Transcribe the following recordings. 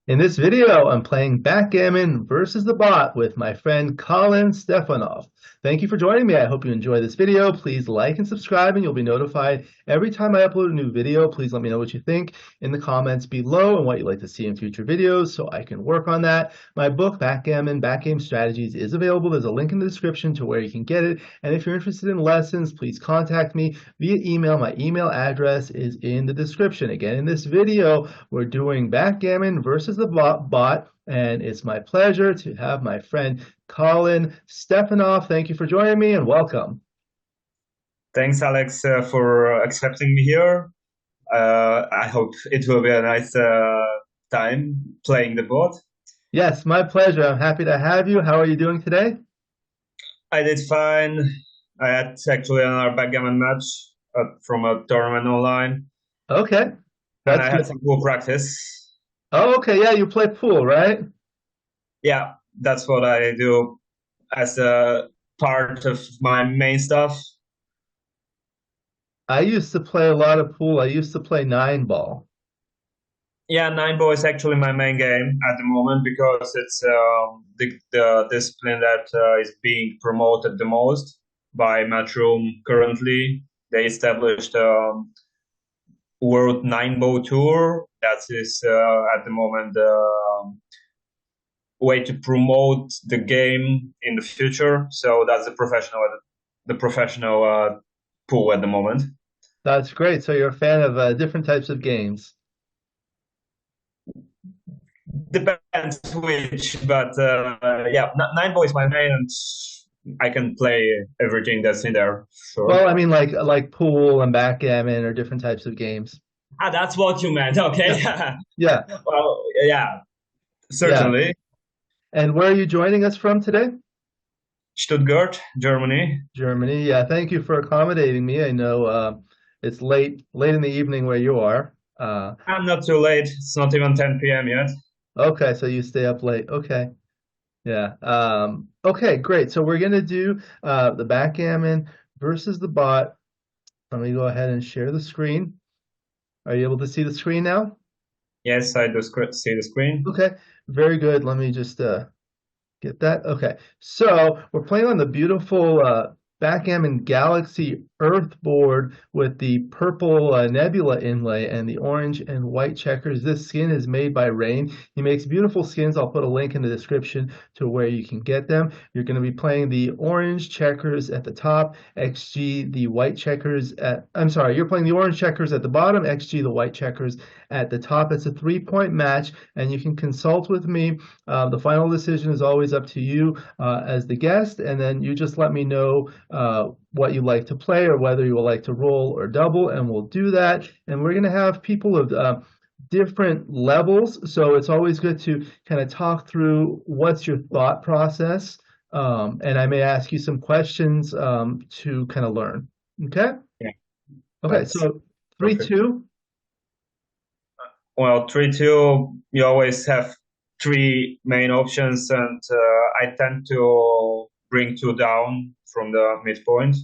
In this video, I'm playing Backgammon versus the Bot with my friend Kalin Stefanov. Thank you for joining me. I hope you enjoy this video. Please like and subscribe, and you'll be notified every time I upload a new video. Please let me know what you think in the comments below and what you'd like to see in future videos so I can work on that. My book, Backgammon, Backgame Strategies, is available. There's a link in the description to where you can get it. And if you're interested in lessons, please contact me via email. My email address is in the description. Again, in this video, we're doing Backgammon versus the Bot, and it's my pleasure to have my friend Kalin Stefanov. Thank you for joining me and welcome. Thanks, Alex, for accepting me here. I hope it will be a nice time playing the bot. Yes, my pleasure. I'm happy to have you. How are you doing today? I did fine. I had actually another backgammon match from a tournament online, Okay, and that's I good. had some cool practice. Oh, okay. Yeah, you play pool, right? Yeah, that's what I do as a part of my main stuff. I used to play a lot of pool. I used to play nine ball. Yeah, nine ball is actually my main game at the moment because it's the discipline that is being promoted the most by Matchroom currently. They established World Nine Ball Tour. That is at the moment the way to promote the game in the future. So that's the professional pool at the moment. That's great. So you're a fan of different types of games. Depends which, but yeah, nine ball is my main, and I can play everything that's in there. Well, Sure. I mean, like pool and backgammon or different types of games. Ah, that's what you meant. Okay. Yeah, Well, yeah, yeah. certainly. And where are you joining us from today? Stuttgart, Germany. Germany. Yeah, thank you for accommodating me. I know it's late in the evening where you are. I'm not too late. It's not even 10 p.m. yet. Okay, so you stay up late. Okay. Yeah. Okay, great. So we're gonna do the backgammon versus the bot. Let me go ahead and share the screen. Are you able to see the screen now? Yes, I do see the screen. Okay, very good. Let me just get that? Okay. So we're playing on the beautiful Backgammon Galaxy Earth board with the purple nebula inlay and the orange and white checkers. This skin is made by Rain. He makes beautiful skins. I'll put a link in the description to where you can get them. You're going to be playing the orange checkers at the top, XG the white checkers at, I'm sorry, you're playing the orange checkers at the bottom, XG the white checkers at the top. It's a 3-point match, and you can consult with me. The final decision is always up to you as the guest, and then you just let me know what you like to play or whether you would like to roll or double, and we'll do that. And we're going to have people of different levels, so it's always good to kind of talk through what's your thought process, and I may ask you some questions to kind of learn. Okay? Yeah, Okay, that's so three, perfect. two. Well, 3-2, you always have three main options, and I tend to bring two down from the midpoint.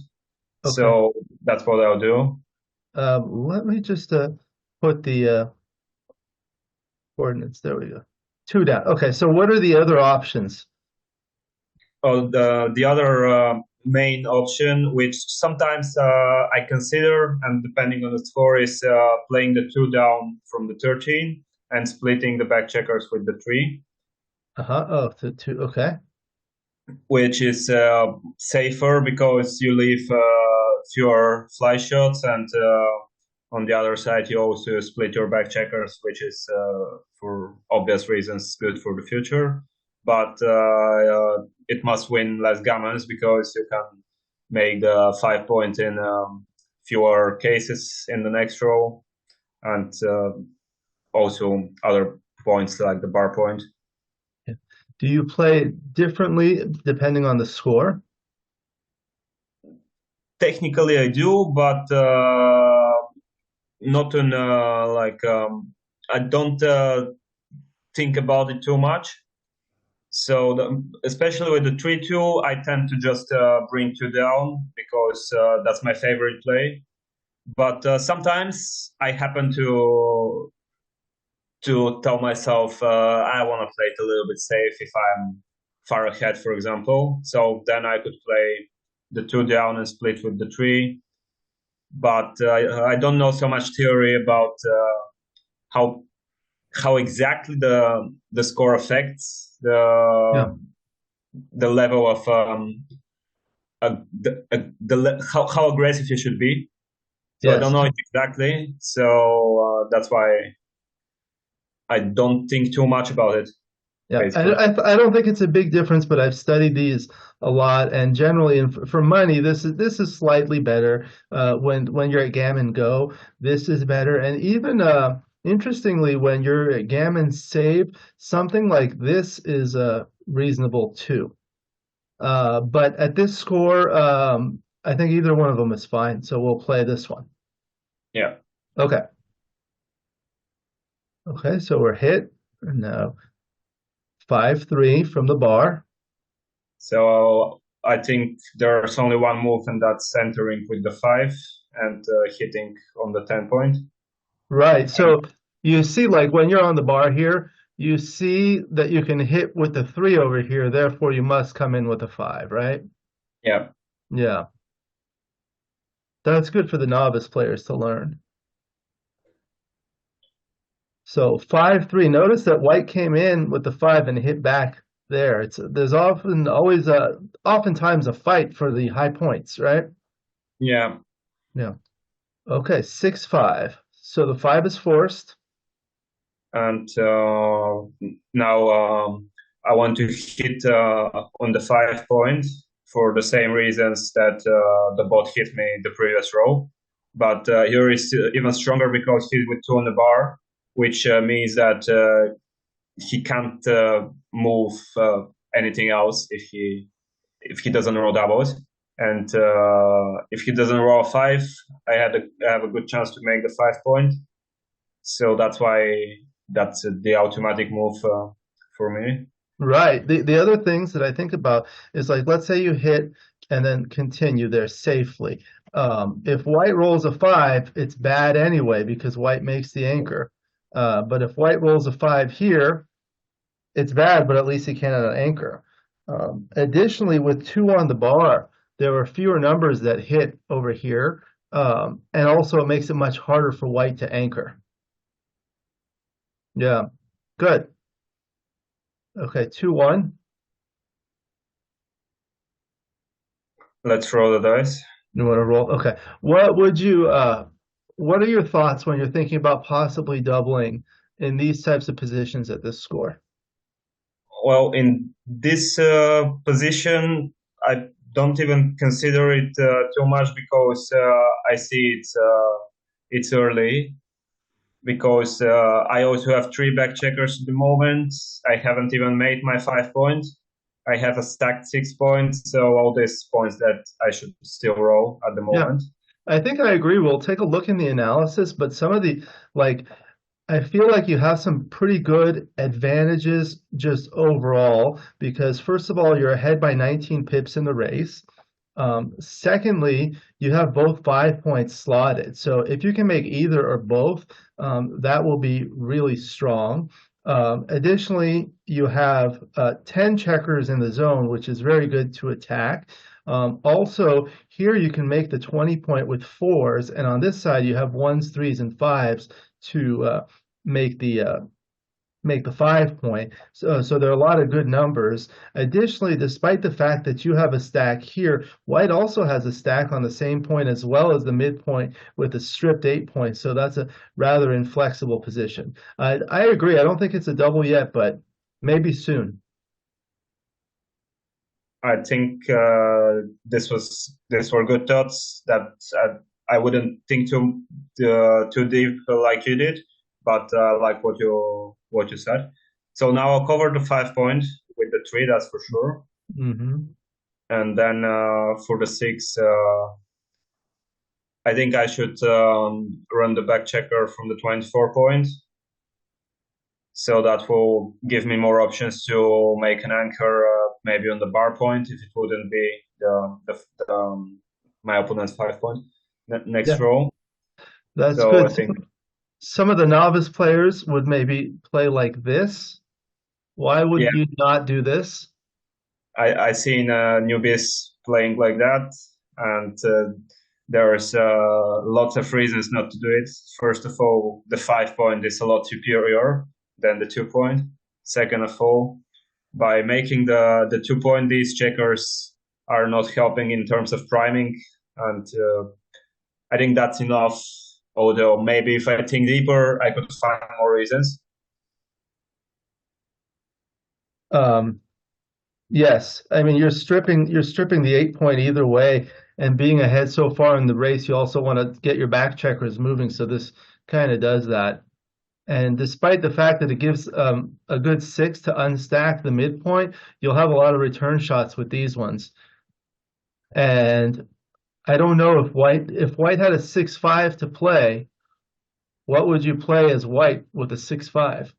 Okay. So that's what I'll do. Let me just put the coordinates. There we go. Two down. Okay, so what are the other options? Oh, the other main option, which sometimes I consider, and depending on the score, is playing the two down from the 13 and splitting the back checkers with the three, Uh-huh. Oh, two. Okay. which is safer because you leave fewer fly shots, and on the other side, you also split your back checkers, which is, for obvious reasons, good for the future. But it must win less gammons because you can make the 5 point in fewer cases in the next row, and also other points like the bar point. Yeah. Do you play differently depending on the score? Technically, I do, but not in like I don't think about it too much. So especially with the 3-2, I tend to just bring two down because that's my favorite play. But sometimes I happen to to tell myself I want to play it a little bit safe if I'm far ahead, for example. So then I could play the 2 down and split with the 3. But I don't know so much theory about how exactly the score affects Yeah. the level of how aggressive you should be. So I don't Yes. know it exactly. So that's why I don't think too much about it, Yeah, basically. I don't think it's a big difference, but I've studied these a lot, and generally, for money, this is slightly better. When you're at Gammon Go, this is better, and even interestingly, when you're at Gammon Save, something like this is reasonable too. But at this score, I think either one of them is fine, so we'll play this one. Yeah. Okay. Okay, so we're hit. No, 5-3 from the bar. So I think there's only one move, and that's entering with the 5 and hitting on the 10 point. Right. So you see, like when you're on the bar here, you see that you can hit with the 3 over here. Therefore, you must come in with a 5, right? Yeah. Yeah. That's good for the novice players to learn. So 5-3. Notice that white came in with the 5 and hit back there. There's oftentimes a fight for the high points, right? Yeah. Yeah. Okay, 6-5. So the 5 is forced. And now I want to hit on the 5 point for the same reasons that the bot hit me the previous row. But here is even stronger because he's with 2 on the bar, which means that he can't move anything else if he doesn't roll doubles. And if he doesn't roll a 5, I have a good chance to make the 5 point. So that's why that's the automatic move for me. Right. The other things that I think about is like, let's say you hit and then continue there safely. If white rolls a 5, it's bad anyway because white makes the anchor. But if white rolls a 5 here, it's bad, but at least he cannot anchor. Additionally, with 2 on the bar, there were fewer numbers that hit over here. And also it makes it much harder for white to anchor. Yeah, good. Okay, 2-1. Let's roll the dice. You want to roll? Okay. What are your thoughts when you're thinking about possibly doubling in these types of positions at this score? Well, in this position, I don't even consider it too much because I see it's early. Because I also have 3 back checkers at the moment. I haven't even made my 5 points. I have a stacked 6 points, so all these points that I should still roll at the Yeah, moment. I think I agree. We'll take a look in the analysis, but some of the, like, I feel like you have some pretty good advantages just overall because first of all, you're ahead by 19 pips in the race. Secondly, you have both 5 points slotted. So if you can make either or both, that will be really strong. Additionally, you have 10 checkers in the zone, which is very good to attack. Also, here you can make the 20 point with 4s, and on this side you have 1s, 3s, and 5s to make the 5 point. So there are a lot of good numbers. Additionally, despite the fact that you have a stack here, white also has a stack on the same point as well as the midpoint with a stripped 8 points. So that's a rather inflexible position. I agree. I don't think it's a double yet, but maybe soon. I think these were good thoughts that I wouldn't think too deep like you did, but like what you said. So now I'll cover the 5 point with the 3, that's for sure. Hmm. And then for the 6, I think I should run the back checker from the 24 point. So that will give me more options to make an anchor maybe on the bar point if it wouldn't be my opponent's 5 point next Yeah, roll. that's So I good. think some of the novice players would maybe play like this. Why Yeah, would you not do this? I seen newbies playing like that, and there's lots of reasons not to do it. First of all, the 5 point is a lot superior than the 2 point. Second of all, by making the 2 point, these checkers are not helping in terms of priming, and I think that's enough. Although maybe if I think deeper, I could find more reasons. Um, yes, I mean you're stripping the 8 point either way, and being ahead so far in the race, you also want to get your back checkers moving. So this kind of does that. And despite the fact that it gives a good 6 to unstack the midpoint, you'll have a lot of return shots with these ones. And I don't know if white had a 6-5 to play, what would you play as white with a 6-5?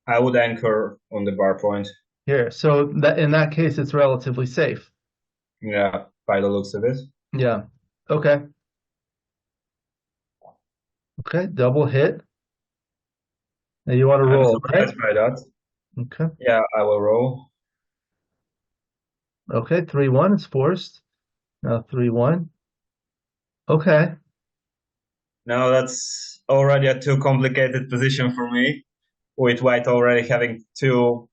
I would anchor on the bar point. Here. So that in that case, it's relatively safe. Yeah, by the looks of it. Yeah. Okay. Okay. Double hit. Now you want to I'm roll, right? surprised by that. Okay. Yeah, I will roll. Okay. 3-1 is forced. Now 3-1. Okay. Now that's already a too complicated position for me, with white already having the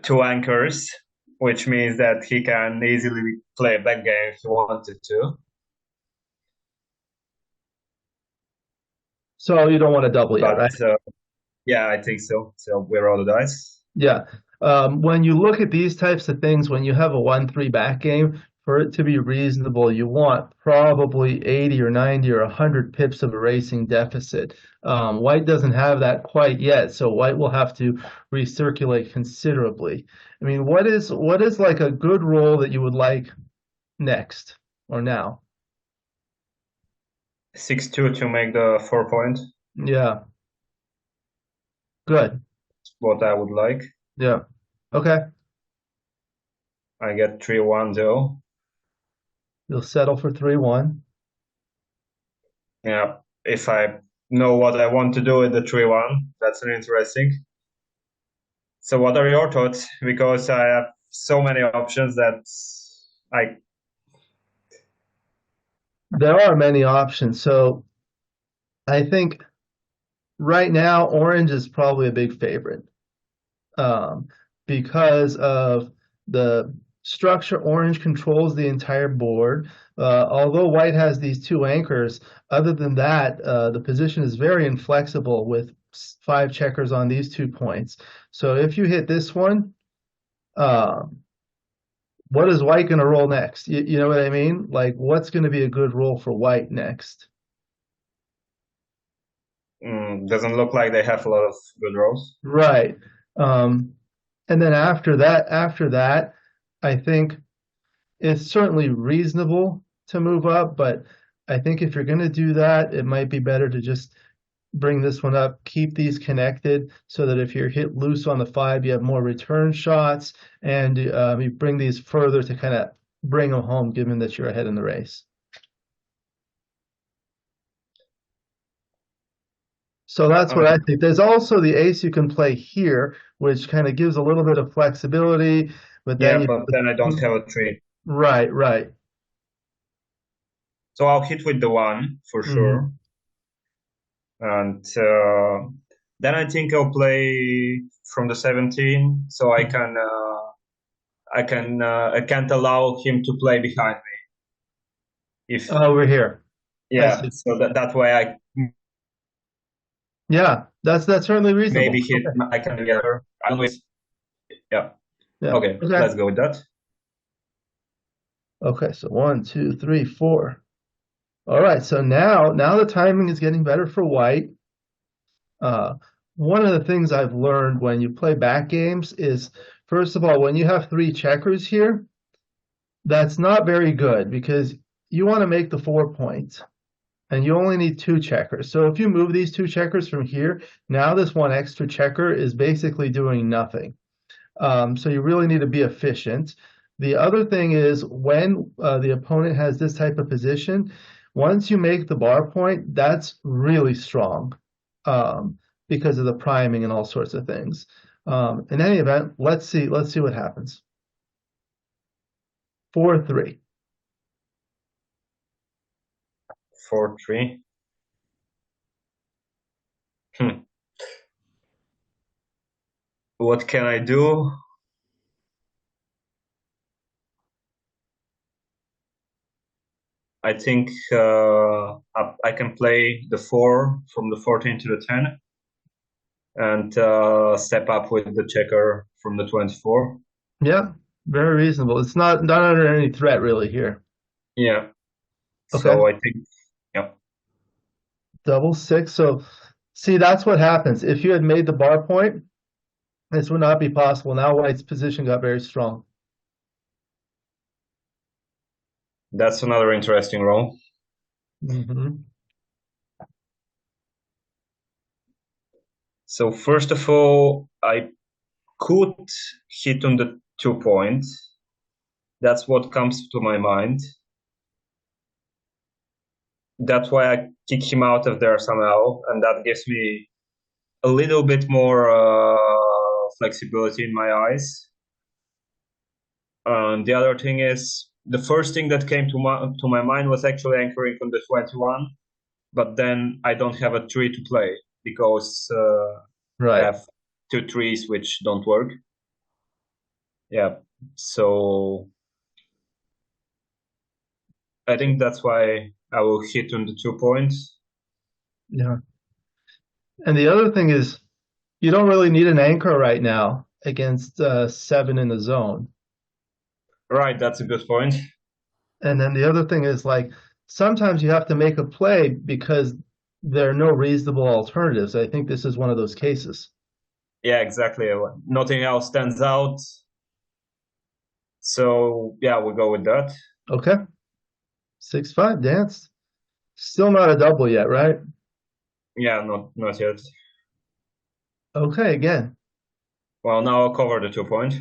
two anchors, which means that he can easily play a back game if he wanted to. So you don't want to double yet, right? But yeah, I think so. So we roll the dice. Yeah. When you look at these types of things, when you have a 1-3 back game, for it to be reasonable, you want probably 80 or 90 or 100 pips of a racing deficit. White doesn't have that quite yet, so white will have to recirculate considerably. I mean, what is like a good roll that you would like next or now? 6-2 to make the 4 point. Yeah, good. What I would like. Yeah. Okay. I get 3-1 though. You'll settle for 3-1. Yeah, if I know what I want to do with the 3-1, that's an interesting. So what are your thoughts? Because I have so many options that I There are many options. So I think right now orange is probably a big favorite. um, because of the structure. Orange controls the entire board. Although white has these two anchors, other than that, the position is very inflexible with 5 checkers on these 2 points. So if you hit this one, um, what is white going to roll next? You know what I mean? Like, what's going to be a good roll for white next? doesn't look like they have a lot of good rolls. Right. Um, and then after that, I think it's certainly reasonable to move up, but I think if you're going to do that, it might be better to just bring this one up, keep these connected so that if you're hit loose on the 5, you have more return shots, and you bring these further to kind of bring them home, given that you're ahead in the race. So that's what I think. There's also the ace you can play here, which kind of gives a little bit of flexibility, but then Yeah, but then I don't have a 3. right, right. So I'll hit with the 1 for sure. And then I think I'll play from the 17, so I can't allow him to play behind me. If Over here. yeah, so that way I Yeah, that's certainly reasonable. maybe hit Okay. I can get her. I don't know if, yeah. Yeah. Okay, let's go with that. Okay, so 1, 2, 3, 4. All right, so now the timing is getting better for white. One of the things I've learned when you play back games is, first of all, when you have 3 checkers here, that's not very good because you want to make the 4 points and you only need 2 checkers. So if you move these 2 checkers from here, now this one extra checker is basically doing nothing. So you really need to be efficient. The other thing is when the opponent has this type of position, once you make the bar point, that's really strong. because of the priming and all sorts of things. In any event, let's see what happens. 4-3. 4-3. What can I do? I think I can play the 4 from the 14 to the 10 and step up with the checker from the 24. Yeah, very reasonable. It's not under any threat really here. Yeah. Okay. So I think, yeah. Double 6. So see, that's what happens. If you had made the bar point, this would not be possible. Now White's position got very strong. That's another interesting roll. So first of all, I could hit on the 2 point. That's what comes to my mind. That's why I kick him out of there somehow, and that gives me a little bit more flexibility in my eyes. The other thing is, the first thing that came to my mind was actually anchoring on the 21, but then I don't have a 3 to play because I have 2 3s which don't work. Yeah, so I think that's why I will hit on the 2 points. Yeah. And the other thing is, you don't really need an anchor right now against 7 in the zone. Right, that's a good point. And then the other thing is, like, sometimes you have to make a play because there are no reasonable alternatives. I think this is one of those cases. Yeah, exactly. Nothing else stands out. So yeah, we'll go with that. Okay. 6-5 danced. Still not a double yet, right? Yeah, not yet. Okay, again. Well, now I'll cover the 2 point.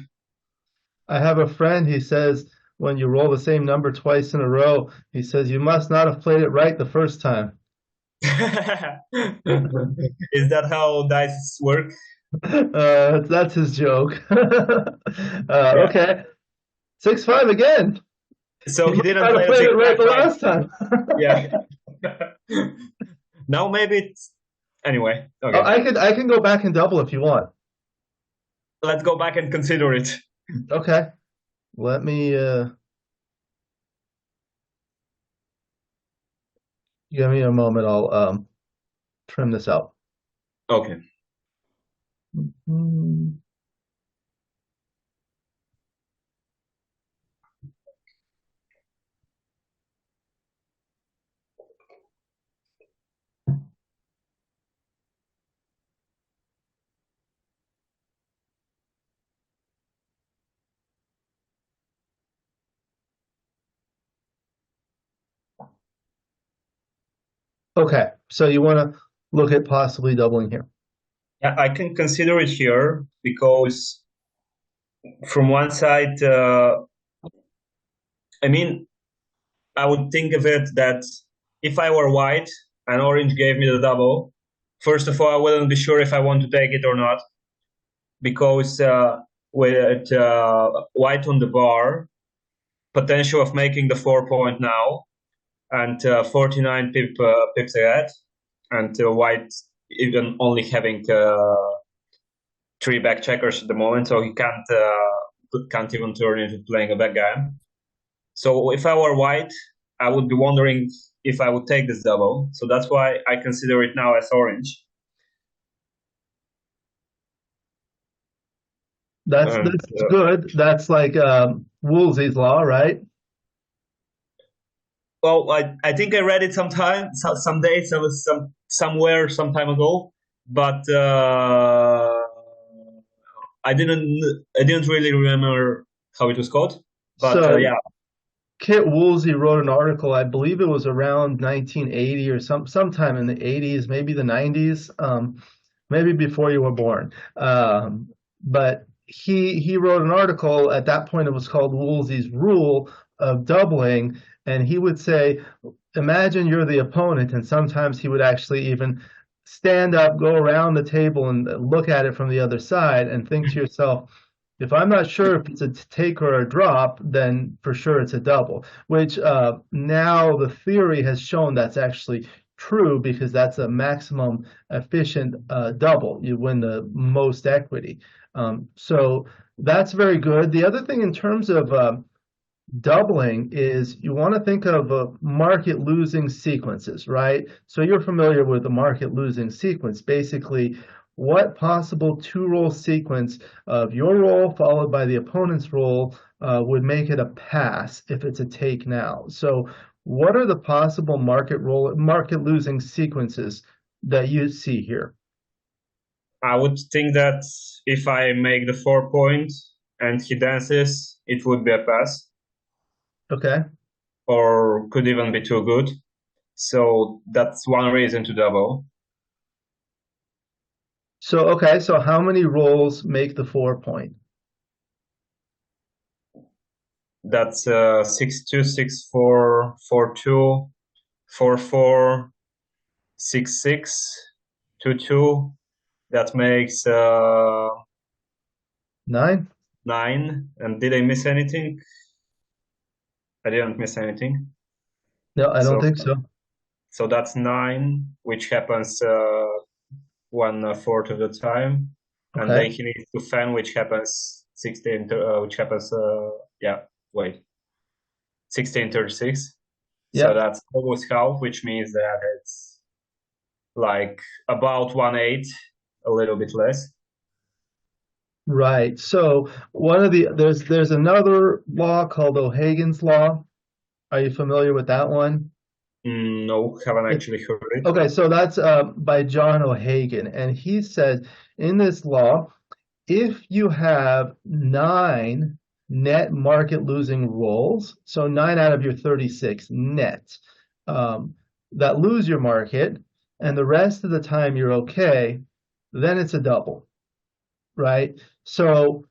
I have a friend, he says, when you roll the same number twice in a row, he says you must not have played it right the first time. Is that how dice work? That's his joke. Yeah. Okay. 6-5 again. So he didn't Try to play it right the last time. Yeah. Now maybe it's anyway. Okay. I can go back and double if you want. Let's go back and consider it. Okay. Let me give me a moment. I'll trim this out. Okay. Okay. So you want to look at possibly doubling here. Yeah, I can consider it here because from one side, I mean, I would think of it that if I were white and orange gave me the double, first of all, I wouldn't be sure if I want to take it or not, because with white on the bar, potential of making the 4 point now, and 49 pips ahead, and white even only having 3 back checkers at the moment, so he can't even turn into playing a backgammon. So if I were white, I would be wondering if I would take this double. So that's why I consider it now as orange. That's good. That's like Woolsey's law, right? Well, I think I read it sometime, someday, somewhere, some time ago, but I didn't really remember how it was called. But So yeah. Kit Woolsey wrote an article, I believe it was around 1980 or sometime in the 80s, maybe the 90s, maybe before you were born. But he wrote an article, at that point it was called Woolsey's Rule of Doubling, and he would say, imagine you're the opponent, and sometimes he would actually even stand up, go around the table, and look at it from the other side, and think to yourself, if I'm not sure if it's a take or a drop, then for sure it's a double. Which now the theory has shown that's actually true because that's a maximum efficient double. You win the most equity. So that's very good. The other thing in terms of doubling is you want to think of market losing sequences, right? So you're familiar with the market losing sequence. Basically, what possible two-roll sequence of your roll followed by the opponent's roll would make it a pass if it's a take now? So what are the possible market losing sequences that you see here? I would think that if I make the 4 point and he dances, it would be a pass, Okay. or could even be too good. So that's one reason to double. So, okay, so how many rolls make the 4 point? That's 6-2, 6-4, 4-2, 4-4, 6-6, 2-2. That makes 9? 9. And did I miss anything? I didn't miss anything. No, I don't So think so. so that's 9, which happens 1/4 of the time, and Okay. then he needs to fan, which happens 16, which happens 16:36. So Yeah. that's almost half, which means that it's like about 1/8, a little bit less. Right. So one of the there's another law called O'Hagan's law. Are you familiar with that one? No, haven't It, actually heard it. okay, so that's by John O'Hagan, and he said in this law, if you have 9 net market losing rolls, so 9 out of your 36 net that lose your market, and the rest of the time you're okay, then it's a double, right? So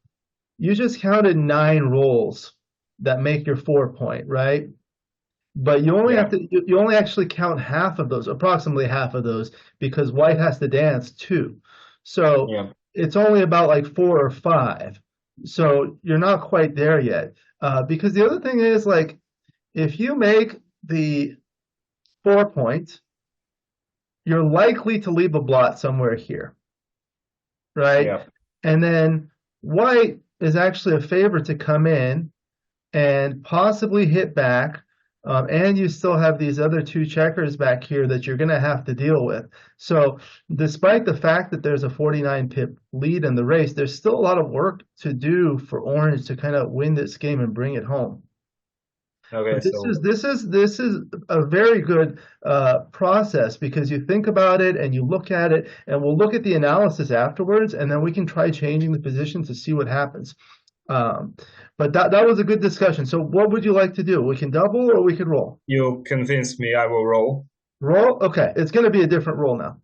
you just counted 9 rolls that make your 4 point, right? But you only Yeah, have to you only actually count half of those, approximately half of those, because white has to dance too. So yeah, it's only about like 4 or 5. So you're not quite there yet. Because the other thing is like if you make the 4 point, you're likely to leave a blot somewhere here, right? yeah. And then white is actually a favorite to come in and possibly hit back. And you still have these other 2 checkers back here that you're going to have to deal with. So, despite the fact that there's a 49 pip lead in the race, there's still a lot of work to do for Orange to kind of win this game and bring it home. Okay, But this is so this is this is a very good process because you think about it and you look at it, and we'll look at the analysis afterwards, and then we can try changing the position to see what happens. Um, but that was a good discussion. So what would you like to do? We can double or we could roll. you convinced me. I will roll Roll? Okay, it's going to be a different roll now.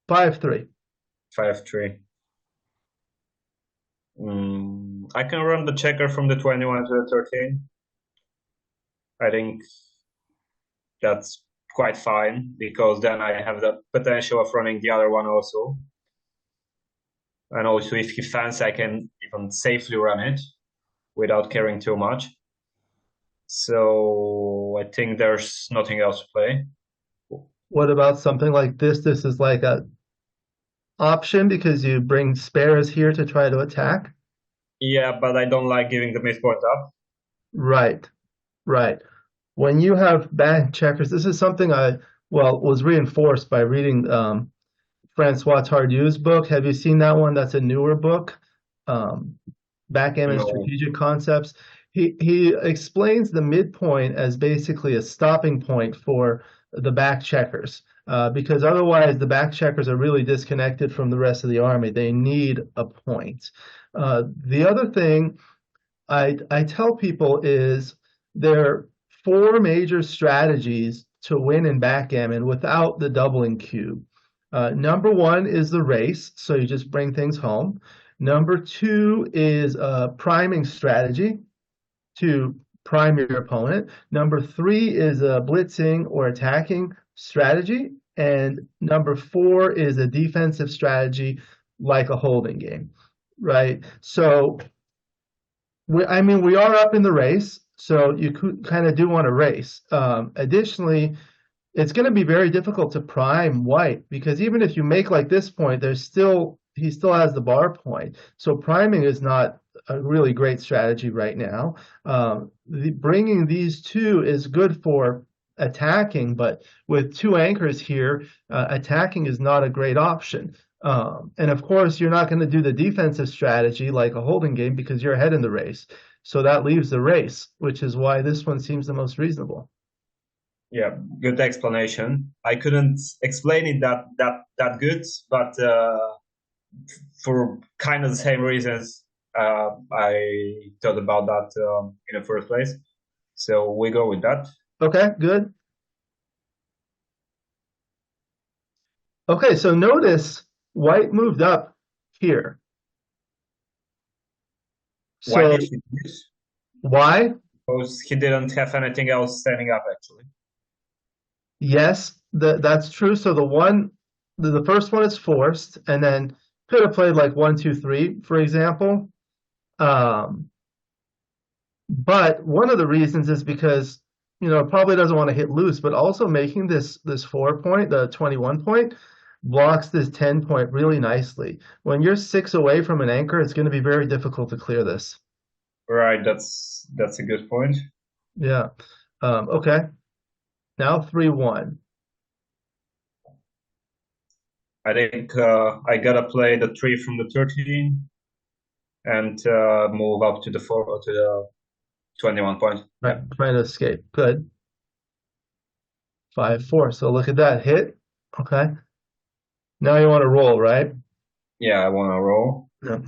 5-3. 5-3. I can run the checker from the 21 to the 13. I think that's quite fine because then I have the potential of running the other one also. And also, if he fans, I can even safely run it without caring too much. So I think there's nothing else to play. What about something like this? This is like a option because you bring spares here to try to attack. Yeah, but I don't like giving the midpoint up. Right, right. When you have bank checkers, this is something was reinforced by reading Francois Tardieu's book. Have you seen that one? That's a newer book, Backgammon No. Strategic Concepts. He explains the midpoint as basically a stopping point for the back checkers, because otherwise the back checkers are really disconnected from the rest of the army. They need a point. The other thing I tell people is there are 4 major strategies to win in backgammon without the doubling cube. Number 1 is the race, so you just bring things home. Number 2 is a priming strategy to prime your opponent. Number 3 is a blitzing or attacking strategy. And number 4 is a defensive strategy like a holding game, right? So we are up in the race, so you could kind of do want to race. Additionally, it's going to be very difficult to prime white because even if you make like this point, he still has the bar point. So priming is not a really great strategy right now. Bringing these two is good for attacking, but with two anchors here, attacking is not a great option. And of course, you're not going to do the defensive strategy like a holding game because you're ahead in the race. So that leaves the race, which is why this one seems the most reasonable. Yeah, good explanation. I couldn't explain it that good, but for kind of the same reasons I thought about that in the first place. So we go with that. Okay, good. Okay, so notice white moved up here. Why So did he do this? why? Because he didn't have anything else standing up, actually. Yes, that's true. So the first one is forced, and then could have played like 1, 2, 3, for example. Um, but one of the reasons is because probably doesn't want to hit loose, but also making this 4 point, the 21 point, blocks this 10 point really nicely. When you're 6 away from an anchor, it's going to be very difficult to clear this. Right, that's a good point. Yeah. Okay. Now 3-1. I think I gotta play the 3 from the 13 and move up to the 4 to the 21 point. Right, trying to escape. Good. 5-4. So look at that hit. Okay. Now you want to roll, right? Yeah, I want to roll. Yeah.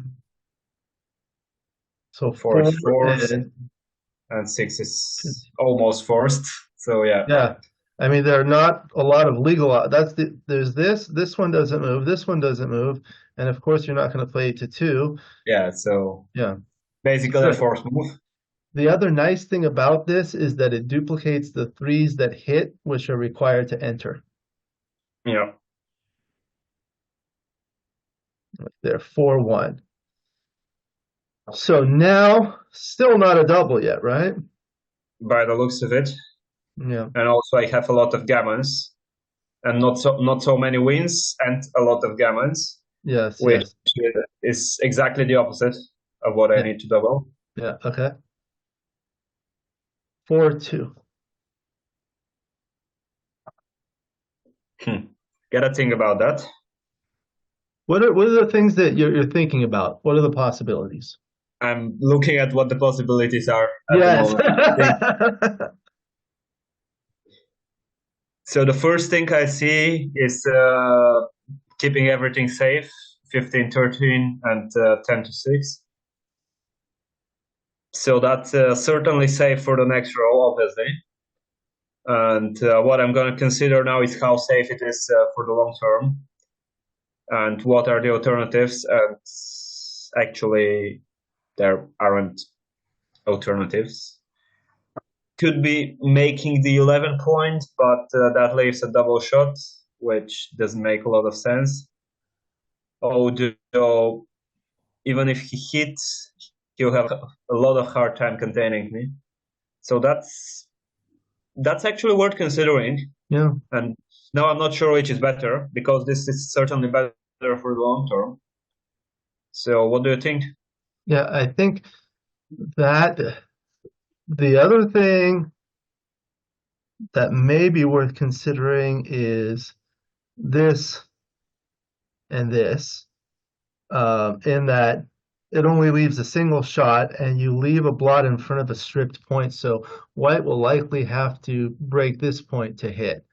So 4 is forced, and and 6 is almost forced. So yeah. yeah. I mean, there are not a lot of legal. There's this one doesn't move, this one doesn't move, and of course you're not going to play to 2. Yeah, so Yeah. basically a forced move. The other nice thing about this is that it duplicates the 3s that hit, which are required to enter. Yeah. They're 4-1. So now, still not a double yet, right? By the looks of it. Yeah. And also I have a lot of gammons, and not so many wins, and a lot of gammons. Yes. Which Yes. is exactly the opposite of what I need to double. Yeah. Okay. 4-2. Gotta think about that. What are the things that you're thinking about? What are the possibilities? I'm looking at what the possibilities are at Yes. the moment. So the first thing I see is keeping everything safe, 15-13 and 10-6. So that's certainly safe for the next row, obviously. And what I'm going to consider now is how safe it is for the long term, and what are the alternatives. And actually, there aren't alternatives. Could be making the 11 point, but that leaves a double shot, which doesn't make a lot of sense. Although, even if he hits, he'll have a lot of hard time containing me. So that's actually worth considering. Yeah. And now I'm not sure which is better, because this is certainly better for the long term. So what do you think? Yeah, I think that the other thing that may be worth considering is this and this, in that it only leaves a single shot and you leave a blot in front of a stripped point. So white will likely have to break this point to hit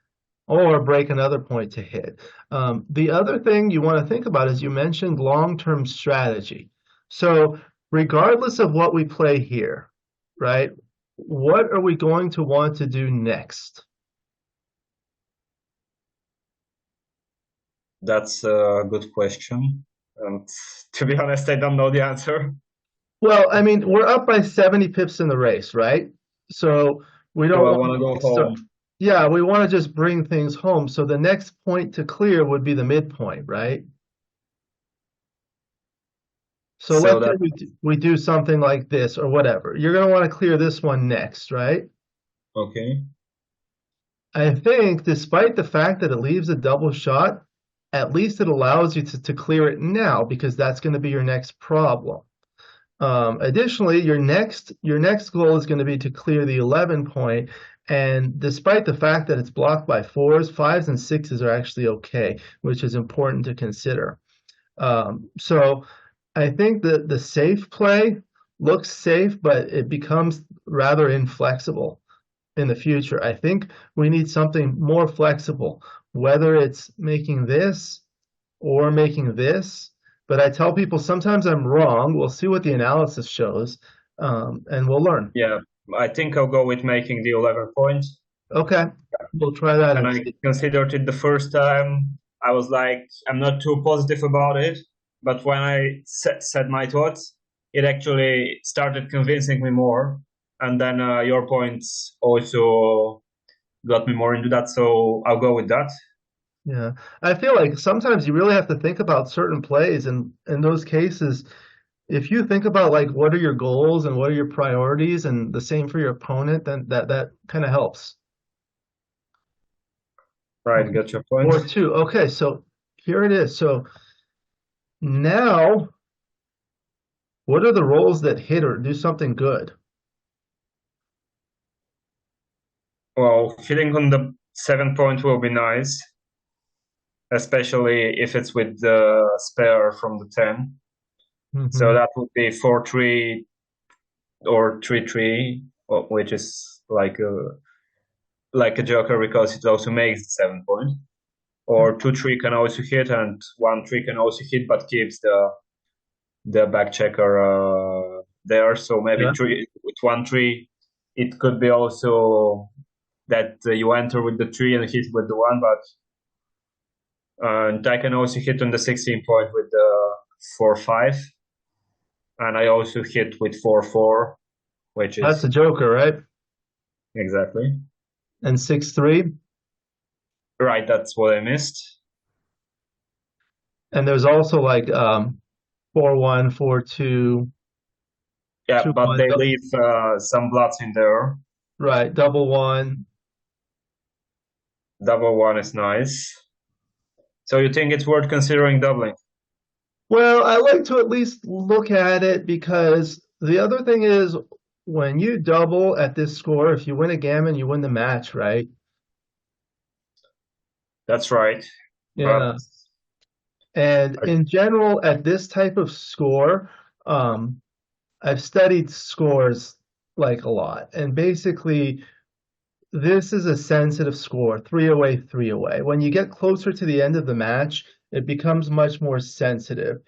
or break another point to hit. The other thing you want to think about is you mentioned long-term strategy. So regardless of what we play here, right, what are we going to want to do next? That's a good question. And to be honest, I don't know the answer. Well, I mean, we're up by 70 pips in the race, right? So we don't Do I want to go home? Yeah, we want to just bring things home. So the next point to clear would be the midpoint, right? So So let's say that, we do something like this or whatever. You're going to want to clear this one next, right? okay. I think despite the fact that it leaves a double shot, at least it allows you to clear it now because that's going to be your next problem. Additionally, your next goal is going to be to clear the 11 point. And despite the fact that it's blocked by fours, fives and sixes are actually okay, which is important to consider. So I think that the safe play looks safe, but it becomes rather inflexible in the future. I think we need something more flexible, whether it's making this or making this. But I tell people sometimes I'm wrong. We'll see what the analysis shows, and we'll learn. Yeah, I think I'll go with making the 11 point. Okay, we'll try that And and I see. considered it the first time. I was like, I'm not too positive about it. But when I said my thoughts, it actually started convincing me more. And then your points also got me more into that. So I'll go with that. Yeah, I feel like sometimes you really have to think about certain plays, and in those cases, if you think about like what are your goals and what are your priorities, and the same for your opponent, then that kind of helps. Right, Okay. got your point. Or two. Okay, so here it is. So now, what are the rolls that hit or do something good? Well, hitting on the 7 point will be nice, especially if it's with the spare from the 10. So Hmm. that would be 4-3 or 3-3, which is like a joker because it also makes the 7 point. Or 2-3 can also hit, and 1-3 can also hit, but keeps the back checker there. So maybe Yeah, three with 1-3, it could be also that you enter with the 3 and hit with the 1, but and I can also hit on the 16 point with the 4-5, and I also hit with 4-4, which that's a is joker, right? exactly And 6-3. right. That's what I missed. And there's also like 4-1, 4-2, Yeah, but 2-1, they leave some bloods in there. right? Double one. Double one is nice. So you think it's worth considering doubling? Well, I like to at least look at it because the other thing is when you double at this score, if you win a gammon, you win the match, right? That's right. But Yeah. And in general, at this type of score, um, I've studied scores like a lot. And basically, this is a sensitive score, three away, three away. When you get closer to the end of the match, it becomes much more sensitive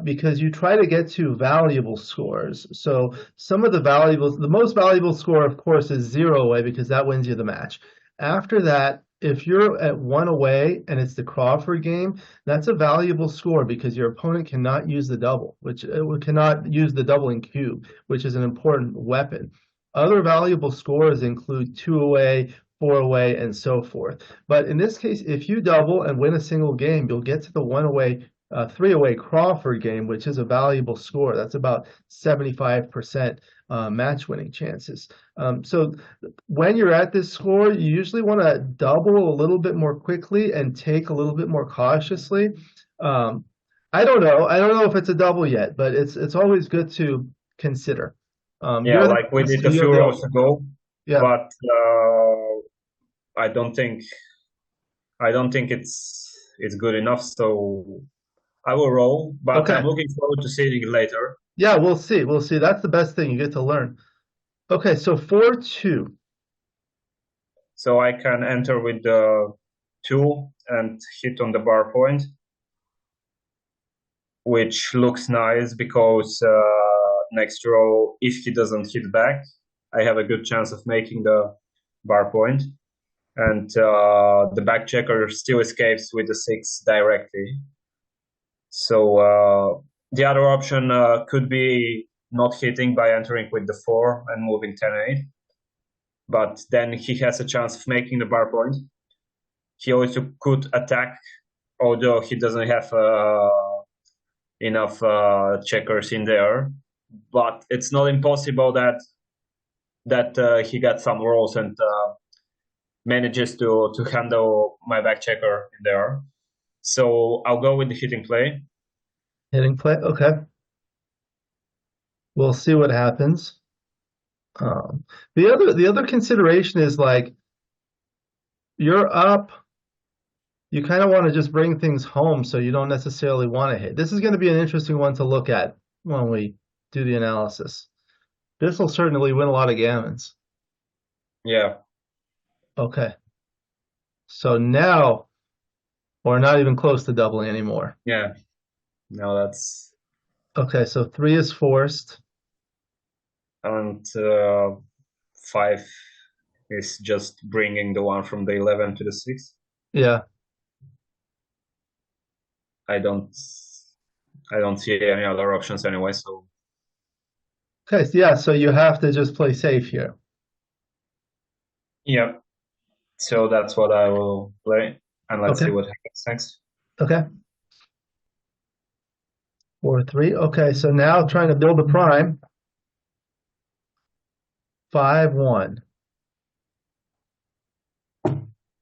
because you try to get to valuable scores. So some of the valuables, the most valuable score, of course, is zero away because that wins you the match. After that, if you're at one away and it's the Crawford game, that's a valuable score because your opponent cannot use the double, which cannot use the doubling cube, which is an important weapon. Other valuable scores include two away, four away, and so forth. But in this case, if you double and win a single game, you'll get to the one away, three away Crawford game, which is a valuable score. That's about 75% match winning chances. So when you're at this score, you usually want to double a little bit more quickly and take a little bit more cautiously. Um, I don't know. I don't know if it's a double yet, but it's always good to consider. yeah, You're the like we master, did a you're few the rows ultimate. ago, Yeah. but I don't think it's good enough. So I will roll, but Okay. I'm looking forward to seeing it later. Yeah, we'll see. We'll see. That's the best thing. You get to learn. Okay, so 4-2. So I can enter with the 2 and hit on the bar point, which looks nice because next row, if he doesn't hit back, I have a good chance of making the bar point. And the back checker still escapes with the 6 directly. So the other option could be not hitting by entering with the 4 and moving 10-8. but then he has a chance of making the bar point. He also could attack, although he doesn't have enough checkers in there. But it's not impossible that he got some rolls and manages to handle my back checker in there. So I'll go with the hitting play. Hitting play. Okay. We'll see what happens. The other consideration is like you're up. You kind of want to just bring things home, so you don't necessarily want to hit. This is going to be an interesting one to look at when we do the analysis. This will certainly win a lot of gammons. Yeah. Okay. So now we're not even close to doubling anymore. Yeah. No, that's Okay, so 3 is forced. and 5 is just bringing the one from the 11 to the 6. Yeah. I don't see any other options anyway, so Okay, so yeah, so you have to just play safe here. yeah. So that's what I will play, and let's Okay. see what happens next. Okay. 4-3. Okay, so now trying to build a prime. 5-1.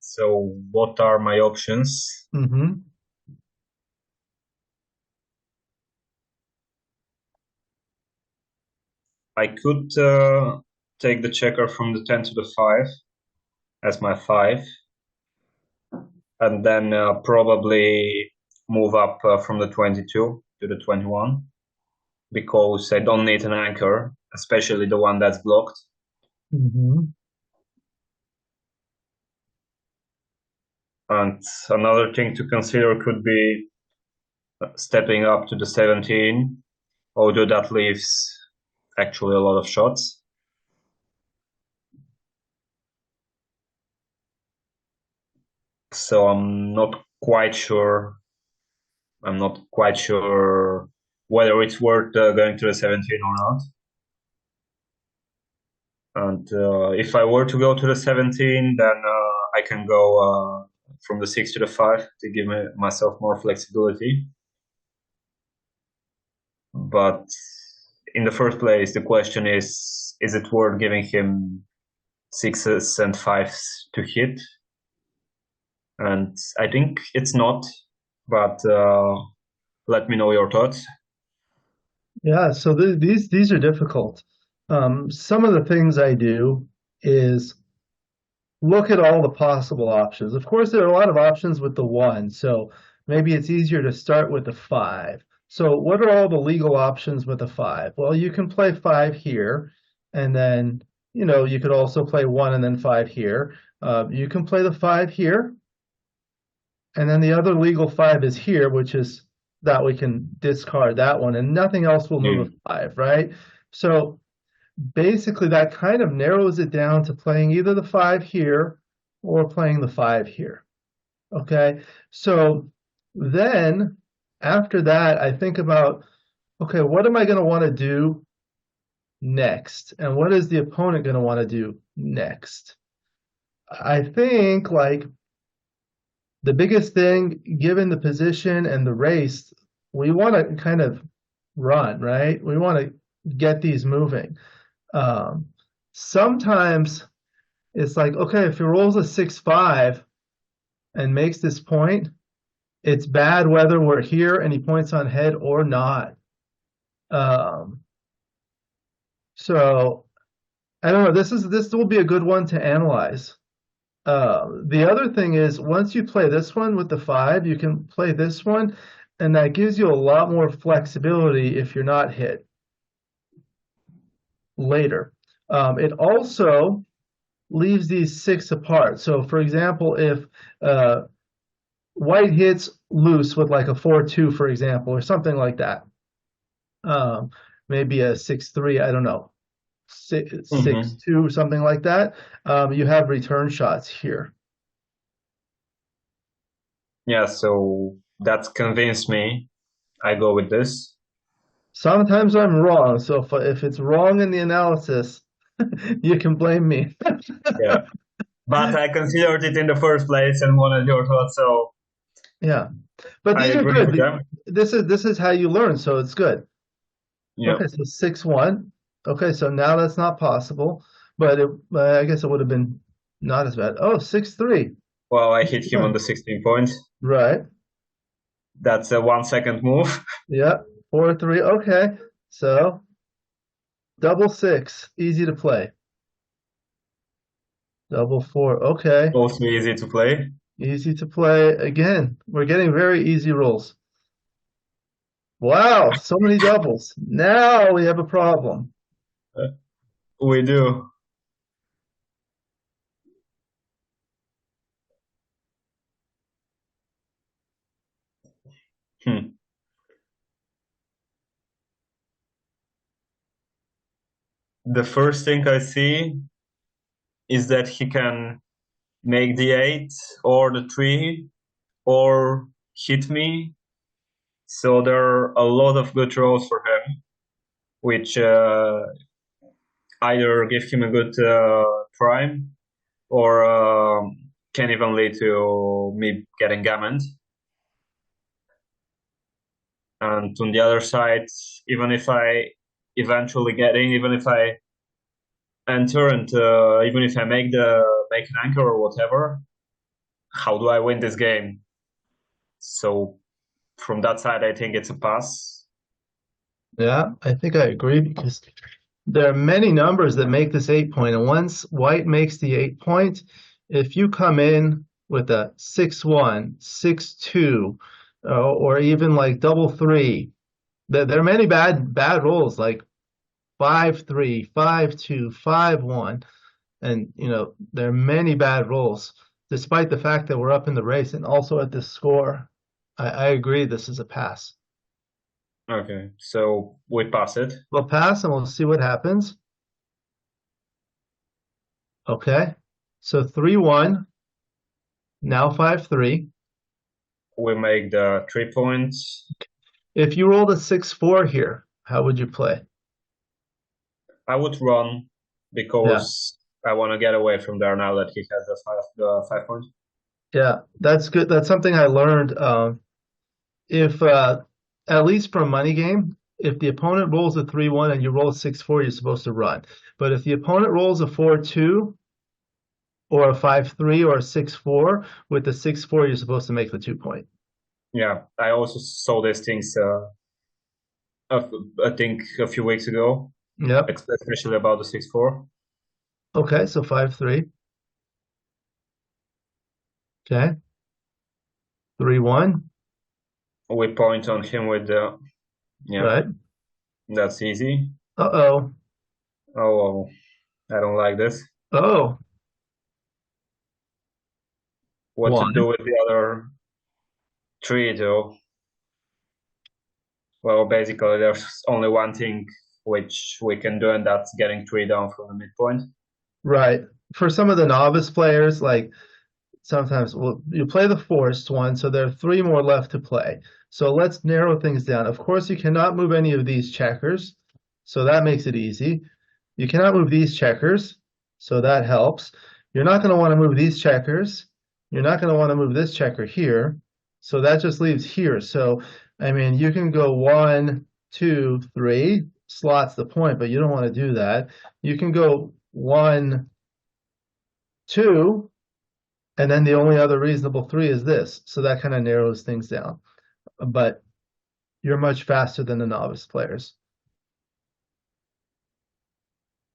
So what are my options? Mm-hmm. I could take the checker from the 10 to the 5 as my 5, and then probably move up from the 22 to the 21, because I don't need an anchor, especially the one that's blocked. Mm-hmm. And another thing to consider could be stepping up to the 17, although that leaves actually a lot of shots. So I'm not quite sure whether it's worth going to the 17 or not. And if I were to go to the 17, then I can go from the 6 to the 5 to give myself more flexibility. But in the first place, the question is it worth giving him 6s and 5s to hit? And I think it's not, but let me know your thoughts. Yeah, so these are difficult. Some of the things I do is look at all the possible options. Of course, there are a lot of options with the 1, so maybe it's easier to start with the 5. So what are all the legal options with the 5? Well, you can play 5 here, and then, you could also play 1 and then 5 here. You can play the 5 here, and then the other legal 5 is here, which is that we can discard that one, and nothing else will move a 5, right? So basically that kind of narrows it down to playing either the 5 here or playing the 5 here. Okay, so then after that, I think about, okay, what am I going to want to do next? And what is the opponent going to want to do next? I think like the biggest thing, given the position and the race, we want to kind of run, right? We want to get these moving. Sometimes it's like, okay, if he rolls a 6-5 and makes this point, it's bad whether we're here and he points on head or not. So I don't know. This will be a good one to analyze. The other thing is once you play this one with the 5, you can play this one, and that gives you a lot more flexibility if you're not hit later. It also leaves these 6 apart. So for example, if white hits loose with like a 4-2, for example, or something like that, maybe a 6-3, I don't know, 6-2, something like that, you have return shots here. Yeah, so that convinced me. I go with this. Sometimes I'm wrong, so if it's wrong in the analysis, You can blame me. Yeah. But I considered it in the first place and wanted your thoughts, so Yeah, but I these are agree good. with them. This is how you learn, so it's good. Yeah. Okay, so 6-1. Okay, so now that's not possible, but I guess it would have been not as bad. Oh, 6-3. Well, I hit him on Fine. the 16 points. Right. That's a 1 second move. Yeah. 4-3. Okay. So double six, easy to play. Double four. Okay. Also easy to play. Easy to play. Again, we're getting very easy rolls. Wow, so many doubles. Now we have a problem. We do. Hmm. The first thing I see is that he can make the 8 or the 3 or hit me. So there are a lot of good rolls for him, which either give him a good prime or can even lead to me getting gammoned. And on the other side, even if I eventually get in, even if I enter and even if I make an anchor or whatever, how do I win this game? So from that side, I think it's a pass. Yeah, I think I agree because there are many numbers that make this 8 point. And once white makes the 8 point, if you come in with a 6-1, 6-2, or even like double three, there are many bad rolls like 5-3, 5-2, 5-1. And there are many bad rolls, despite the fact that we're up in the race and also at this score. I agree this is a pass. Okay, so we pass it. We'll pass and we'll see what happens. Okay. So 3-1, now 5-3. We make the 3 points. If you rolled a 6-4 here, how would you play? I would run Yeah. because I want to get away from there now that he has the 5 points. Yeah, that's good. That's something I learned. If At least from money game, if the opponent rolls a 3-1 and you roll a 6-4, you're supposed to run. But if the opponent rolls a 4-2 or a 5-3 or a 6-4, with the 6-4, you're supposed to make the 2 point. Yeah, I also saw these things. I think a few weeks ago, Yep. especially about the 6-4. Okay, so 5-3. Okay. 3-1. We point on him with the Right. That's easy. Uh-oh. Oh, I don't like this. Oh. What to do One. with the other 3 though? Well, basically, there's only one thing which we can do, and that's getting 3 down from the midpoint. Right. For some of the novice players, like sometimes you play the forced one, so there are three more left to play. So let's narrow things down. Of course, you cannot move any of these checkers, so that makes it easy. You cannot move these checkers, so that helps. You're not going to want to move these checkers. You're not going to want to move this checker here, so that just leaves here. So, I mean, you can go 1, 2, 3, slots the point, but you don't want to do that. You can go 1, 2, and then the only other reasonable 3 is this. So that kind of narrows things down. But you're much faster than the novice players.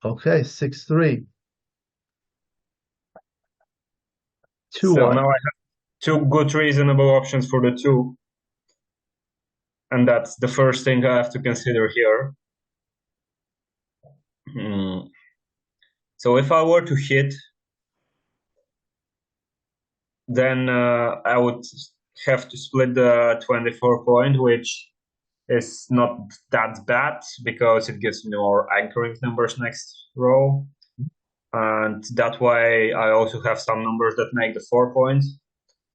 Okay, 6-3. So 2-1. now I have 2 good reasonable options for the 2. And that's the first thing I have to consider here. So if I were to hit, then I would have to split the 24 point, which is not that bad because it gives me more anchoring numbers next row. And that way I also have some numbers that make the 4 points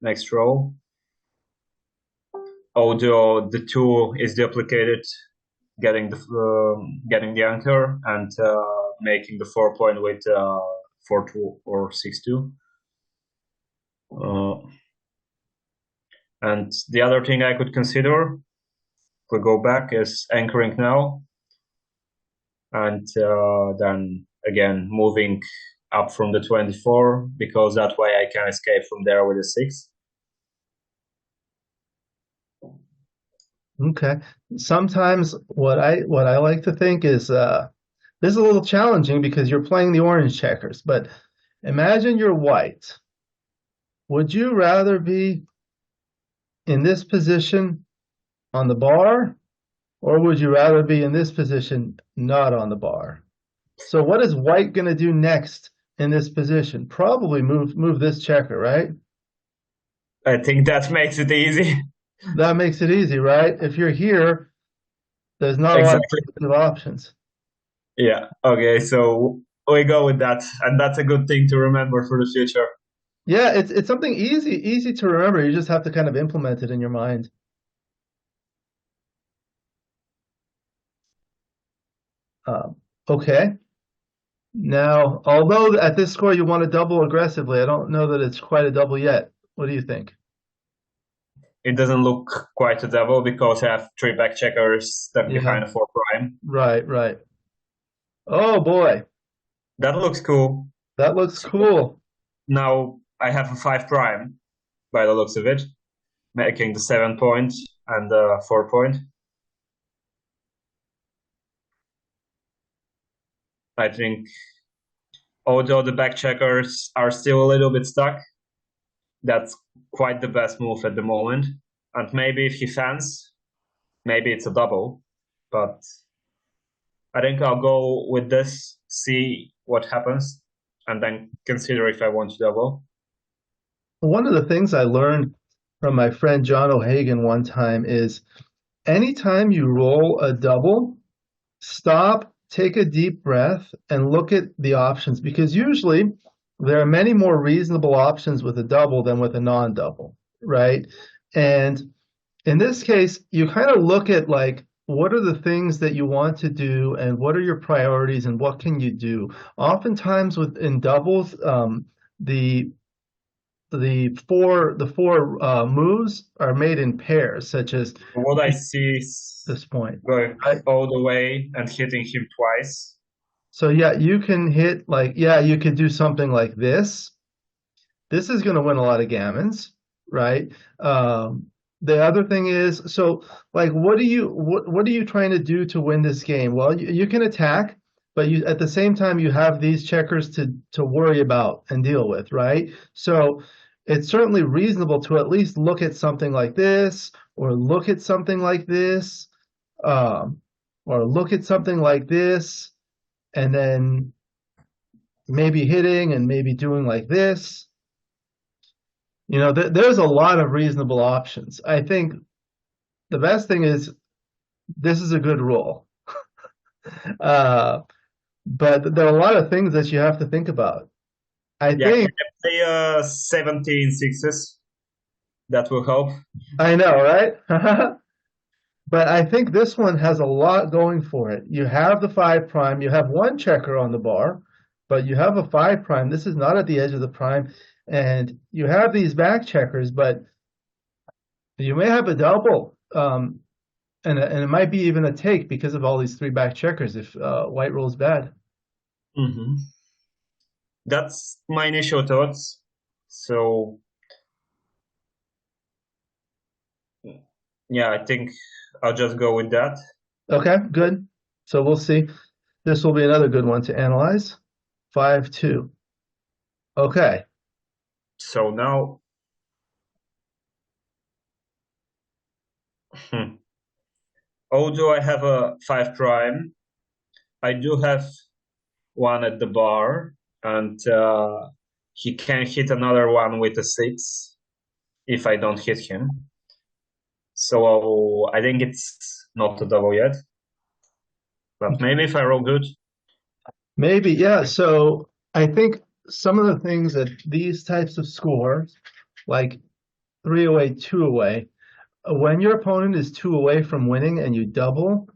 next row. Although the 2 is duplicated, getting the anchor, and making the 4-point with 4-2 or 6-2. And the other thing I could consider, if we go back, is anchoring now, and then again moving up from the 24, because that way I can escape from there with a 6. Okay. Sometimes what I like to think is this is a little challenging because you're playing the orange checkers, but imagine you're white. Would you rather be in this position on the bar, or would you rather be in this position not on the bar? So what is white going to do next in this position? Probably move this checker, right? I think that makes it easy. That makes it easy, right? If you're here, there's not a lot Exactly. of options. Yeah. Okay. So we go with that, and that's a good thing to remember for the future. Yeah, it's something easy to remember. You just have to kind of implement it in your mind. Okay. Now, although at this score you want to double aggressively, I don't know that it's quite a double yet. What do you think? It doesn't look quite a double because I have 3 back checkers stuck Yeah, behind a 4 prime. right. Oh boy, That looks cool. that looks So cool. now I have a 5 prime by the looks of it, making the 7 point and the 4 point. I think although the back checkers are still a little bit stuck, that's quite the best move at the moment. And maybe if he fans, maybe it's a double. But I think I'll go with this, see what happens, and then consider if I want to double. One of the things I learned from my friend John O'Hagan one time is anytime you roll a double, stop, take a deep breath, and look at the options because usually there are many more reasonable options with a double than with a non-double, right? And in this case, you kind of look at like what are the things that you want to do and what are your priorities and what can you do. Oftentimes in doubles, the four moves are made in pairs, such as What I see is this point. going Right? all the way and hitting him twice. So yeah, you can hit like yeah, you could do something like this. This is going to win a lot of gammons, right? The other thing is, so like, what are you trying to do to win this game? Well, you can attack, but you at the same time you have these checkers to worry about and deal with, right? So it's certainly reasonable to at least look at something like this, or look at something like this, um, or look at something like this, and then maybe hitting and maybe doing like this. You know, there's a lot of reasonable options. I think the best thing is this is a good rule. Uh, but there are a lot of things that you have to think about. I Yeah, can think, I play 17 sixes? That will help. I know, right? But I think this one has a lot going for it. You have the five prime, you have one checker on the bar, but you have a five prime. This is not at the edge of the prime, and you have these back checkers, but you may have a double. And it might be even a take because of all these three back checkers if white rolls bad. Mm-hmm. That's my initial thoughts. So yeah, I think I'll just go with that. Okay, good. So we'll see. This will be another good one to analyze. 5-2. Okay. So now, although I have a 5 prime, I do have one at the bar, and he can hit another one with a 6 if I don't hit him. So I think it's not a double yet. But maybe if I roll good. Maybe, yeah. So I think some of the things that these types of scores, like 3 away, 2 away, when your opponent is 2 away from winning and you double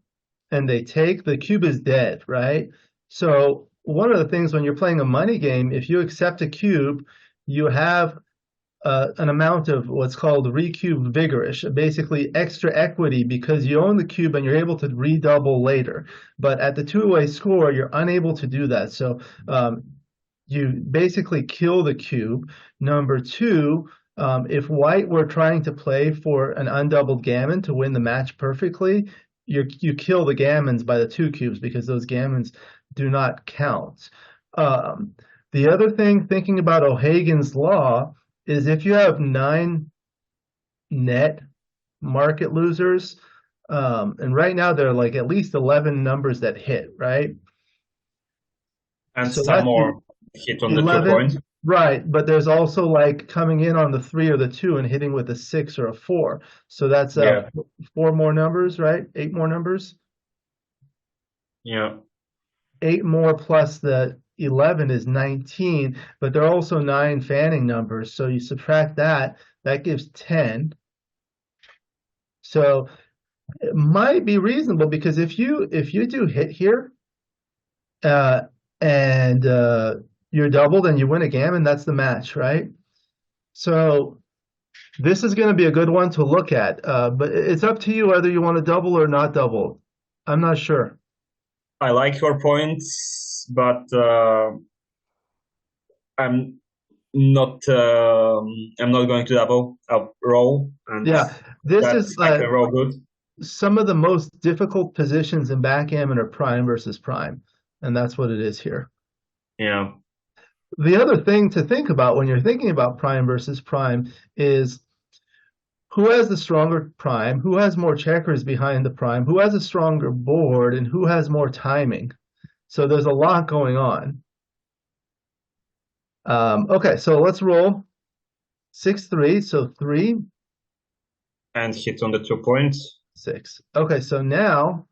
and they take, the cube is dead, right? So one of the things when you're playing a money game, if you accept a cube, you have an amount of what's called recubed vigorish, basically extra equity because you own the cube and you're able to redouble later. But at the two-way score, you're unable to do that. So you basically kill the cube. Number two, if white were trying to play for an undoubled gammon to win the match perfectly, you kill the gammons by the two cubes because those gammons do not count. The other thing, thinking about O'Hagan's law, is if you have 9 net market losers, and right now there are like at least 11 numbers that hit, right? And So some that's more hit on the 11, 2 point. right? But there's also like coming in on the 3 or the 2 and hitting with a 6 or a 4. So that's Yeah, 4 more numbers, right? 8 more numbers. yeah. 8 more plus the 11 is 19, but there are also 9 fanning numbers. So you subtract that, that gives 10. So it might be reasonable because if you do hit here, uh, and you're doubled and you win a gammon, that's the match, right? So this is going to be a good one to look at, but it's up to you whether you want to double or not double. I'm not sure. I like your points, but I'm not going to double a row, and Yeah, this that's is like a row good. some of the most difficult positions in backgammon are prime versus prime, and that's what it is here. Yeah, The other thing to think about when you're thinking about prime versus prime is who has the stronger prime, who has more checkers behind the prime, who has a stronger board, and who has more timing. So there's a lot going on. Okay, so let's roll 6-3. So 3, and hit on the 2 points 6. Okay, so now,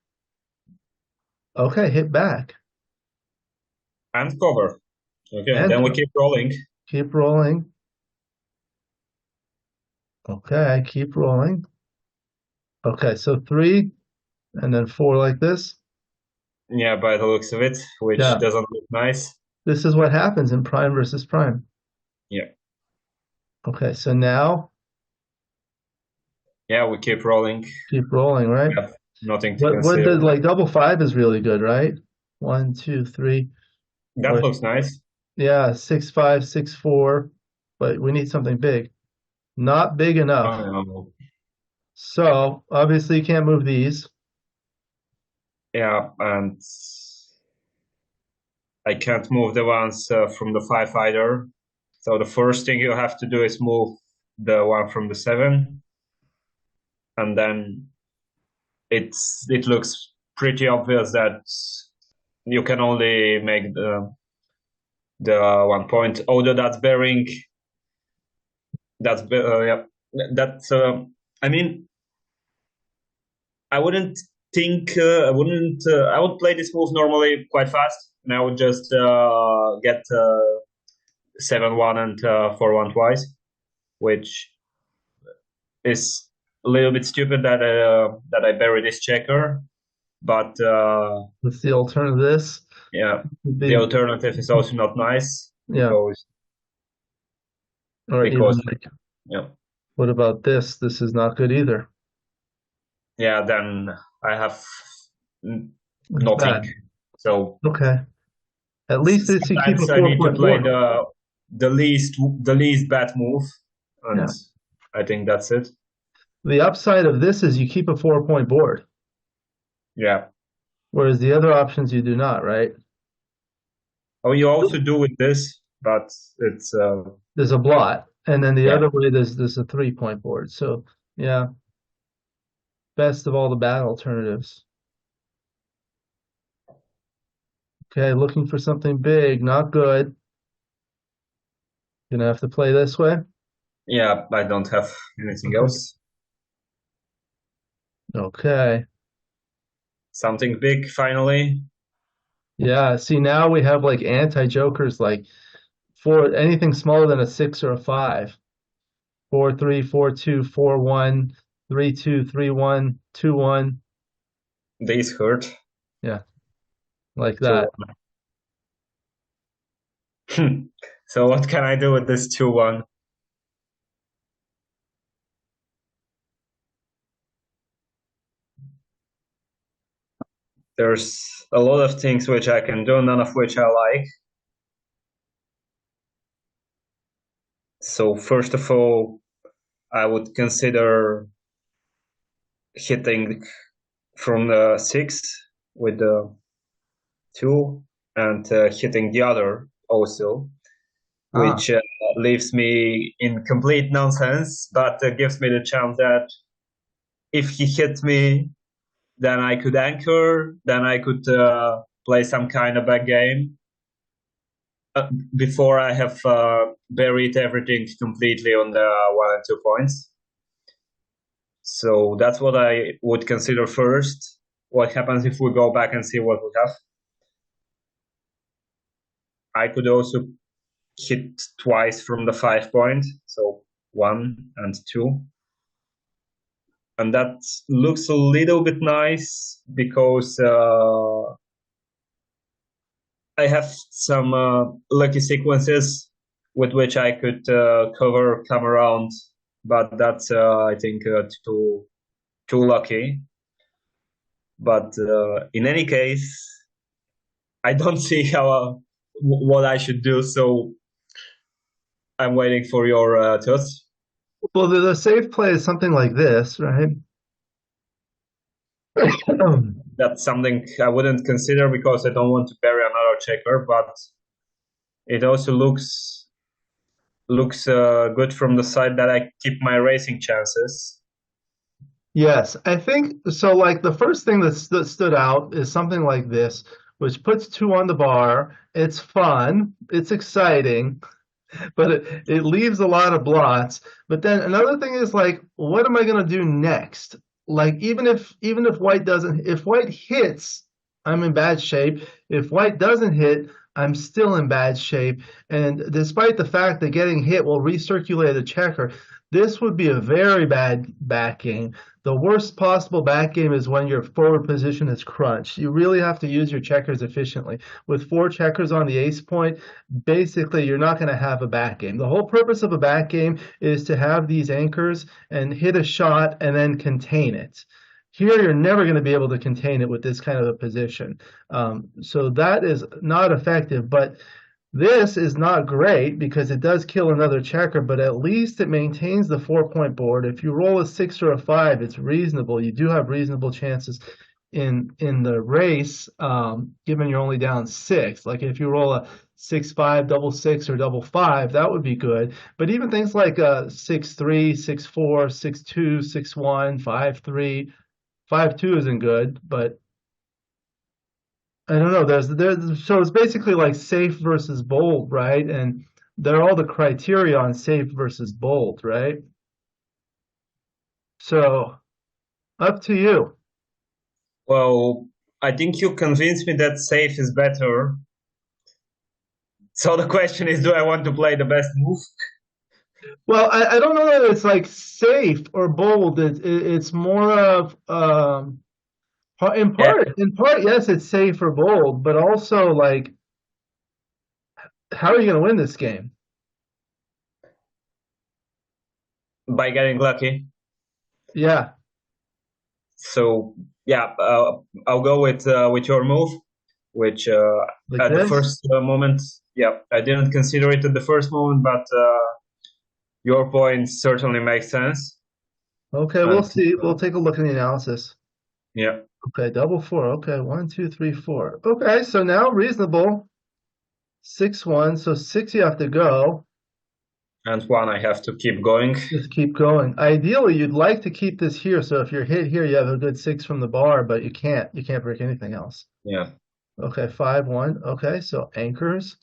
okay, hit back and cover. Okay, and then we keep rolling. keep rolling. Okay, keep rolling. Okay, so 3 and then 4 like this. Yeah, by the looks of it, which Yeah, doesn't look nice. this is what happens in prime versus prime. Yeah, Okay, so now yeah, we keep rolling. keep rolling, right? We have nothing to What does conceal. like double 5 is really good, right? 1, 2, 3, That or looks nice. yeah, 6-5, 6-4, but we need something big. Not big enough. Um, So obviously you can't move these. yeah, and I can't move the ones from the 5 either. So the first thing you have to do is move the one from the 7, and then it looks pretty obvious that you can only make the 1 point. Although that's bearing, yeah, that's I mean, I wouldn't think I would play this move normally quite fast, and I would just get 7-1 and 4-1 twice, which is a little bit stupid that I bury this checker, but What's the alternative to this? yeah, the Big, alternative is also not nice yeah, or even because like, yeah, what about this? This is not good either. yeah, then I have It's nothing. bad. So Okay. At least this you keep a sometimes I need to 4-point play board. the least bad move, and Yeah. I think that's it. The upside of this is you keep a 4-point board, Yeah. whereas the other options you do not, right? Oh, you also do with this, but it's There's a blot, and then the yeah, other way there's a 3-point board. So yeah, best of all the bad alternatives. Okay, looking for something big, not good. Gonna have to play this way. yeah. I don't have anything Okay. else. Okay. Something big finally. Yeah, see now we have like anti-jokers like for anything smaller than a 6 or a 5. 4-3, 4-2, 4-1, 3-2, 3-1, 2-1. These hurt. Yeah, like So that. So what can I do with this 2-1? There's a lot of things which I can do, none of which I like. So first of all, I would consider hitting from the 6 with the 2 and hitting the other also, which leaves me in complete nonsense, but gives me the chance that if he hits me, then I could anchor, then I could play some kind of back game before I have buried everything completely on the 1 and 2 points. So that's what I would consider first. What happens if we go back and see what we have? I could also hit twice from the 5 point, so 1 and 2. And that looks a little bit nice because I have some lucky sequences with which I could come around, but that's I think too lucky. But in any case, I don't see how what I should do, so I'm waiting for your thoughts. Well, the safe play is something like this, right? That's something I wouldn't consider because I don't want to bury another checker, but it also looks good from the side that I keep my racing chances. Yes, I think so. Like the first thing that stood out is something like this, which puts 2 on the bar. It's fun, it's exciting, but it leaves a lot of blots. But then another thing is like, what am I going to do next? Like even if white hits, I'm in bad shape. If white doesn't hit, I'm still in bad shape. And despite the fact that getting hit will recirculate a checker, this would be a very bad back game. The worst possible back game is when your forward position is crunched. You really have to use your checkers efficiently. With 4 checkers on the ace point, basically you're not going to have a back game. The whole purpose of a back game is to have these anchors and hit a shot and then contain it. Here, you're never going to be able to contain it with this kind of a position. So that is not effective. But this is not great because it does kill another checker, but at least it maintains the 4-point board. If you roll a 6 or a 5, it's reasonable. You do have reasonable chances in the race, given you're only down 6. Like if you roll a 6-5, double 6, or double 5, that would be good. But even things like 6-3, 6-4, 6-2, 6-1, 5-3, 5-2 isn't good, but I don't know. So it's basically like safe versus bold, right? And there are all the criteria on safe versus bold, right? So up to you. Well, I think you convinced me that safe is better. So the question is, do I want to play the best move? Well, I don't know that it's like safe or bold. It's more of Yeah, in part, yes, it's safe or bold, but also like how are you going to win this game? by getting lucky. Yeah, So yeah, I'll go with your move, which like at the this. first moment, yeah, I didn't consider it at the first moment, but your point certainly makes sense. Okay, we'll And see. We'll take a look at the analysis. yeah, Okay, double 4. Okay, 1, 2, 3, 4. Okay, so now reasonable. 6-1. So 6 you have to go. and 1 I have to keep going. Just keep going. Ideally, you'd like to keep this here. So if you're hit here, you have a good 6 from the bar, but you can't. You can't break anything else. Yeah. Okay, 5-1. Okay, so anchors.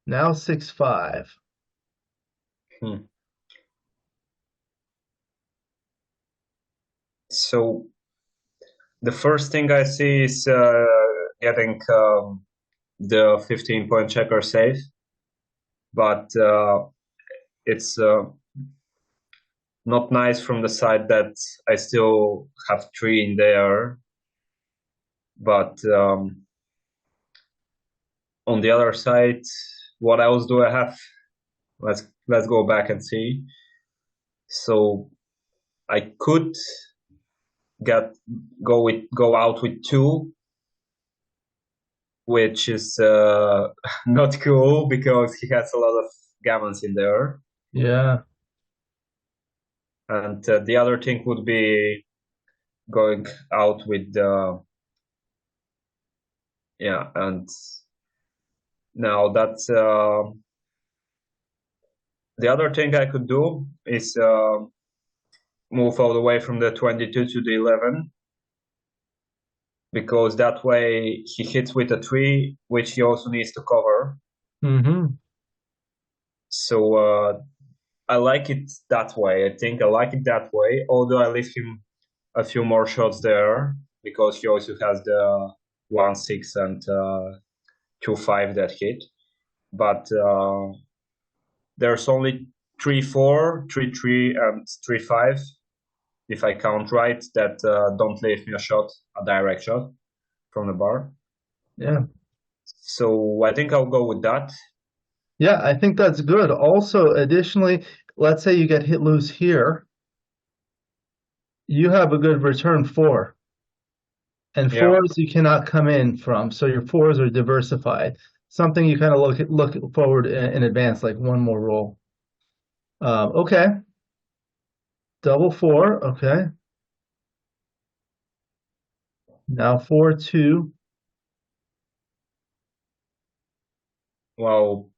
Now 6-5. Hmm. So the first thing I see is getting the 15-point checker safe, but it's not nice from the side that I still have 3 in there. But on the other side, what else do I have? Let's go back and see. So I could go out with 2, which is not cool because he has a lot of gammons in there. Yeah. And the other thing would be going out with yeah, and now that's the other thing I could do is move all the way from the 22 to the 11, because that way he hits with a 3, which he also needs to cover. Mm-hmm. So I like it that way. I think I like it that way, although I leave him a few more shots there because he also has the 1-6 and 2-5 that hit. But there's only 3-4, 3-3, and 3-5, if I count right, that don't leave me a direct shot from the bar. Yeah. So I think I'll go with that. Yeah, I think that's good. Also, additionally, let's say you get hit loose here, you have a good return 4. And Yeah, 4s you cannot come in from, so your 4s are diversified. Something you kind of look forward in advance, like one more roll. Okay, double 4. Okay, now 4-2. well,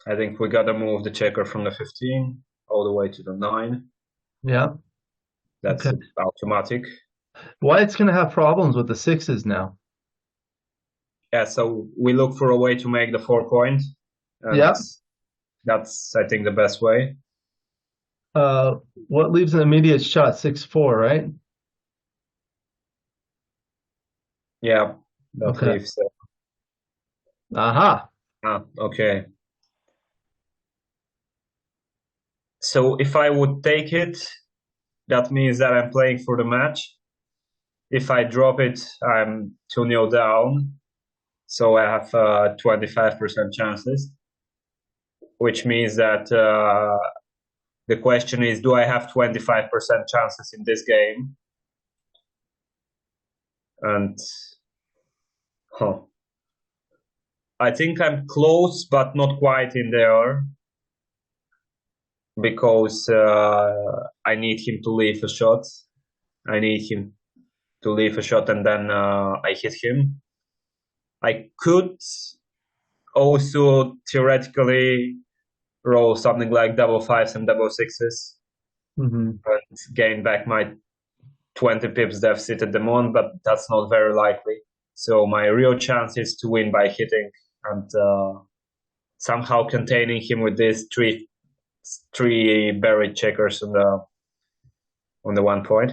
I think we gotta move the checker from the 15 all the way to the 9. Yeah. That's Okay. automatic. White's gonna have problems with the 6s now. Yeah, so we look for a way to make the 4 point, and Yeah. that's, I think, the best way. What leaves an immediate shot? 6-4, right? Yeah, that Okay. leaves. Aha. Okay. So if I would take it, that means that I'm playing for the match. If I drop it, I'm 2-0 down. So I have 25% chances, which means that the question is, do I have 25% chances in this game? And I think I'm close, but not quite in there, because I need him to leave a shot. I need him to leave a shot, and then I hit him. I could also theoretically roll something like double 5s and double 6s Mm-hmm. and gain back my 20 pips deficit at the moment, but that's not very likely. So my real chance is to win by hitting and somehow containing him with these three buried checkers on the 1 point.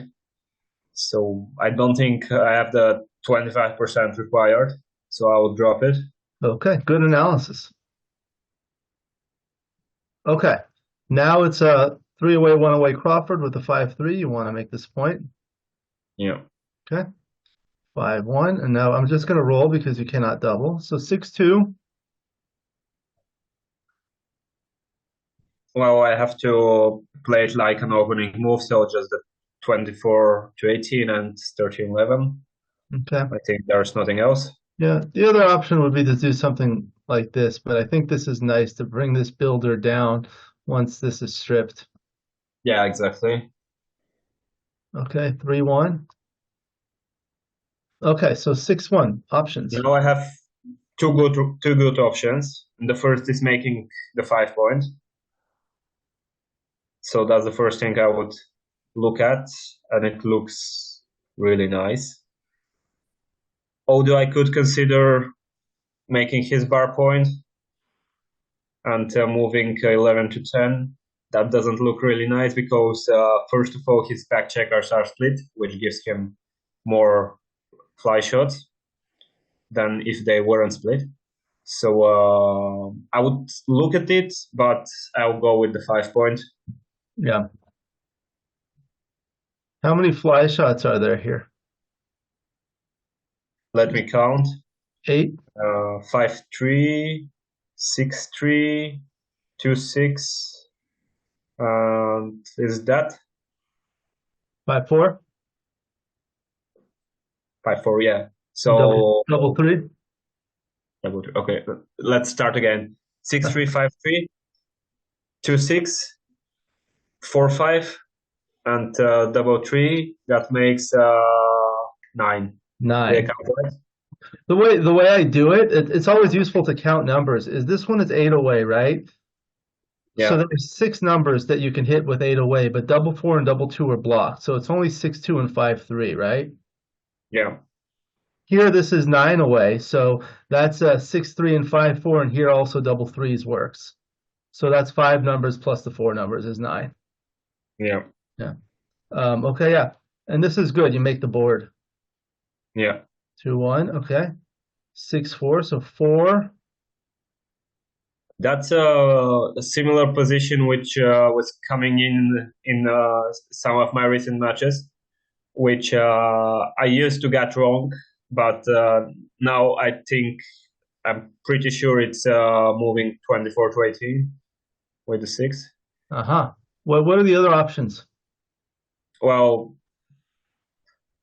So I don't think I have the 25% required, so I will drop it. Okay, good analysis. Okay, now it's a 3 away, 1 away Crawford with a 5-3. You want to make this point. Yeah. Okay, 5-1. And now I'm just going to roll because you cannot double. So 6-2. Well, I have to play it like an opening move, so just the 24 to 18 and 13-11. Okay. I think there's nothing else. Yeah, the other option would be to do something like this, but I think this is nice to bring this builder down once this is stripped. Yeah, exactly. Okay, 3-1. Okay, so 6-1 options. Now I have two good options. And the first is making the 5 point. So that's the first thing I would look at, and it looks really nice. Although I could consider making his bar point and moving 11 to 10. That doesn't look really nice because first of all, his back checkers are split, which gives him more fly shots than if they weren't split. So I would look at it, but I'll go with the 5 point. Yeah. How many fly shots are there here? Let me count. 8? 5-3, 6-3, 2-6, and is that 5-4. 5-4? Yeah. Double So double three. okay, let's start again. 6-3, 5-3, 2-6, 4-5, and double three. That makes 9. They 9. count right? The way I do it, it's always useful to count numbers. Is this one is 8 away, right? So Yeah, there's 6 numbers that you can hit with 8 away, but double 4 and double 2 are blocked. So it's only 6-2 and 5-3, right? yeah, Here this is 9 away, so that's 6-3 and 5-4, and here also double threes works. So that's 5 numbers plus the 4 numbers is 9. yeah, Yeah. Okay, yeah. And this is good. You make the board. yeah. 2-1. Okay. 6-4. So 4. That's a similar position which was coming in some of my recent matches, which I used to get wrong, but now I think I'm pretty sure it's moving 24 to 18 with the 6. Uh-huh. What are the other options? Well,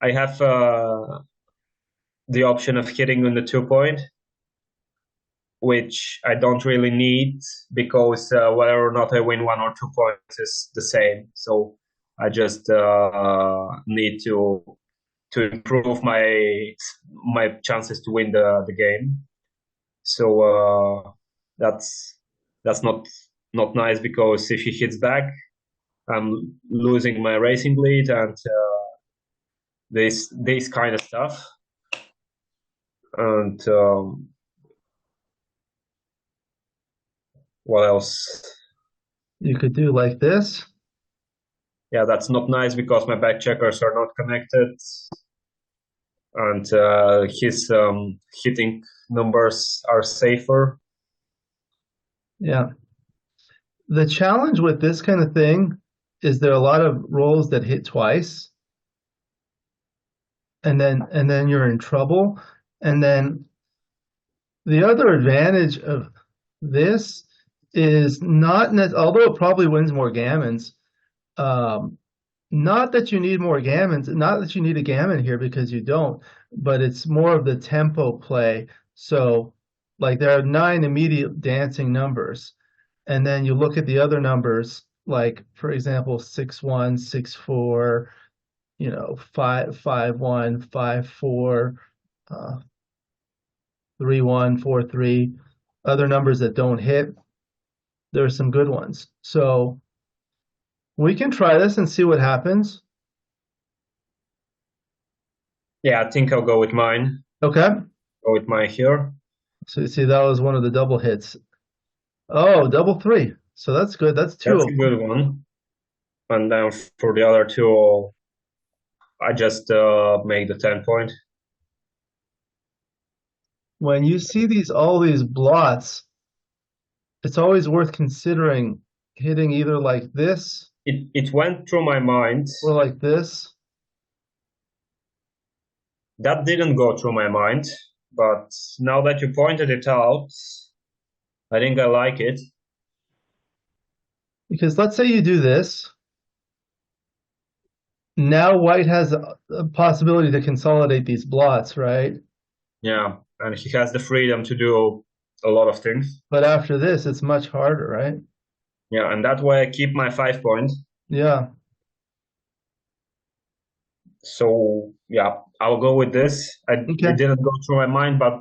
I have the option of hitting on the 2 point, which I don't really need because whether or not I win 1 or 2 points is the same. So I just need to improve my chances to win the game. So that's not nice because if he hits back, I'm losing my racing lead and this kind of stuff. And what else? You could do like this. Yeah, that's not nice because my back checkers are not connected, and his hitting numbers are safer. Yeah. The challenge with this kind of thing is there are a lot of rolls that hit twice, and then you're in trouble. And then the other advantage of this is not net, although it probably wins more gammons, um, not that you need more gammons, not that you need a gammon here because you don't, but it's more of the tempo play. So, like there are 9 immediate dancing numbers, and then you look at the other numbers, like for example, 6-1, 6-4, 5-5-1, 5-4, 3-1, 4-3. Other numbers that don't hit, there are some good ones. So we can try this and see what happens. Yeah, I think I'll go with mine. Okay. Go with mine here. So you see, that was one of the double hits. Oh, double 3. So that's good. That's 2 That's of a them. good one. And then for the other 2, I just make the 10 point. When you see all these blots, it's always worth considering hitting either like this It went through my mind. or like this. That didn't go through my mind, but now that you pointed it out, I think I like it. Because let's say you do this. Now white has a possibility to consolidate these blots, right? Yeah, and he has the freedom to do a lot of things. But after this, it's much harder, right? Yeah, and that way I keep my 5 points. Yeah. So yeah, I'll go with this. It Okay. didn't go through my mind, but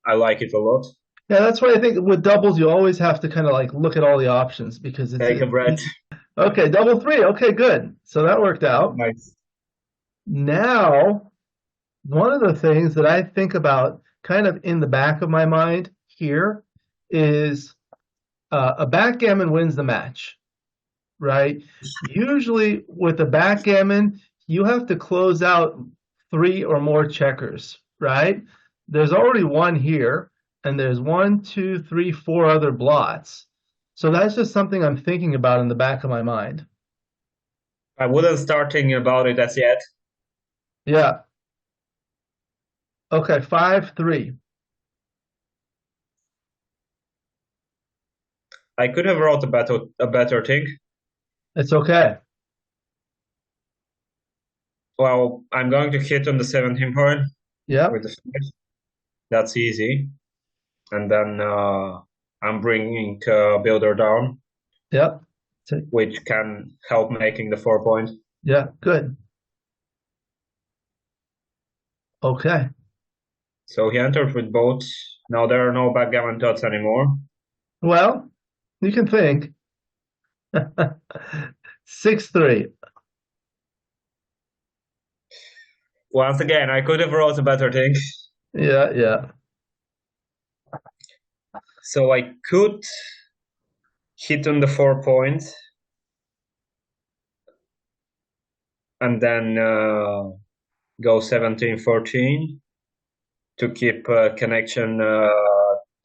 I like it a lot. Yeah, that's why I think with doubles, you always have to kind of like look at all the options because Take a breath. okay, double 3. Okay, good. So that worked out. Nice. Now, one of the things that I think about kind of in the back of my mind here is a backgammon wins the match, right? Usually with a backgammon, you have to close out 3 or more checkers, right? There's already 1 here, and there's 1, 2, 3, 4 other blots. So that's just something I'm thinking about in the back of my mind. I wouldn't start thinking about it as yet. Yeah. Okay, 5-3. I could have wrote a better thing. It's okay. Well, I'm going to hit on the 17 point Yep. with the flash. That's easy. And then I'm bringing builder down, Yep. which can help making the 4 point. Yeah, good. Okay. So he entered with both. Now there are no backgammon dots anymore. Well, you can think. 6-3. Once again, I could have wrote a better thing. Yeah, yeah. So I could hit on the 4 point and then go 17-14 to keep connection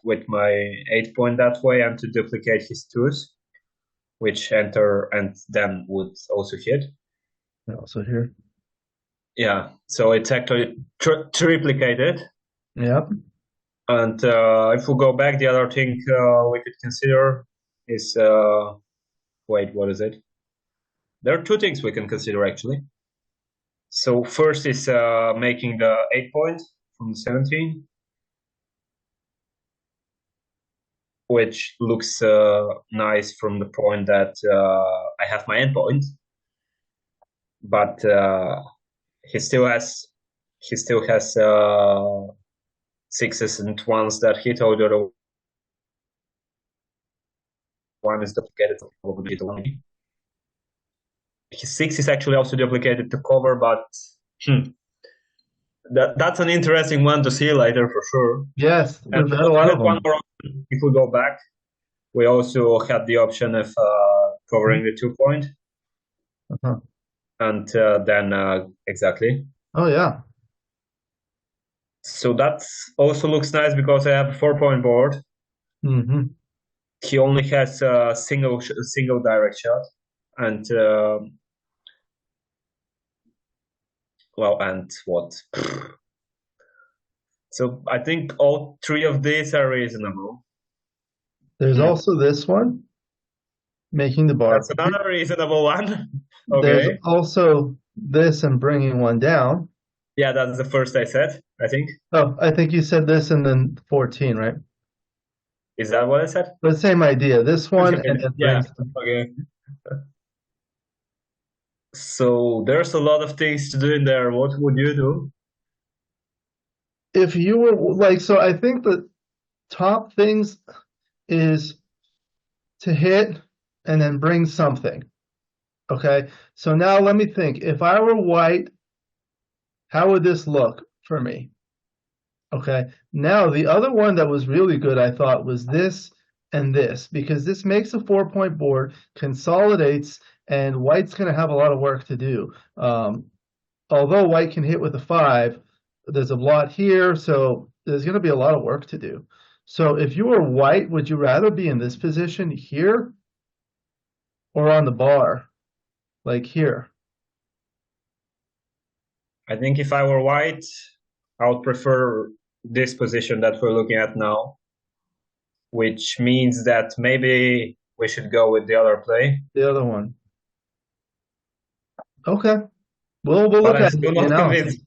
with my 8 point that way and to duplicate his 2s, which enter and then would also hit. Also here. Yeah, so it's actually triplicated. Yep. And if we go back, the other thing we could consider is wait, what is it? There are two things we can consider actually. So first is making the 8 point from the 17, which looks nice from the point that I have my endpoint, but he still has sixes and ones that hit, although one is duplicated, so probably the one. His 6 is actually also duplicated to cover, but that's an interesting one to see later for sure. Yes, And we've had a lot of one them. more option. If we go back, we also had the option of covering the 2 point. Uh-huh. And then exactly. Oh, yeah. So that also looks nice because I have a 4 point board. Mm-hmm. He only has a single direct shot, and well, and what? So I think all three of these are reasonable. There's also this one, making the bar. That's another reasonable one. There's Okay. also this and bringing one down. Yeah, that's the first I said, I think. Oh, I think you said this and then 14, right? Is that what I said? But same idea. This one and then Yeah. brings them. Okay. So there's a lot of things to do in there. What would you do? If you were like, so I think the top things is to hit and then bring something. Okay. So now let me think. If I were white, how would this look for me? Okay. Now the other one that was really good, I thought, was this and this, because this makes a 4 point board, consolidates, and white's going to have a lot of work to do. Although white can hit with a 5, there's a blot here, so there's going to be a lot of work to do. So if you were white, would you rather be in this position here or on the bar, like here? I think if I were white, I would prefer this position that we're looking at now, which means that maybe we should go with the other play. The other one. Okay. We'll But look I'm at still the not analysis. convinced.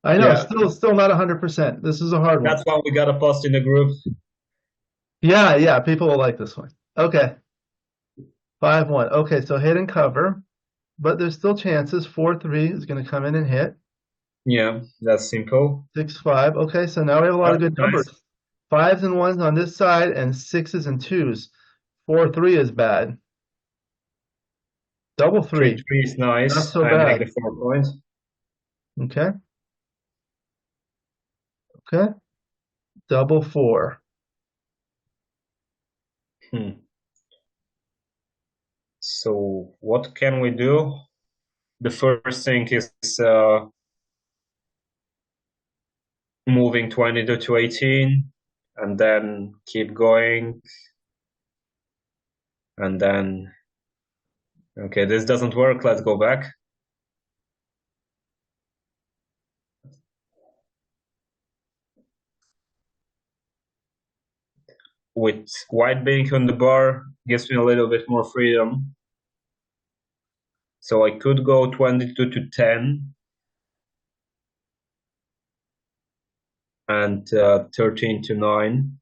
I know, Yeah. still not 100%. This is a hard one. That's why we got a post in the group. Yeah, people will like this one. Okay. 5-1. Okay, so hit and cover, but there's still chances. 4-3 is going to come in and hit. Yeah, that's simple. 6-5. Okay, so now we have a lot of That's good nice. numbers. 5s and 1s on this side and 6s and 2s. 4-3 is bad. Double 3. 3-3 is nice. Not so I make bad. the 4 point. Okay. Okay. Double 4. So what can we do? The first thing is moving 22 to 18 and then keep going. And then, okay, this doesn't work. Let's go back. with white being on the bar gives me a little bit more freedom. So I could go 22 to 10 and 13 to 9,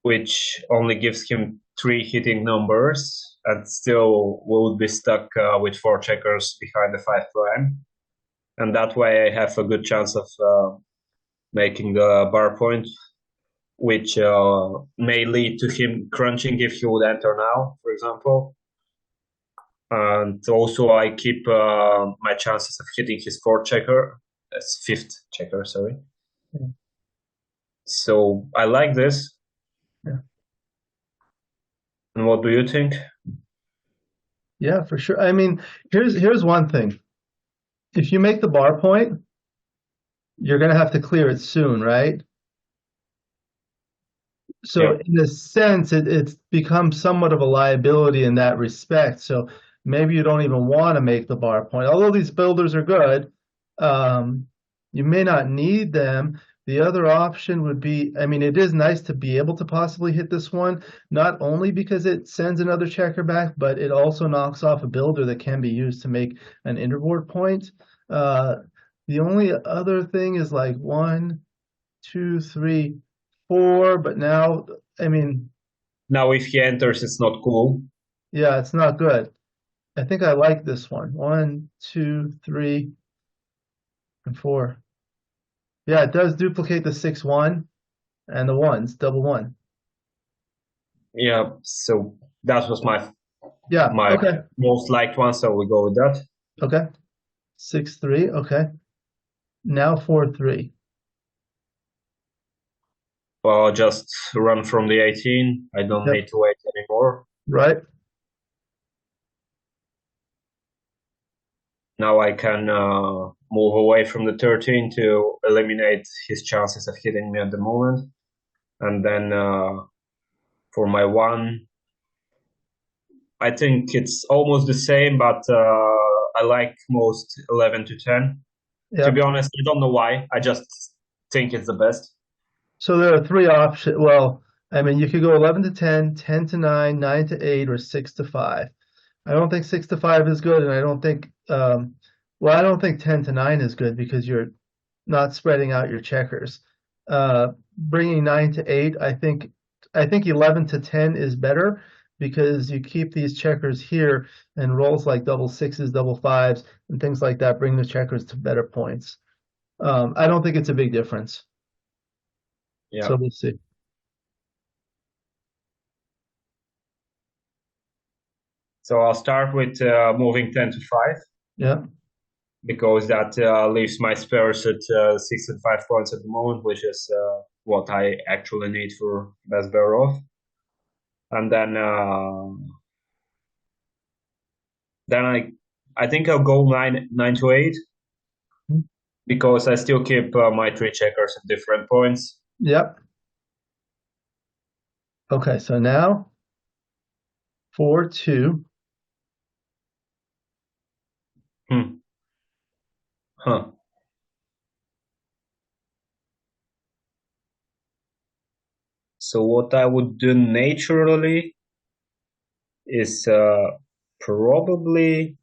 which only gives him 3 hitting numbers, and still would be stuck with 4 checkers behind the 5 prime. And that way I have a good chance of making the bar point, which may lead to him crunching if he would enter now, for example. And also I keep my chances of hitting his 4th checker, 5th checker, sorry. Yeah. So I like this. Yeah. And what do you think? Yeah, for sure. I mean, here's one thing. If you make the bar point, you're going to have to clear it soon, right? So Yeah. in a sense, it's become somewhat of a liability in that respect. So maybe you don't even want to make the bar point. Although these builders are good, you may not need them. The other option would be, I mean, it is nice to be able to possibly hit this one, not only because it sends another checker back, but it also knocks off a builder that can be used to make an interboard point. The only other thing is like 1, 2, 3, 4, but now, I mean, Now if he enters, it's not cool. yeah, it's not good. I think I like this one. 1, 2, 3, and 4. Yeah, it does duplicate the 6, 1 and the ones, double 1. Yeah, so that was my Yeah, okay. most liked one, so we go with that. Okay. 6, 3, okay. Now 4, 3. Well, just run from the 18. I don't Yep. need to wait anymore. Right. Now I can move away from the 13 to eliminate his chances of hitting me at the moment. And then for my 1, I think it's almost the same, but I like most 11 to 10. To Yep. be honest, I don't know why. I just think it's the best. So there are 3 options. Well, I mean, you could go 11 to 10, 10 to 9, 9 to 8, or 6 to 5. I don't think 6 to 5 is good, and I don't think, well, I don't think 10 to 9 is good because you're not spreading out your checkers. Bringing 9 to 8, I think 11 to 10 is better because you keep these checkers here, and rolls like double 6s, double 5s, and things like that bring the checkers to better points. I don't think it's a big difference. Yeah. So we'll see. So I'll start with moving 10 to 5. Yeah. Because that leaves my spares at 6 and 5 points at the moment, which is what I actually need for best bear off. And then I think I'll go 9 to 8 because I still keep my 3 checkers at different points. Yep. Okay, so now 4, 2. Huh. So what I would do naturally is probably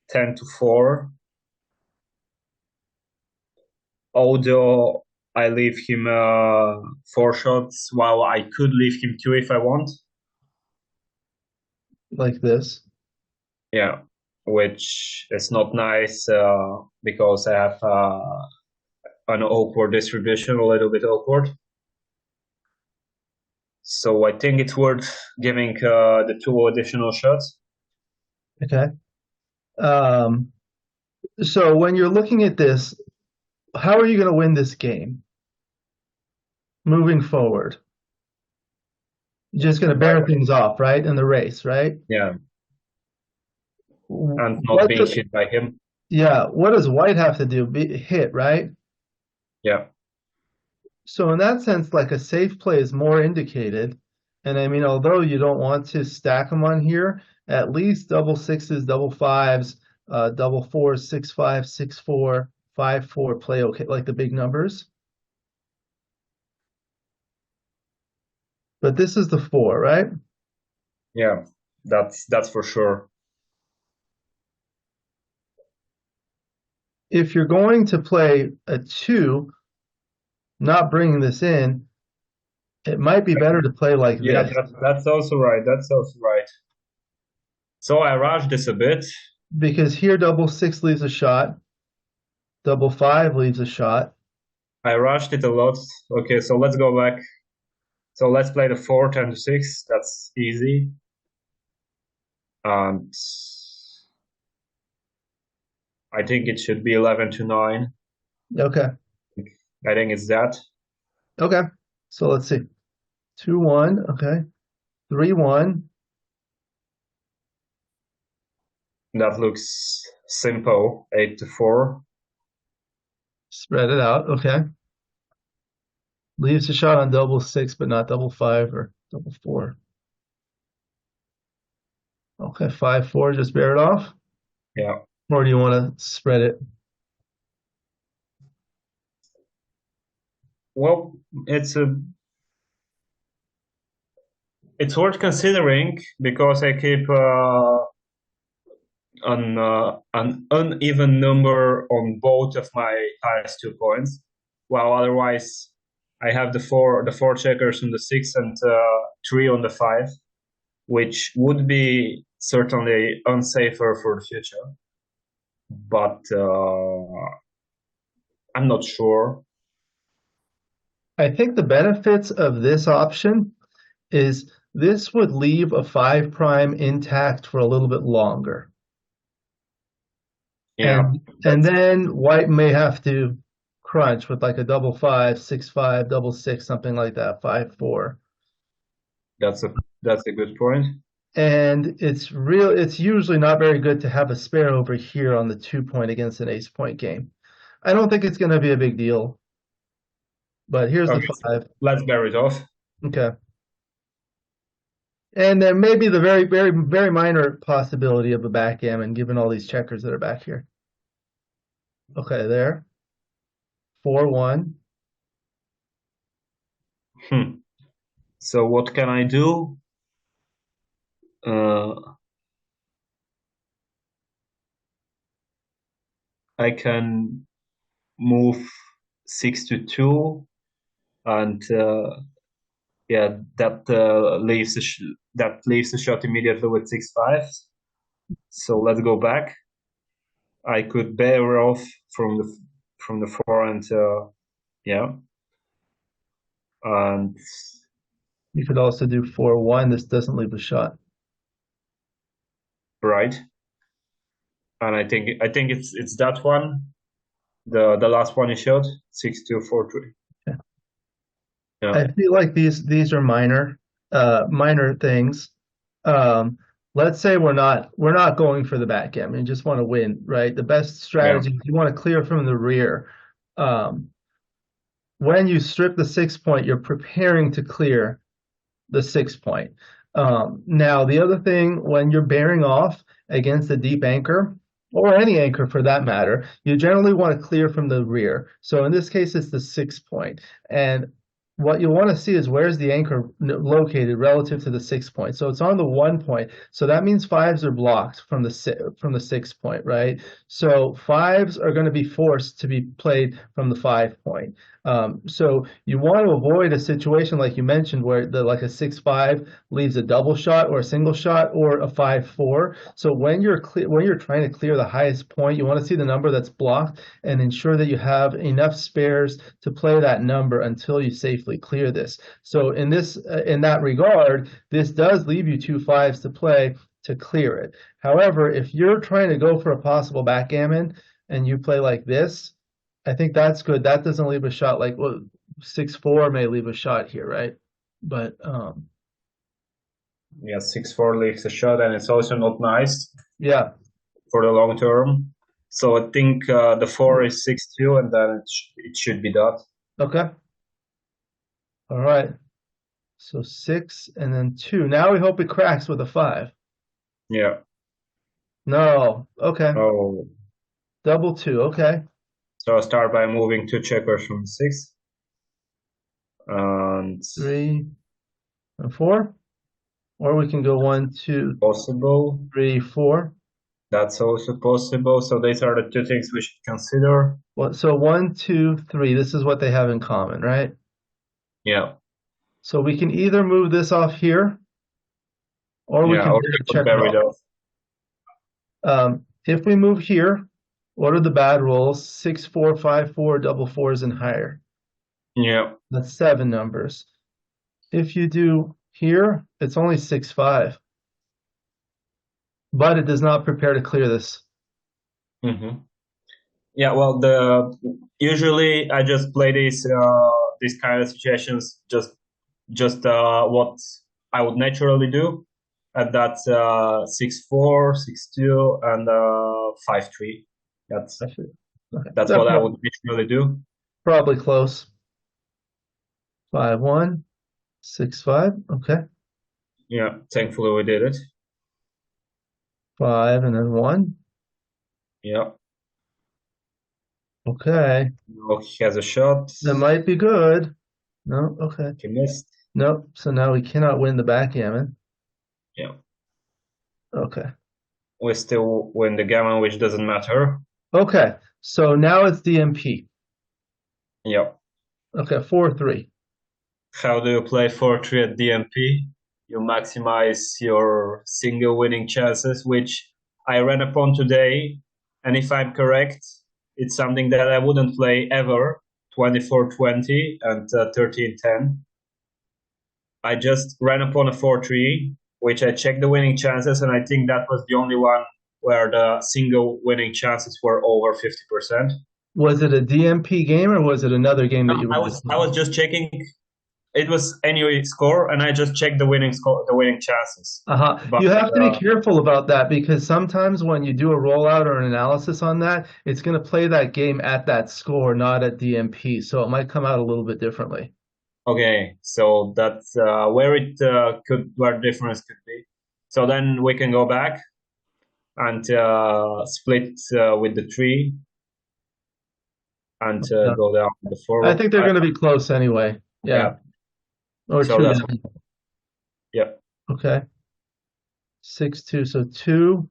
10 to 4. Although I leave him 4 shots, while I could leave him 2 if I want. Like this. Yeah, which is not nice because I have an awkward distribution, a little bit awkward. So I think it's worth giving the 2 additional shots. Okay. So when you're looking at this, how are you going to win this game moving forward? You're just going to bear things off, right? In the race, right? Yeah, and not What being hit by him. Yeah, what does white have to do? Hit, right? Yeah. So in that sense, like a safe play is more indicated. And I mean, although you don't want to stack them on here, at least double 6s, double 5s, double 4s, 6, 5, 6, 4, 5, 4 play okay, like the big numbers. But this is the 4, right? Yeah, that's for sure. If you're going to play a 2, not bringing this in, it might be better to play like Yeah, this. that's also right. That's also right. So I rushed this a bit. Because here double 6 leaves a shot, double 5 leaves a shot. I rushed it a lot. Okay, so let's go back. So let's play the 4, 10 to 6. That's easy. And I think it should be 11 to 9. Okay. I think it's that. Okay. So let's see. 2, 1. Okay. 3, 1. That looks simple. 8 to 4. Spread it out. Okay. Leaves a shot on double 6, but not double 5 or double 4. Okay. 5, 4. Just bear it off. Yeah. Or do you want to spread it? Well, it's worth considering because I keep an uneven number on both of my highest 2 points, while otherwise I have the four checkers on the 6 and 3 on the 5, which would be certainly unsafer for the future. But I'm not sure. I think the benefits of this option is this would leave a 5 prime intact for a little bit longer. Yeah, And then white may have to crunch with like a double 5, 6, 5, double 6, something like that, 5, 4. that's a good point. And it's usually not very good to have a spare over here on the 2 point against an ace point game. I don't think it's going to be a big deal. But here's the Okay, 5. so let's bear it off. Okay. And there may be the very, very, very minor possibility of a backgammon given all these checkers that are back here. Okay, there. 4, 1. So what can I do? I can move 6 to 2, and yeah, that leaves the shot immediately with 6, 5. So let's go back. I could bear off from the 4 and yeah, and You could also do 4, 1. This doesn't leave a shot. right. And I think it's that one, the last one you showed, 6, 2, 4, 3. Yeah. Yeah. I feel like these are minor things. Let's say we're not going for the backgammon. You just want to win, right? The best strategy is you want to clear from the rear. When you strip the 6 point, you're preparing to clear the 6 point. Now, the other thing, when you're bearing off against a deep anchor, or any anchor for that matter, you generally want to clear from the rear. So in this case, it's the 6 point. And what you want to see is where's the anchor located relative to the 6 point. So it's on the 1 point. So that means 5s are blocked from the 6 point, right? So 5s are going to be forced to be played from the 5 point. So you want to avoid a situation like you mentioned where like a 6-5 leaves a double shot or a single shot or a 5-4. So when you're trying to clear the highest point, you want to see the number that's blocked and ensure that you have enough spares to play that number until you safely clear this. So in that regard, this does leave you 2 5s to play to clear it. However, if you're trying to go for a possible backgammon and you play like this, I think that's good. That doesn't leave a shot like 6-4 may leave a shot here, right? But yeah, 6-4 leaves a shot, and it's also not nice. Yeah, for the long term. So I think the 4 is 6-2, and then it should be that. Okay. All right. So 6 and then 2. Now we hope it cracks with a 5. Yeah. No. Okay. Oh. Double 2. Okay. So I'll start by moving 2 checkers from 6. And 3. and 4. Or we can go 1, 2, Possible. 3, 4. That's also possible. So these are the two things we should consider. Well, so 1, 2, 3. This is what they have in common, right? Yeah. So we can either move this off here, or we Yeah, can or hit you a could checker bury it off. off. If we move here, what are the bad rolls? 6, 4, 5, 4, double fours and higher. Yeah. That's 7 numbers. If you do here, it's only 6, 5. But it does not prepare to clear this. Mm-hmm. Yeah, well, usually I just play these kind of situations just what I would naturally do, and that's 6-4, 6-2, and 5-3. That's Okay. that's what I would naturally do. Probably close. 5, 1, 6, 5. Okay. Yeah, thankfully we did it. 5 and then 1. Yeah. Okay. Now he has a shot. That might be good. No, okay. He missed. Nope. So now we cannot win the backgammon. Yeah. Okay. We still win the gammon, which doesn't matter. Okay. So now it's DMP. Yeah. Okay, 4, 3. How do you play 4-3 at DMP? You maximize your single winning chances, which I ran upon today. And if I'm correct, it's something that I wouldn't play ever, 24-20 and 13-10. I just ran upon a 4-3, which I checked the winning chances, and I think that was the only one where the single winning chances were over 50%. Was it a DMP game or was it another game that you were just I was just checking. It was any score, and I just checked the winning score, the winning chances. Uh-huh. But You have to be careful about that because sometimes when you do a rollout or an analysis on that, it's going to play that game at that score, not at DMP. So it might come out a little bit differently. okay, so that's where where the difference could be. So then we can go back and split with the 3 and go down to the 4. I think they're going to be close anyway. Yeah. Or so 2. that's yeah. Okay. 6, 2. So 2,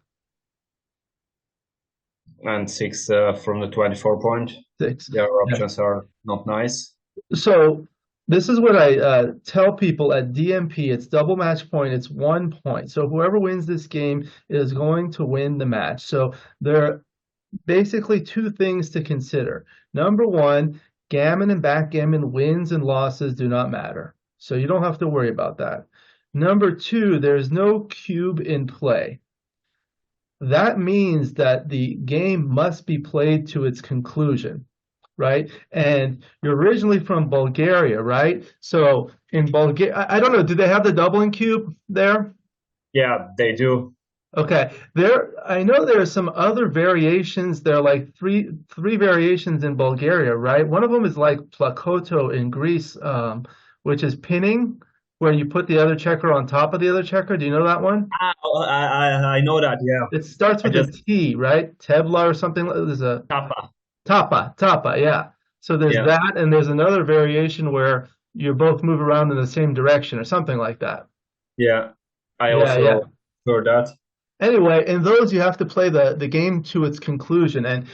And 6 from the 24 point. 6. Their options are not nice. So this is what I tell people at DMP. It's double match point. It's 1 point. So whoever wins this game is going to win the match. So there are basically 2 things to consider. Number 1, gammon and backgammon wins and losses do not matter. So you don't have to worry about that. Number 2, there's no cube in play. That means that the game must be played to its conclusion, right? And you're originally from Bulgaria, right? So in Bulgaria, I don't know, do they have the doubling cube there? Yeah, they do. Okay, I know there are some other variations. There are like three variations in Bulgaria, right? One of them is like plakoto in Greece, which is pinning, where you put the other checker on top of the other checker. Do you know that one? I know that. Yeah, It starts with a T, right? Tebla or something. There's a Tapa. Tapa, yeah. So there's that, and there's another variation where you both move around in the same direction or something like that. Yeah, I also heard that. Anyway, in those you have to play the game to its conclusion, and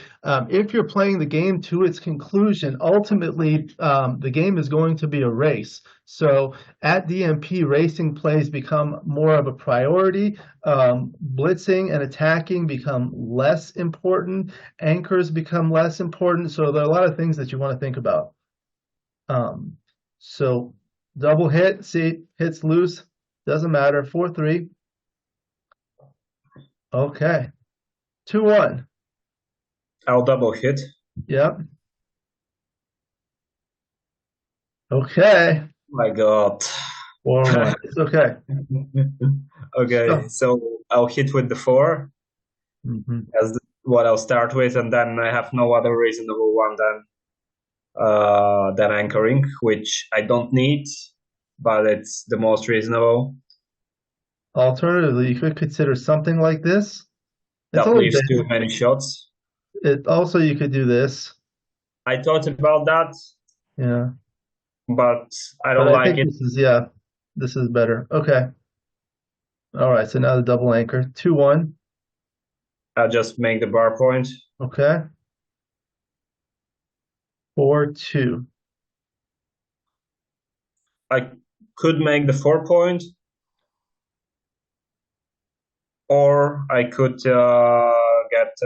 if you're playing the game to its conclusion, ultimately the game is going to be a race. So at DMP, racing plays become more of a priority. Blitzing and attacking become less important. Anchors become less important. So there are a lot of things that you want to think about. So double hit, see, hits loose, doesn't matter. 4-3. Okay. 2-1. I'll double hit. Yep. Okay. Oh my God. 4-1. It's okay. Okay, so I'll hit with the 4 as what I'll start with, and then I have no other reasonable one than anchoring, which I don't need, but it's the most reasonable. Alternatively, you could consider something like this. That leaves too many shots. Also, you could do this. I thought about that. Yeah. But I don't like it. This is, yeah. This is better. Okay. All right. So now the double anchor. 2-1. I'll just make the bar point. Okay. 4-2. I could make the 4 point, or I could get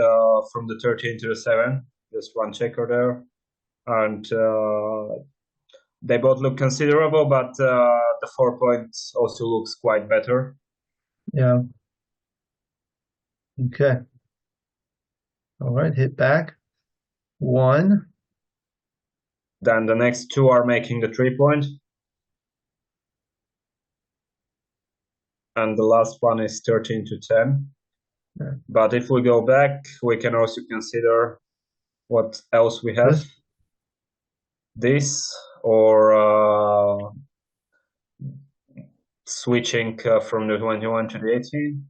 from the 13 to the 7. Just one checker there. And they both look considerable, but the 4 point also looks quite better. Yeah. Okay. All right. Hit back. 1. Then the next two are making the 3 point. And the last one is 13 to 10. Yeah. But if we go back, we can also consider what else we have. This, or switching from the 21 to the 18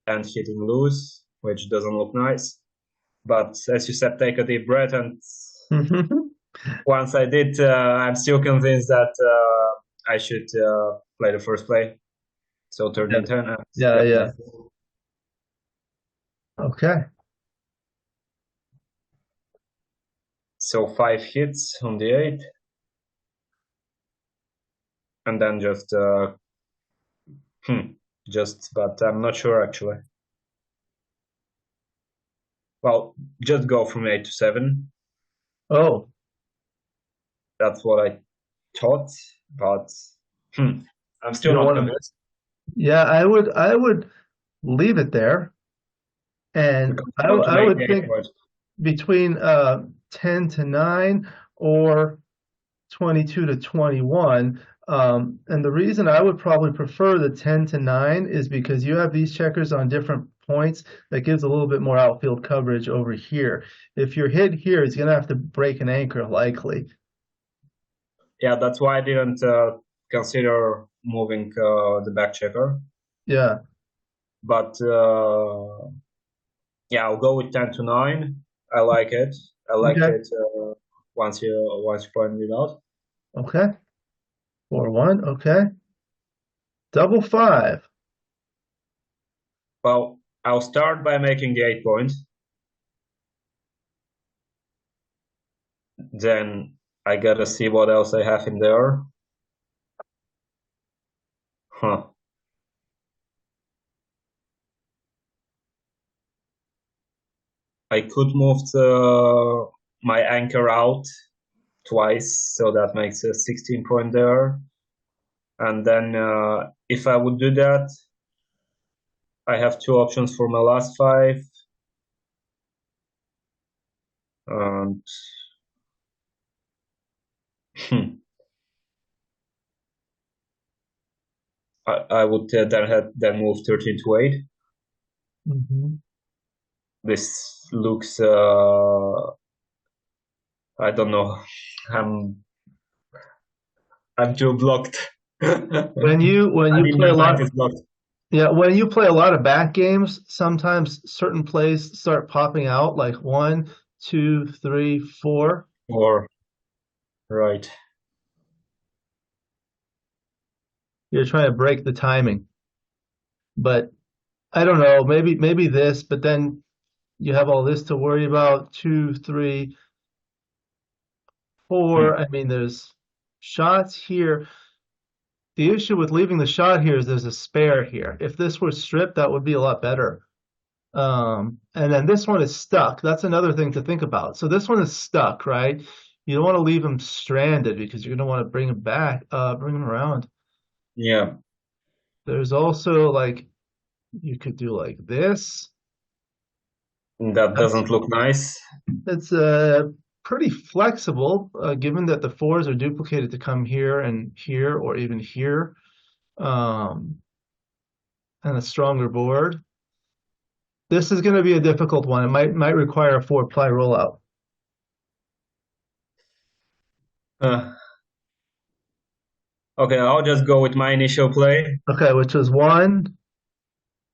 and hitting loose, which doesn't look nice. But as you said, take a deep breath. And once I did, I'm still convinced that I should play the first play. So 13-10. Yeah. Okay. So 5 hits on the 8. And then but I'm not sure actually. Well, just go from 8 to 7. Oh. That's what I thought, but I'm still not convinced. Yeah, I would leave it there, and I would think between 10 to 9 or 22 to 21. And the reason I would probably prefer the 10 to 9 is because you have these checkers on different points that gives a little bit more outfield coverage over here. If you're hit here, he's going to have to break an anchor likely. Yeah, that's why I didn't consider moving the back checker. Yeah. But yeah, I'll go with 10 to 9. I like it. I like it once you point it out. Okay. 4-1. Okay. Double 5. Well, I'll start by making the 8 point. Then I gotta see what else I have in there. I could move my anchor out twice, so that makes a 16 point there. And then if I would do that, I have 2 options for my last 5. And I would then move 13 to 8. Mm-hmm. This looks I don't know. I'm too blocked. When you play a lot, when you play a lot of back games, sometimes certain plays start popping out like 1, 2, 3, 4. 4, right? You're trying to break the timing, but I don't know. Maybe this, but then you have all this to worry about. 2, 3, 4. I mean, there's shots here. The issue with leaving the shot here is there's a spare here. If this were stripped, that would be a lot better. And then this one is stuck. That's another thing to think about. So this one is stuck, right? You don't want to leave him stranded because you're going to want to bring him back, bring him around. Yeah. There's also like, you could do like this. That doesn't look nice. It's pretty flexible, given that the 4s are duplicated to come here and here or even here, and a stronger board. This is going to be a difficult one. It might require a 4-ply rollout. Okay, I'll just go with my initial play. Okay, which was 1,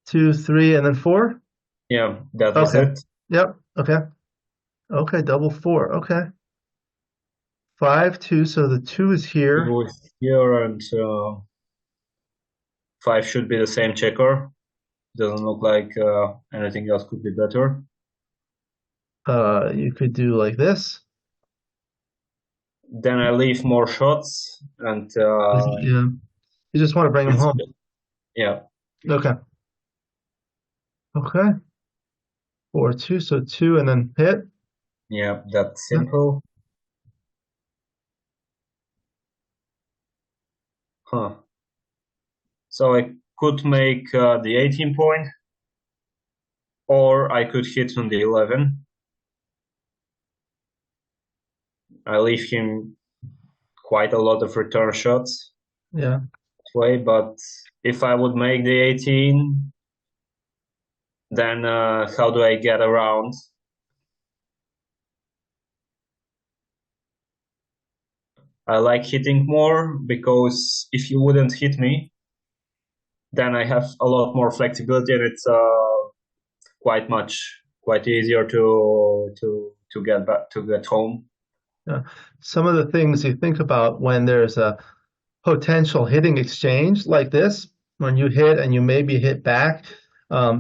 2, 3, and then 4? Yeah, that was it. Yep, okay. Okay, double 4, okay. 5-2, so the 2 is here. Go here, and 5 should be the same checker. Doesn't look like anything else could be better. You could do like this. Then I leave more shots, and Yeah. You just want to bring them home. yeah. Okay. Okay. 4-2, so 2 and then hit. Yeah, that's simple. Huh. So I could make the 18 point, or I could hit on the 11. I leave him quite a lot of return shots Yeah. way, but if I would make the 18, then how do I get around? I like hitting more, because if you wouldn't hit me, then I have a lot more flexibility, and it's quite easier to get back to get home. Yeah. Some of the things you think about when there's a potential hitting exchange like this, when you hit and you maybe hit back,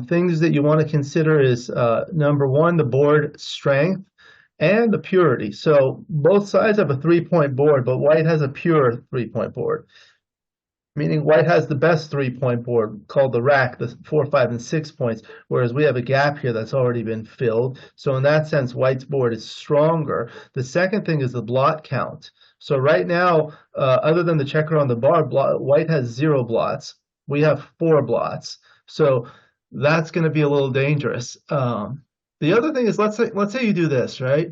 things that you want to consider is number one, the board strength and the purity. So both sides have a 3-point board, but white has a pure 3-point board, meaning white has the best 3-point board called the rack, the 4, 5, and 6 points, whereas we have a gap here that's already been filled. So in that sense, white's board is stronger. The second thing is the blot count. So right now, other than the checker on the bar, white has 0 blots. We have 4 blots. So that's going to be a little dangerous. The other thing is, let's say you do this, right?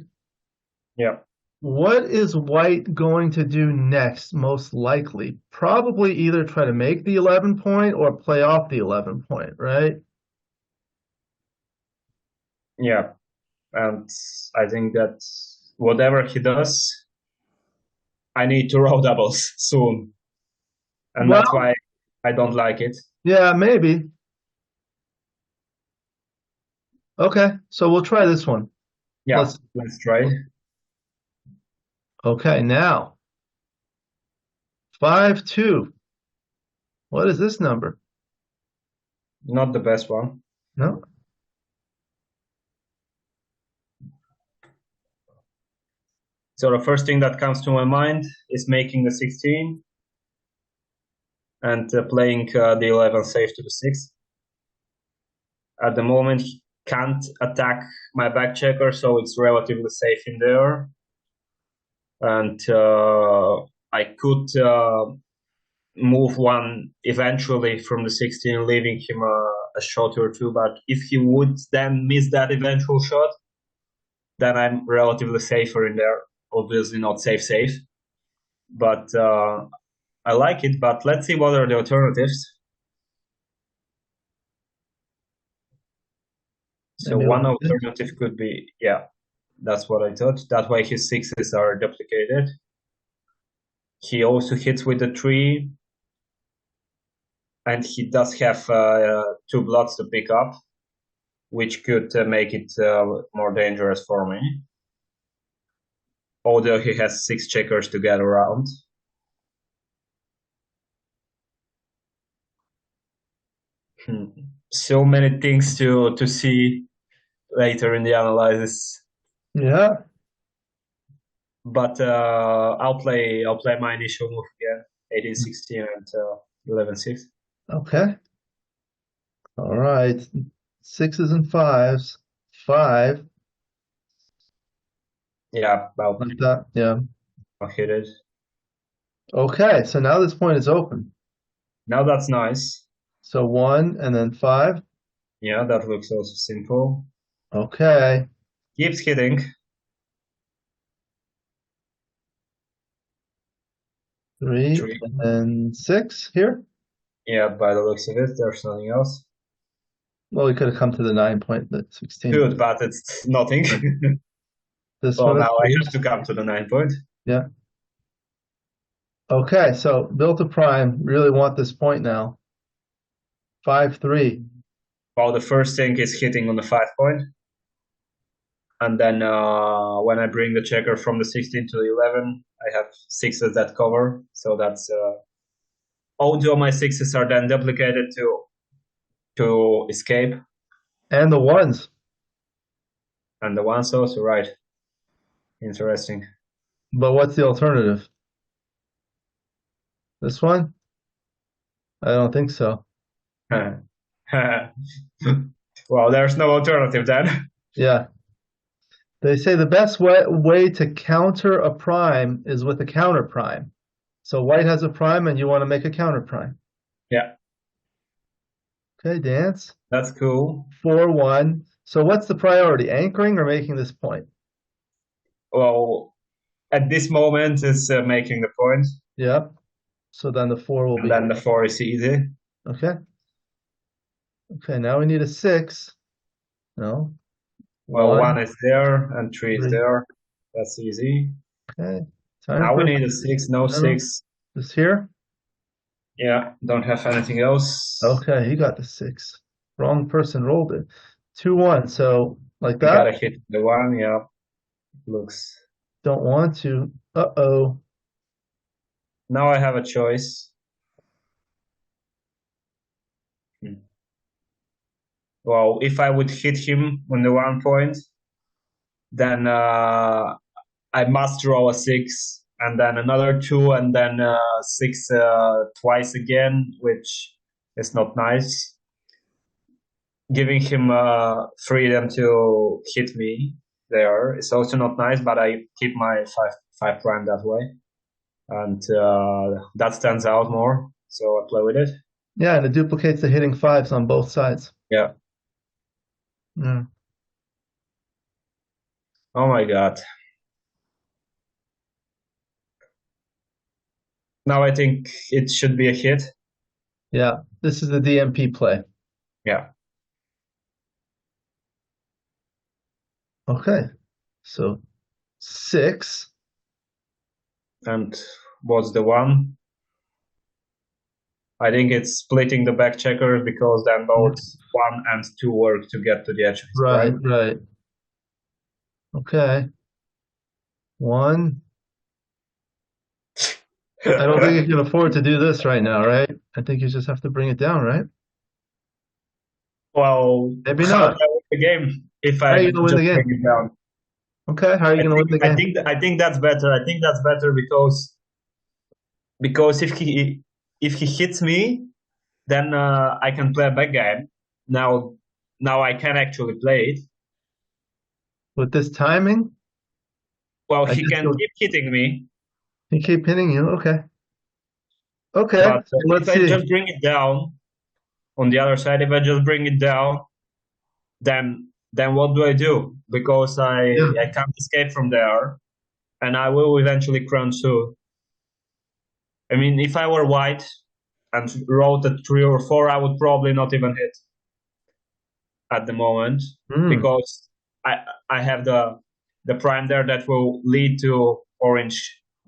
Yeah. What is white going to do next, most likely? Probably either try to make the 11 point or play off the 11 point, right? Yeah. And I think that whatever he does, I need to roll doubles soon. And Well, that's why I don't like it. yeah, maybe. Okay, so we'll try this one. Yeah, let's try. Okay, now 5-2. What is this number? Not the best one. No? So the first thing that comes to my mind is making the 16 and playing the 11 safe to the 6. At the moment, he can't attack my back checker, so it's relatively safe in there. And I could move one eventually from the 16, leaving him a shot or two. But if he would then miss that eventual shot, then I'm relatively safer in there. Obviously not safe, but I like it. But let's see what are the alternatives. So Maybe one like this. alternative could be, yeah, that's what I thought. That way his 6s are duplicated. He also hits with the 3, and he does have 2 blots to pick up, which could make it more dangerous for me. Although he has 6 checkers to get around. So many things to see later in the analysis. Yeah. But I'll play my initial move again, 18-16 and 11-6. Okay. All right. 6s and 5s. 5. Yeah, about Like that. Yeah. I'll hit it. Okay, so now this point is open. Now that's nice. So 1 and then 5. Yeah, that looks also simple. Okay. Keeps hitting. 3 3. and 6 here. Yeah, by the looks of it, there's nothing else. Well, we could have come to the 9 point, the 16. Good, but it's nothing. This Well, one now I is have to come to the 9 point. yeah. Okay, so built to prime. Really want this point now. 5-3. Well, the first thing is hitting on the 5 point. And then when I bring the checker from the 16 to the 11, I have sixes that cover, so that's all two of my sixes are then duplicated to escape, And the ones. and the ones also, right? Interesting. But what's the alternative? This one? I don't think so. Well, there's no alternative then. Yeah. They say the best way to counter a prime is with a counter prime. So white has a prime and you want to make a counter prime. Yeah, Okay, dance. that's cool. 4-1. So what's the priority? Anchoring or making this point? Well, at this moment, it's making the point. Yep. So then the 4 will And be. then the 4 is easy. Okay. Okay, now we need a 6. No. Well, 1, 1 is there and 3 is 3. there. That's easy. Okay. Time Now we for need a 6, no 6. this here. Yeah, don't have anything else. Okay, he got the 6. Wrong person rolled it. 2-1. So like You that. gotta hit the 1, yeah. Looks. Don't want to. Uh-oh. Now I have a choice. Well, if I would hit him on the 1 point, then I must roll a 6, and then another 2, and then 6 twice again, which is not nice. Giving him freedom to hit me there is also not nice, but I keep my 5 prime that way, and that stands out more, so I play with it. Yeah, and it duplicates the hitting 5s on both sides. Yeah. Yeah. Oh my god. Now I think it should be a hit. Yeah, this is the DMP play. Yeah. Okay, so 6. And what's the 1? I think it's splitting the back checkers because then both 1 and 2 work to get to the edge of his Right, prime. right. Okay. 1. I don't think you can afford to do this right now, right? I think you just have to bring it down, right? Well, Maybe how not. do I win the game if How are I you gonna win just the bring game? it down? Okay, how are you gonna win the game? I think that's better. I think that's better because if he hits me, then I can play a backgammon. Now I can actually play it. With this timing, Well, I he just can don't. keep hitting me, He keep hitting you. Okay. Okay. but So if let's I see. just bring it down on the other side, if I just bring it down, then what do I do? Because Yeah. I can't escape from there, and I will eventually crunch too. I mean, if I were white and rolled a 3 or 4, I would probably not even hit at the moment Mm, because I have the prime there that will lead to orange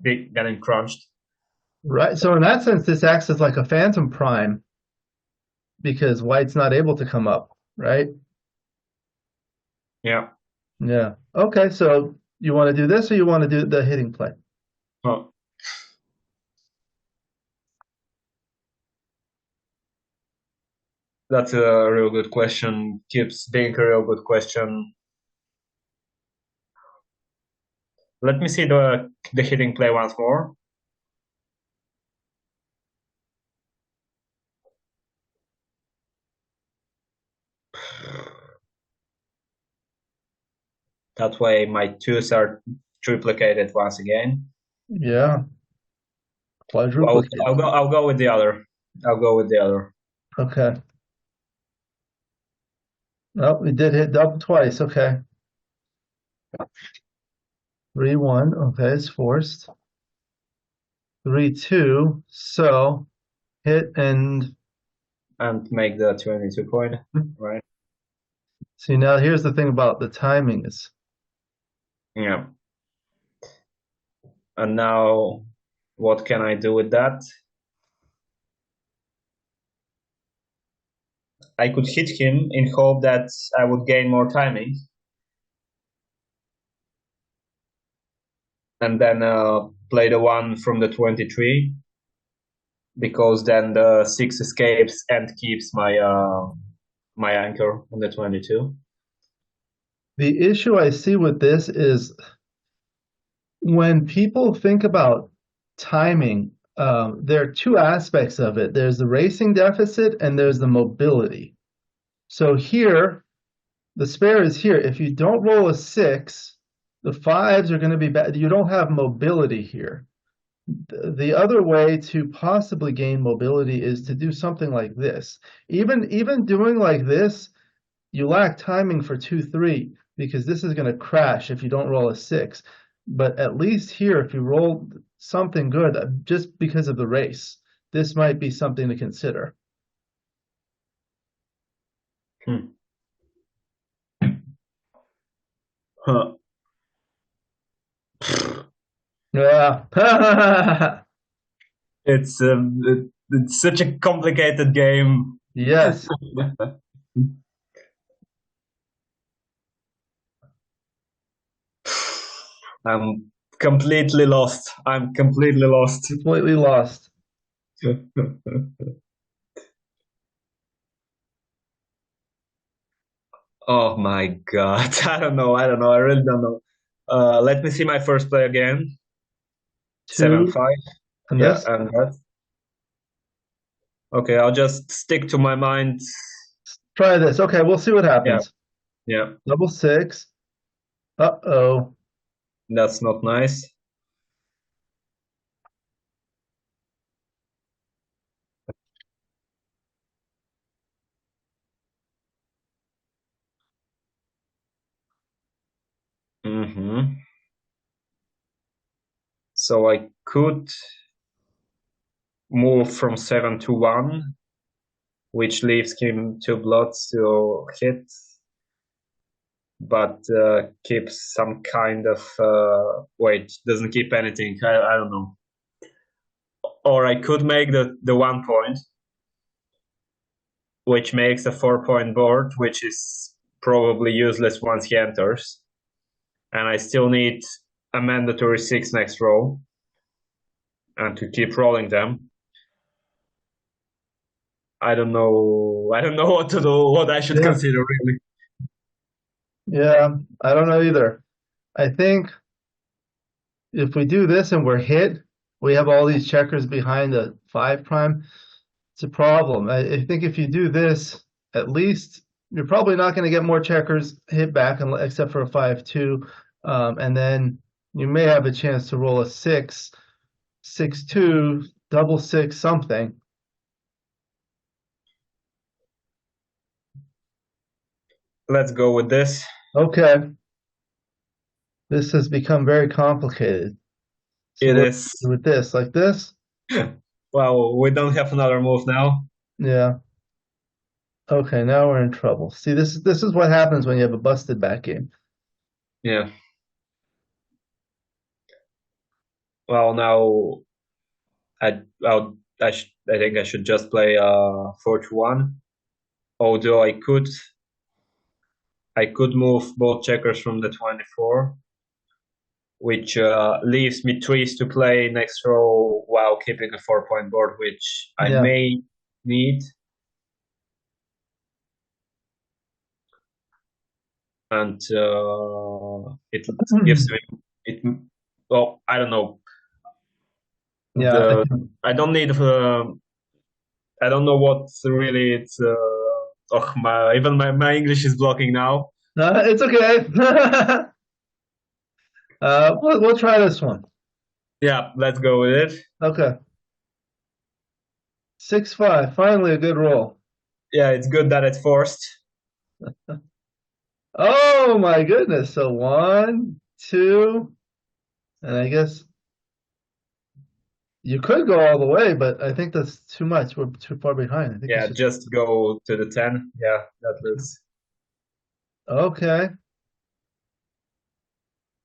getting crunched. right. So in that sense, this acts as like a phantom prime because white's not able to come up, right? Yeah. Yeah. Okay. So you want to do this or you want to do the hitting play? Oh. That's a real good question. Keeps being a real good question. Let me see the hitting play once more. That way my 2s are triplicated once again. Yeah. Well, Quadruplicate. I'll go with the other. I'll go with the other. Okay. Oh, we did hit double twice. Okay. 3-1. Okay, it's forced. 3-2. So hit and make the 22 point, right? see now here's the thing about the timing is Yeah. And now what can I do with that? I could hit him in hope that I would gain more timing. and then play the one from the 23, because then the 6 escapes and keeps my anchor on the 22. The issue I see with this is when people think about timing, there are two aspects of it. There's the racing deficit and there's the mobility. So here, the spare is here. If you don't roll a 6, the 5s are going to be bad. You don't have mobility here. The other way to possibly gain mobility is to do something like this. Even doing like this, you lack timing for 2-3 because this is going to crash if you don't roll a 6. But at least here, if you roll something good, just because of the race, this might be something to consider. Huh. Yeah. It's such a complicated game. Yes. I'm completely lost. I'm completely lost. Completely lost. Oh my God. I don't know. I really don't know. Let me see my first play again. 2 7-5. and Yeah, this. and that. Okay, I'll just stick to my mind. Try this. Okay, we'll see what Yeah, happens. yeah. Double 6. Uh-oh. That's not nice. So I could move from 7 to 1, which leaves him 2 blots to hit, but keeps some kind of wait, doesn't keep anything. I don't know. Or I could make the 1 point, which makes a 4-point board, which is probably useless once he enters, and I still need a mandatory 6 next row, and to keep rolling them. I don't know. I don't know what to do. What I should Yeah. consider, really. Yeah, I don't know either. I think if we do this and we're hit, we have all these checkers behind the 5 prime. It's a problem. I think if you do this, at least you're probably not going to get more checkers hit back except for a 5-2. And then you may have a chance to roll a 6, 6-2, double 6, something. Let's go with this. Okay. This has become very complicated. So It what is. do with this? Like this? Well, we don't have another move now. Yeah. Okay, now we're in trouble. See, this is what happens when you have a busted back game. Yeah. Well, now I think I should just play 4-1. Although I could move both checkers from the 24, which leaves me trees to play next row while keeping a 4-point board, which I Yeah. may need. And it gives me it. Well, I don't know. Yeah. I don't need. I don't know what really it's. Oh, my English is blocking now. It's okay. We'll try this one. Yeah, let's go with it. Okay. 6-5. Finally a good roll. Yeah, it's good that it's forced. Oh my goodness. So 1, 2, and I guess you could go all the way, but I think that's too much. We're too far behind. I think Yeah, just go to the 10. Yeah, that looks. Okay.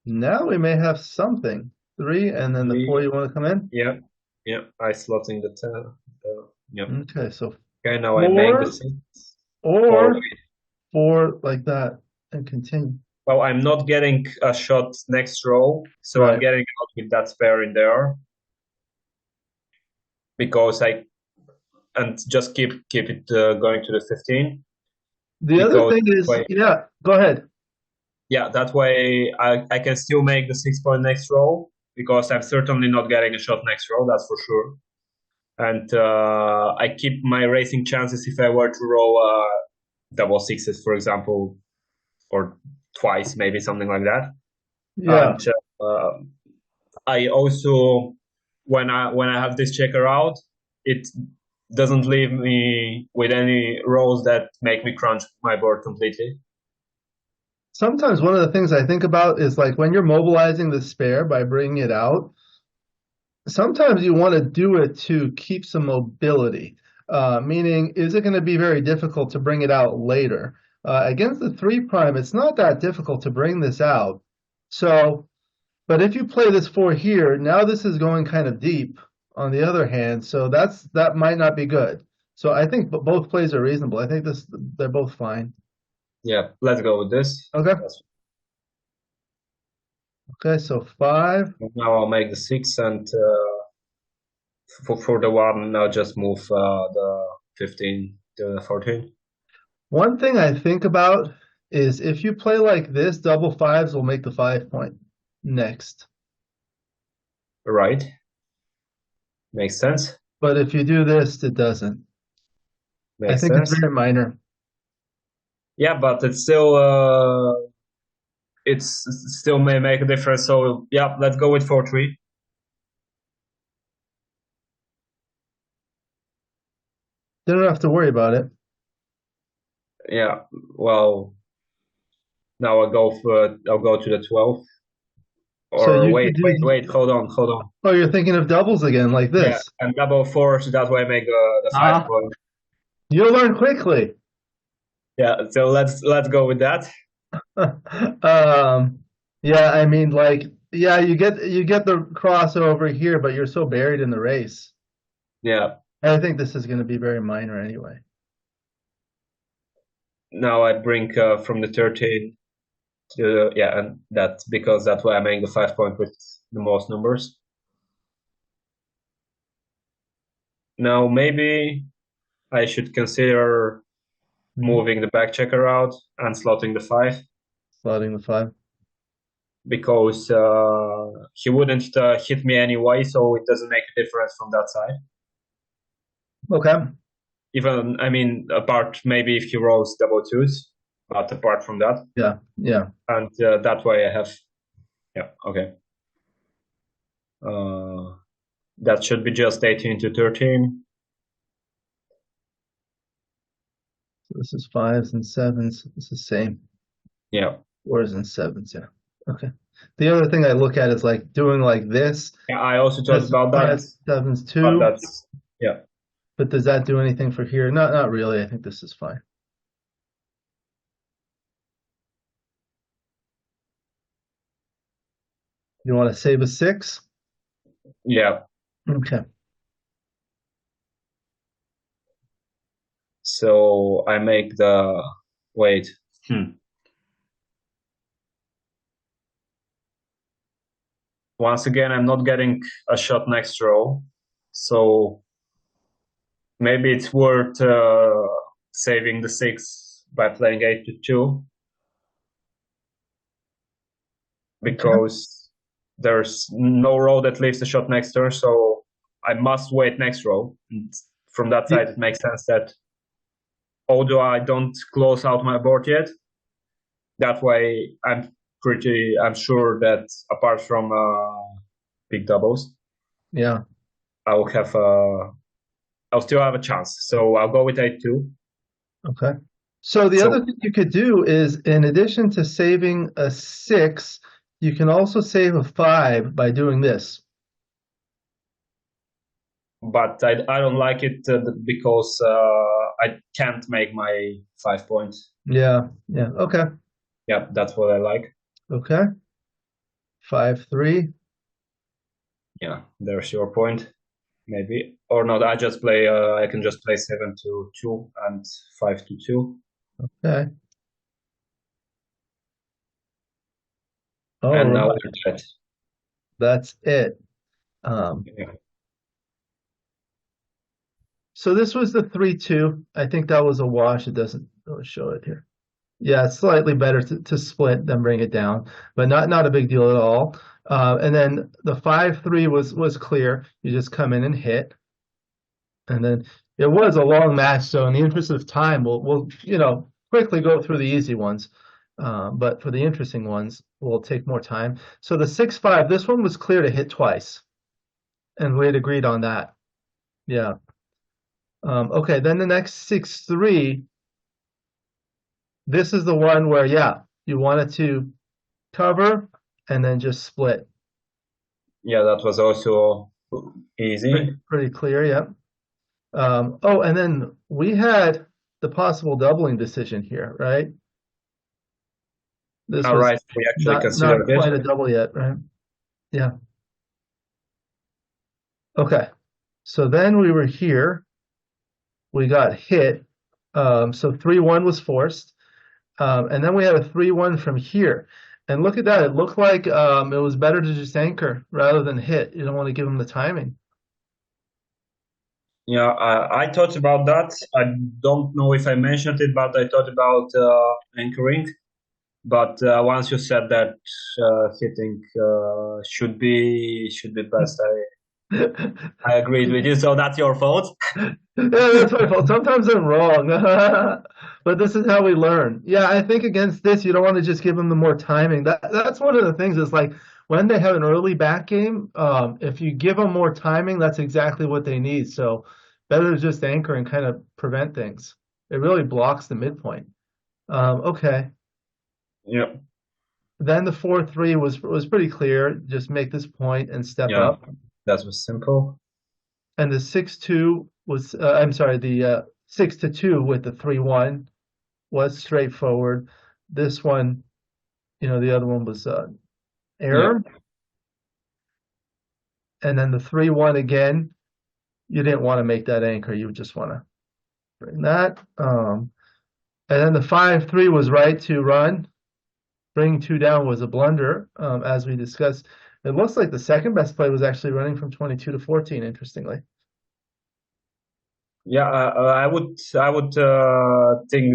Now we may have something. 3, and then the 4 you want to come in? Yeah, yeah. I slotting the 10. Yeah. Okay, so Okay, now I make the 6. or 4 like that and continue. Well, I'm not getting a shot next row, so I'm Right. getting out with that spare in there because and just keep it going to the 15 The other because thing is, way, yeah, go ahead. yeah, that way I can still make the 6 point next row because I'm certainly not getting a shot next row, that's for sure. And I keep my racing chances if I were to roll double sixes, for example, or twice, maybe something like that. Yeah. And I also, when I have this checker out, it doesn't leave me with any rolls that make me crunch my board completely. Sometimes one of the things I think about is like when you're mobilizing the spare by bringing it out, sometimes you want to do it to keep some mobility. Meaning, is it going to be very difficult to bring it out later? Against the three prime, it's not that difficult to bring this out. So, but if you play this four here, now this is going kind of deep on the other hand, so that might not be good. So I think both plays are reasonable. I think they're both fine. Yeah, let's go with this. Okay. Okay, so five. Now I'll make the 6 and for the 1, I'll just move the 15 to the 14. One thing I think about is if you play like this, double fives will make the 5 point next. Right. Makes sense. But if you do this, it doesn't. I Makes think it's sense. very minor. Yeah, but it's still may make a difference. So yeah, let's go with 4-3. You don't have to worry about it. Yeah. Well, now I'll go to the 12. So Or you wait, could do. hold on. Oh, you're thinking of doubles again, like Yeah, this. and double four, so that way I make the 5 Ah, point. you'll learn quickly. Yeah, so let's go with that. um, yeah, I mean, like, yeah, you get the crossover here, but you're so buried in the race. Yeah. I think this is going to be very minor anyway. Now I bring from the 13 to yeah, and that's because that way I make the 5 point with the most numbers. Now maybe I should consider moving the back checker out and slotting the 5 Slotting the five. because he wouldn't hit me anyway, so it doesn't make a difference from that side. Okay. Even, I mean, apart maybe if he rolls double twos, but apart from that. Yeah. Yeah. And that way I have, yeah, okay. That should be just 18 to 13. So this is fives and sevens. It's the same. Yeah. Fours and sevens. Yeah. Okay. The other thing I look at is like doing like this. Yeah, I also thought about that, Fives, sevens, but two. that's, yeah. But does that do anything for here? Not really. I think this is fine. You want to save a six? Yeah. Okay. So I make the, wait. Once again, I'm not getting a shot next row. So maybe it's worth saving the 6 by playing 8 to 2. Because there's no row that leaves the shot next turn, so I must wait next row. And from that side, it makes sense that although I don't close out my board yet, that way I'm sure that apart from big doubles, Yeah. I'll still have a chance. So I'll go with 8-2. Okay. So the other thing you could do is, in addition to saving a six, you can also save a five by doing this. But I don't like it because I can't make my 5 points. Yeah. Yeah. Okay. Yeah, that's what I like. Okay. 5-3. Yeah, there's your point. Maybe or not. I just play. I can just play 7 to 2 and 5 to 2. Okay. All And now right, we're dead. that's it. Um, Yeah. so this was the 3-2. I think that was a wash. It doesn't really show it here. Yeah, it's slightly better to split than bring it down, but not a big deal at all. And then the 5-3 was clear. You just come in and hit, and then it was a long match. So in the interest of time, we'll quickly go through the easy ones. But for the interesting ones, we'll take more time. So the 6-5, this one was clear to hit twice, and we had agreed on that. Yeah. Okay, then the next 6-3, this is the one where, yeah, you wanted to cover and then just split. Yeah, that was also Pretty, easy. pretty clear, yeah. Oh, and then we had the possible doubling decision here, right? This All was right, we actually not considered it. quite a double yet, right? Yeah. Okay. So then we were here. We got hit. So 3-1 was forced. And then we had a 3-1 from here. And look at that. It looked like it was better to just anchor rather than hit. You don't want to give them the timing. Yeah, I thought about that. I don't know if I mentioned it, but I thought about anchoring. But once you said that hitting should be best, I agreed with you. So that's your fault. Yeah, that's my fault. Sometimes I'm wrong. But this is how we learn. Yeah, I think against this, you don't want to just give them the more timing. That's one of the things is like when they have an early back game, if you give them more timing, that's exactly what they need. So better to just anchor and kind of prevent things. It really blocks the midpoint. Okay. Yeah, Then the 4-3 was pretty clear. Just make this point and step yeah, up. that was simple. And the 6-2 was, I'm sorry, the 6-2 with the 3-1 was straightforward. This one, the other one was Yeah, error. And then the 3-1 again, you didn't want to make that anchor. You just want to bring that. And then the 5-3 was right to run. Bringing two down was a blunder, as we discussed. It looks like the second best play was actually running from 22 to 14, interestingly. yeah. I would think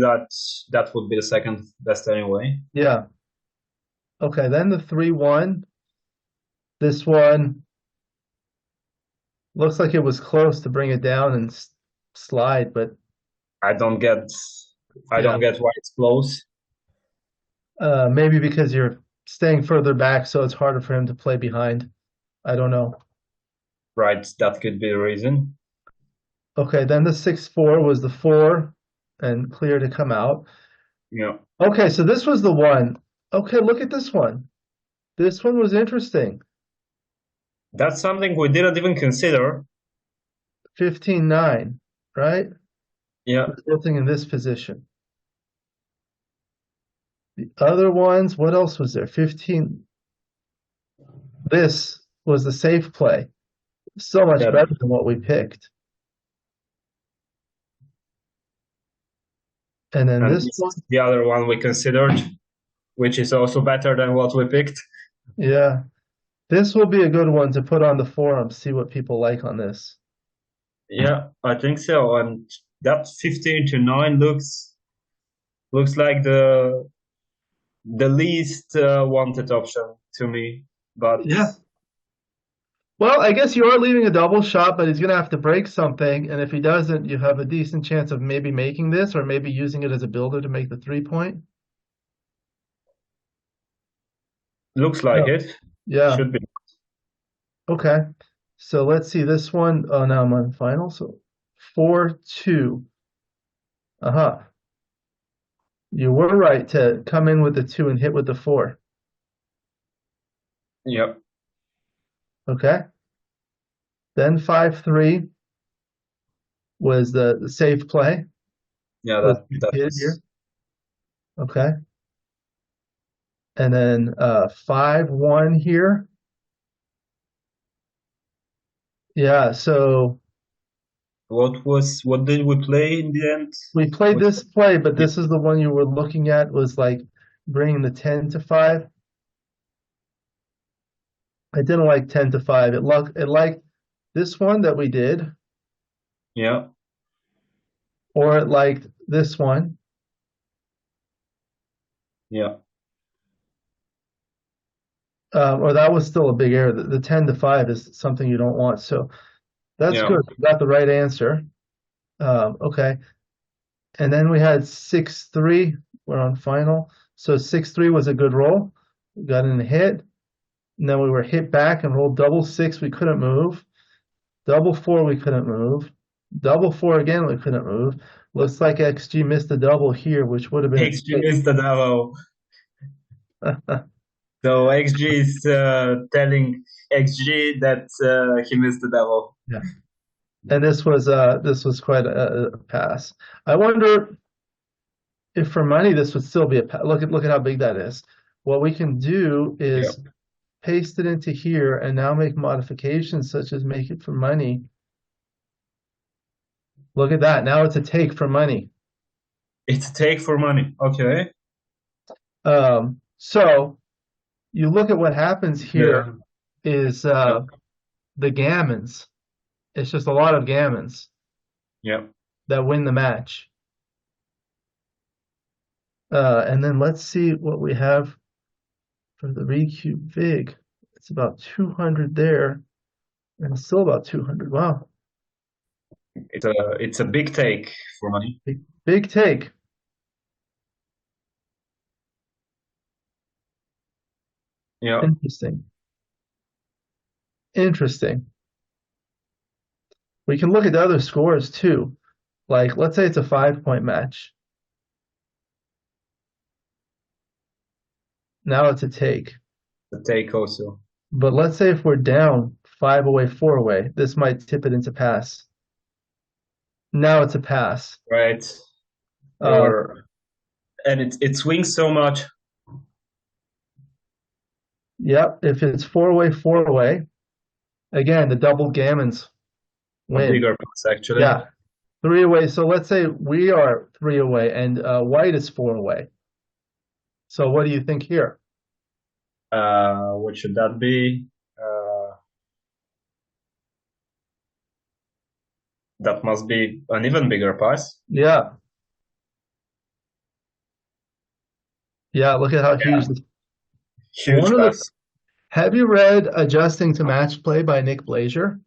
that that would be the second best anyway. Yeah. Okay, then the 3-1. This one looks like it was close to bring it down and slide, but I don't get, I yeah, don't get why it's close. maybe because you're staying further back, so it's harder for him to play behind. I don't know. Right, that could be the reason. Okay, then the 6-4 was the 4 and clear to come out. Yeah, Okay, so this was the one. Okay, look at this one. This one was interesting. that's something we didn't even consider. 15-9, right? Yeah, Resulting in this position. The other ones, what else was there? 15. This was the safe play. So much that better than what we picked. And then and this this one, is the other one we considered, which is also better than what we picked. yeah, this will be a good one to put on the forum, see what people like on this. Yeah, I think so. And that 15-9 looks like the least wanted option to me. But Yeah. Well, I guess you are leaving a double shot, but he's going to have to break something. And if he doesn't, you have a decent chance of maybe making this or maybe using it as a builder to make the 3-point. looks like Yeah. it. Yeah. Should be. Okay. So let's see this one. Oh, now I'm on final. So 4-2. Uh-huh. You were right to come in with the 2 and hit with the 4. Yep. Okay. Then 5-3 was the safe play. Yeah, Was that hit here. was Okay. And then 5-1 here. Yeah, so what did we play in the end? we played Which this play, but yeah, this is the one you were looking at was like bringing the 10 to 5. I didn't like 10 to 5. It liked this one that we did, Yeah. or it liked this one. Yeah. Or that was still a big error. The 10 to 5 is something you don't want. So that's Yeah. good. We got the right answer. Okay. And then we had 6-3. We're on final. So 6-3 was a good roll. We got in a hit. And then we were hit back and rolled double 6. We couldn't move. Double 4, we couldn't move. Double 4 again, we couldn't move. Looks like XG missed a double here, which would have been a XG missed the devil. So XG is telling XG that he missed the devil. Yeah. And this was quite a pass. I wonder if for money this would still be a pass. Look at how big that is. What we can do Yeah. is paste it into here and now make modifications such as make it for money. Look at that. Now it's a take for money. It's a take for money. Okay. So you look at what happens here Yeah. is Yeah. the gammons. It's just a lot of gammons Yeah. that win the match. And then let's see what we have for the recube vig. It's about 200 there, and it's still about 200. Wow, It's a big take for money. big take. Yeah. Interesting. Interesting. We can look at the other scores too. Like, let's say it's a 5-point match. Now it's a take. The take also. But let's say if we're down 5 away, 4 away, this might tip it into pass. Now it's a pass. Right. Uh, And it swings so much. Yep, if it's 4 away, 4 away, again, the double gammons A win. bigger pass actually. Yeah, 3 away. So let's say we are 3 away and white is 4 away. So what do you think here? What should that be? That must be an even bigger pass. Yeah. Yeah, look at how huge this. Huge pass. Have you read Adjusting to Match Play by Nick Blazier?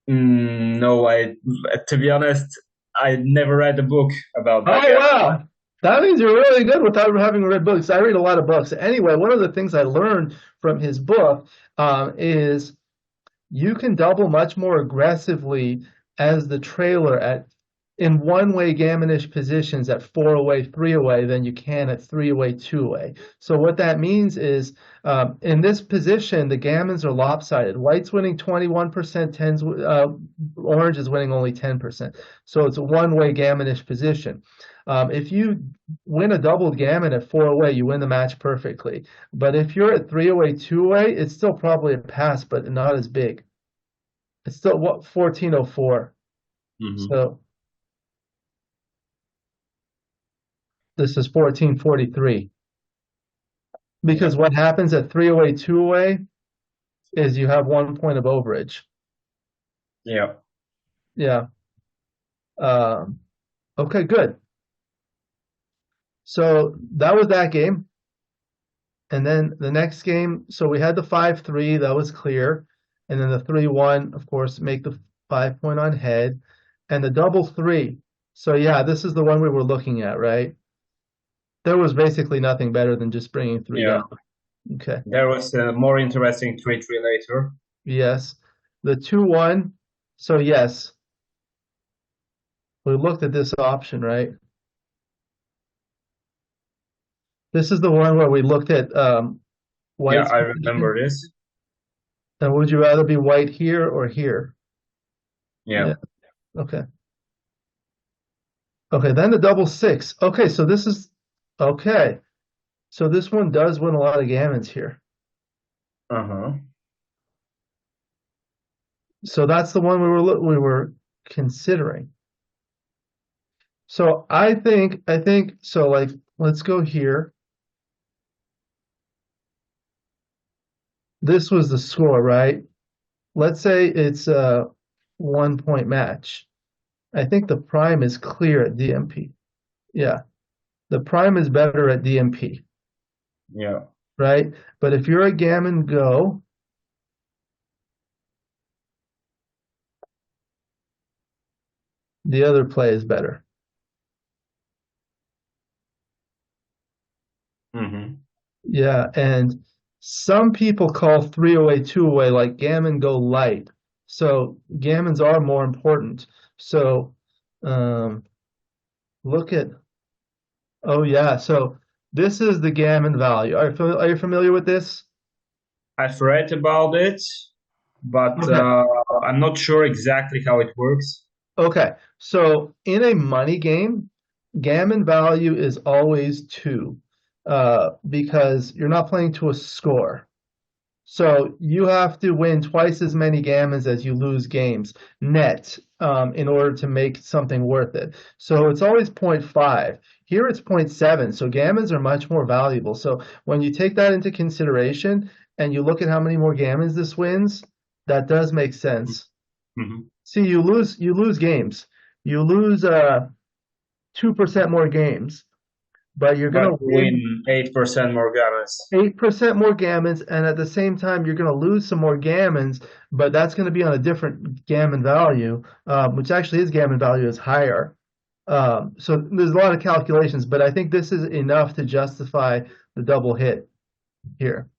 No, to be honest, I never read a book about that. Oh, wow. That means you're really good without having read books. I read a lot of books. Anyway, one of the things I learned from his book is you can double much more aggressively as the trailer in one-way gammonish positions at 4 away, 3 away than you can at 3 away, 2 away. So what that means is in this position, the gammons are lopsided. White's winning 21%, orange is winning only 10%. So it's a one-way gammonish position. If you win a doubled gammon at 4 away, you win the match perfectly. But if you're at 3 away, 2 away, it's still probably a pass, but not as big. It's still 1404. So this is 1443. Because what happens at 3 away, 2 away is you have 1 point of overage. Yeah. Yeah. Okay, good. So that was that game. And then the next game, so we had the 5-3, that was clear. And then the 3-1, of course, make the 5 point on head. And the double 3. So yeah, this is the one we were looking at, right? There was basically nothing better than just bringing 3 down. Okay. There was a more interesting 3-3 later. Yes. The 2-1. So yes, we looked at this option, right? This is the one where we looked at white's Yeah, I remember this. And would you rather be white here or here? Yeah. Okay. Okay, then the double 6. Okay, so this is okay. So this one does win a lot of gammons here. So that's the one we were considering. So I think so. Like, let's go here. this was the score, right? Let's say it's a 1 point match. I think the prime is clear at DMP. Yeah, the prime is better at DMP, Yeah. right? But if you're a gammon go, the other play is better. Hmm. Yeah, and some people call three away, two away, like gammon go light. So gammons are more important. So um, look at, oh yeah, so this is the gammon value. Are you familiar with this? I've read about it, but Okay. I'm not sure exactly how it works. Okay. So in a money game, gammon value is always two, because you're not playing to a score. So you have to win twice as many gammons as you lose games net, in order to make something worth it. So it's always zero point 0.5. Here it's zero point 0.7. So gammons are much more valuable. So when you take that into consideration and you look at how many more gammons this wins, that does make sense. Hmm. See, you lose games. You lose 2% more games, but you're But gonna win win 8% more gammons. 8% more gammons, and at the same time, you're going to lose some more gammons, but that's going to be on a different gammon value, which actually his gammon value is higher. So there's a lot of calculations, but I think this is enough to justify the double hit here.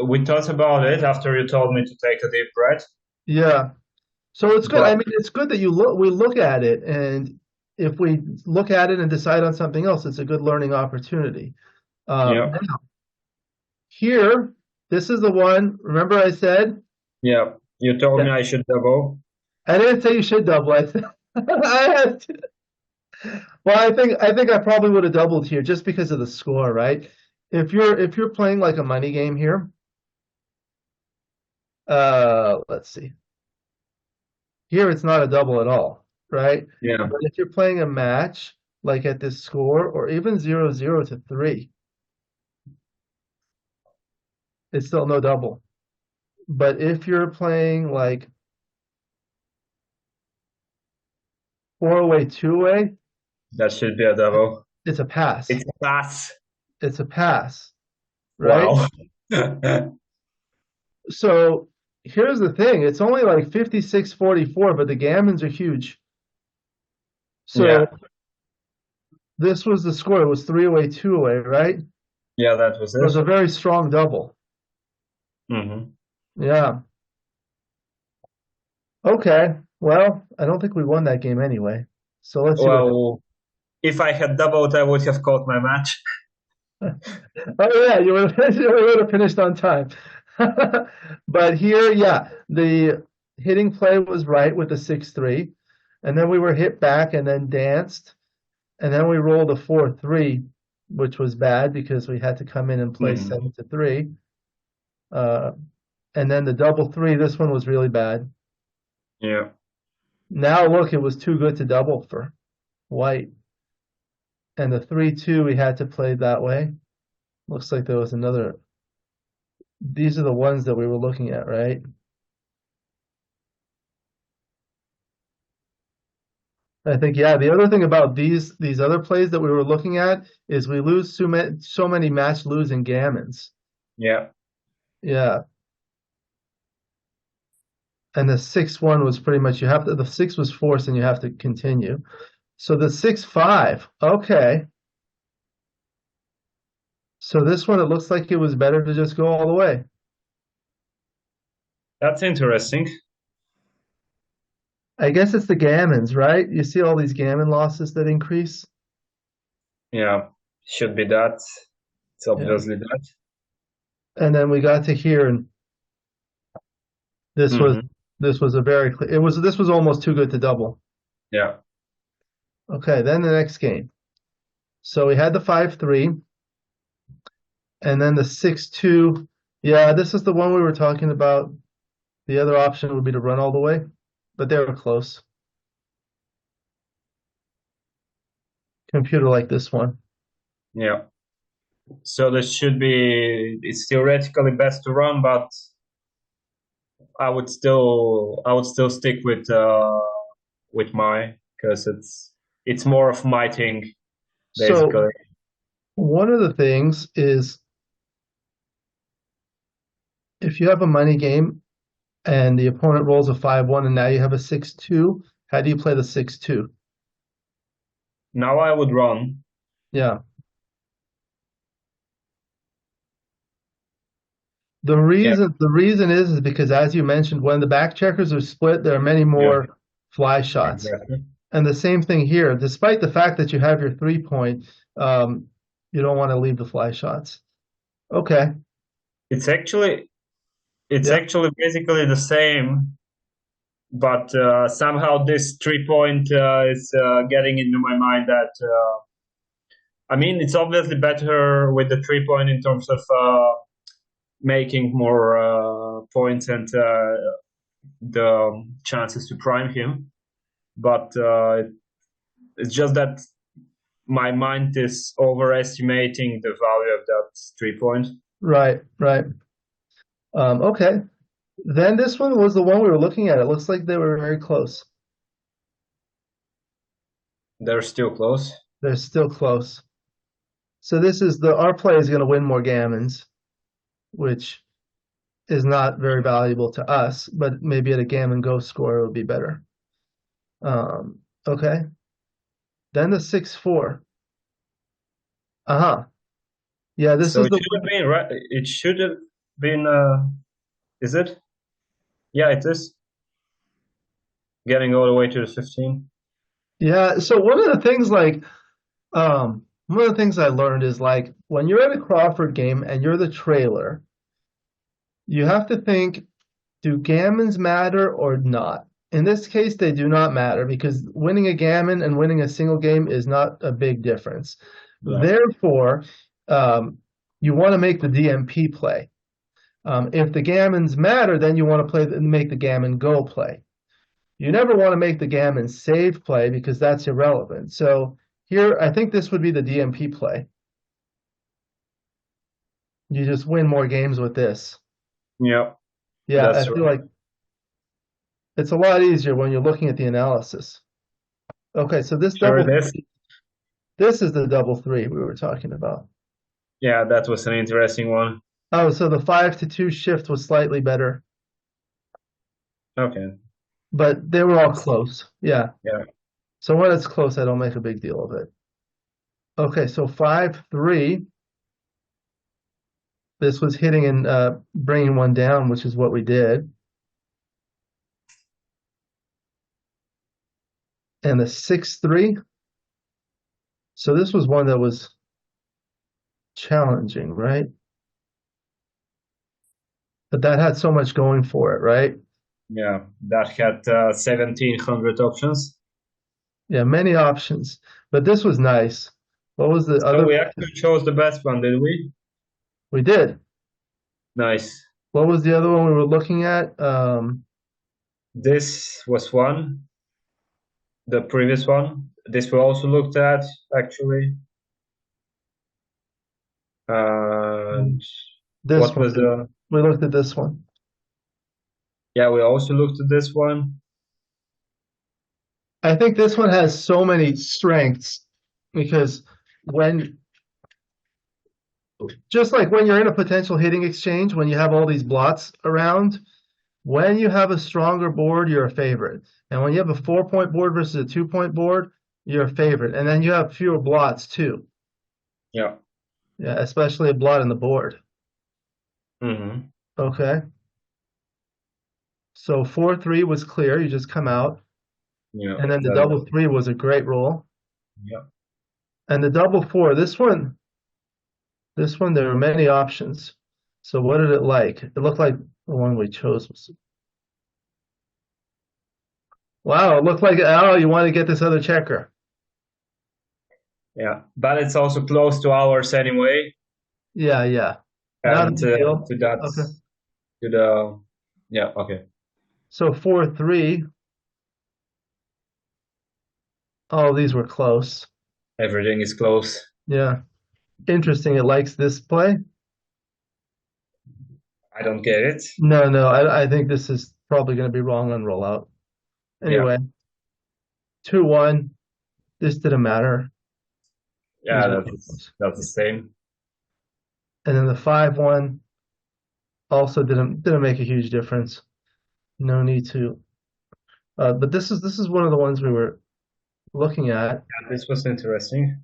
We thought about it after you told me to take a deep breath, Yeah. So it's good. I but mean, it's good that we look at it, and if we look at it and decide on something else, it's a good learning opportunity. yeah, Now, here, this is the one. Remember I said yeah, you told me I should double. I didn't say you should double. I said I had to. Well, I think I probably would have doubled here just because of the score, right? If you're playing like a money game here, let's see. Here it's not a double at all, right? Yeah, But if you're playing a match like at this score or even 0-0 to 3, it's still no double. But if you're playing like 4 away, 2 away, that should be a double. it's a pass. It's a pass. It's a pass, right? Wow. So here's the thing, it's only like 56-44, but the gammons are huge. So Yeah, this was the score. It was 3 away, 2 away, right? It yeah, that was was it. a very strong double. Hmm. Yeah. Okay. Well, I don't think we won that game anyway. So let's see what. Well, if I had doubled, I would have caught my match. Oh yeah, you would have finished on time. But here, yeah, the hitting play was right with the 6-3, and then we were hit back and then danced, and then we rolled a 4-3, which was bad because we had to come in and play Hmm. 7-3. Uh, and then the double three, this one was really bad. Yeah. Now look, it was too good to double for white. And the 3-2 we had to play that way. Looks like there was another. These are the ones that we were looking at, right? I think, yeah, the other thing about these other plays that we were looking at is we lose so many match losing gammons. Yeah. Yeah. And the 6-1 was pretty much the 6 was forced and you have to continue. So the 6-5, okay. So this one, it looks like it was better to just go all the way. That's interesting. I guess it's the gammons, right? You see all these gammon losses that increase. Yeah. Should be that. It's Yeah. obviously that. And then we got to here, and this was Hmm. this was a very clear. This was almost too good to double. Yeah. Okay, then the next game. So we had the 5-3, and then the 6-2. Yeah, this is the one we were talking about. The other option would be to run all the way, but they were close. Computer like this one. Yeah. So this should be, it's theoretically best to run, but I would still stick with my, because it's more of my thing So basically. one of the things is if you have a money game and the opponent rolls a 5-1 and now you have a 6-2, how do you play the 6-2? Now I would run. Yeah. Yeah, The reason is because as you mentioned, when the back checkers are split, there are many yeah, more fly shots. exactly. And the same thing here, despite the fact that you have your 3 point, um, you don't want to leave the fly shots. Okay. It's actually it's Yeah. actually basically the same, but somehow this 3 point is getting into my mind that I mean, it's obviously better with the 3 point in terms of making more points and the chances to prime him. But it's just that my mind is overestimating the value of that 3 point. Right, right. Okay. Then this one was the one we were looking at. It looks like they were very close. They're still close. They're still close. So this is our play is going to win more gammons, which is not very valuable to us, but maybe at a gammon go score it would be better. Okay. Then the 6-4. Uh-huh. Yeah, this So is it the should have been right. It should have been. Is it? Yeah, it is. Getting all the way to the 15. yeah. So one of the things I learned is like when you're at a Crawford game and you're the trailer, you have to think, do gammons matter or not? In this case, they do not matter because winning a gammon and winning a single game is not a big difference. Yeah. Therefore, um, you want to make the DMP play. If the gammons matter, then you want to make the gammon go play. You never want to make the gammon save play because that's irrelevant. So here, I think this would be the DMP play. You just win more games with this. Yeah, Yeah, I that's feel right. like it's a lot easier when you're looking at the analysis. Okay, so Sure it is. this is the double three we were talking about. Yeah, that was an interesting one. Oh, so the 5-2 shift was slightly better, Okay. but they were all That's close. Yeah. yeah. So when it's close, I don't make a big deal of it. Okay, so 5-3. This was hitting and bringing one down, which is what we did. And the 6-3. So this was one that was challenging, right? But that had so much going for it, right? Yeah, that had 1,700 options. Yeah, many options. But this was nice. What was the So other? we actually chose the best one, did we? We did. Nice. What was the other one we were looking at? This was one. The previous one. This we also looked at, actually. And This what one. was the... We looked at this one. Yeah, we also looked at this one. I think this one has so many strengths because when just like when you're in a potential hitting exchange, when you have all these blots around, when you have a stronger board, you're a favorite. And when you have a 4-point board versus a 2-point board, you're a favorite. And then you have fewer blots too. Yeah. Yeah, especially a blot on the board. Mm-hmm. Okay. So 4-3 was clear. You just come out. Yeah. And then the double three was a great roll. Yeah. And the double four, this one, there were many options. So what did it like? It looked like the one we chose was. Wow, it looked like, oh, you want to get this other checker. Yeah. But it's also close to ours anyway. Yeah, yeah. Not a And big deal. to that, Okay. to the... Yeah, okay. So 4-3. Oh, these were close. Everything is close. Yeah. Interesting. It likes this play. I don't get it. No, I think this is probably going to be wrong on rollout. Yeah, Anyway, 2-1. This didn't matter. It was yeah, really that's close. that's the same. And then the 5-1 also didn't make a huge difference. No need to. But this is one of the ones we were looking at. Yeah, this was interesting.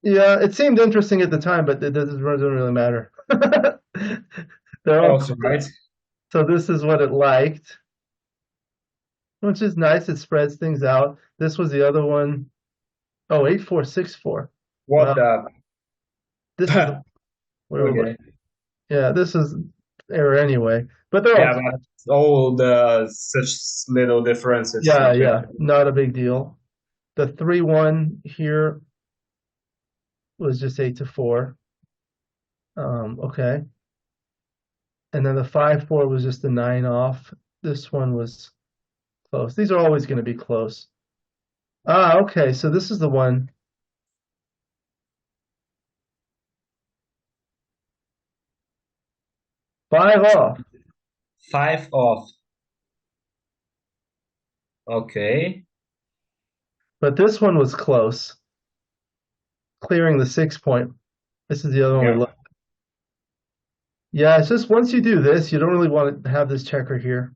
Yeah, it seemed interesting at the time, but it doesn't really matter. They're all Also, close. right? So this is what it liked, which is nice. It spreads things out. This was the other one. Oh, 8-4-6-4. What Wow, the? this is the we were looking. Okay. Yeah, this is error anyway. But they're all Yeah, close. but all the such little differences Yeah, between. yeah, not a big deal. The 3-1 here was just 8-4. Okay. And then the 5-4 was just a 9 off. This one was close. These are always going to be close. Ah, okay. So this is the one. 5 off. 5 off. Okay. But this one was close, clearing the 6 point. This is the other one we Yeah. looked. Yeah, it's just once you do this, you don't really want to have this checker here.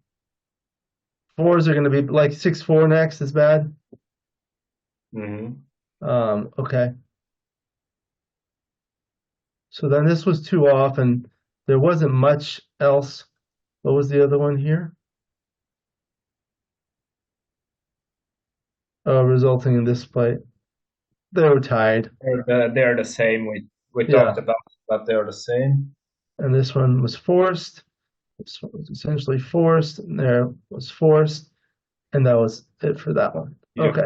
Fours are going to be like 6-4 next is bad. Hmm. Okay. So then this was 2 off, and there wasn't much else. What was the other one here? Resulting in this play. They were tied. They're the same. We Yeah. talked about, but they're the same. And this one was forced. This one was essentially forced, and there was forced, and that was it for that one. Yeah. Okay.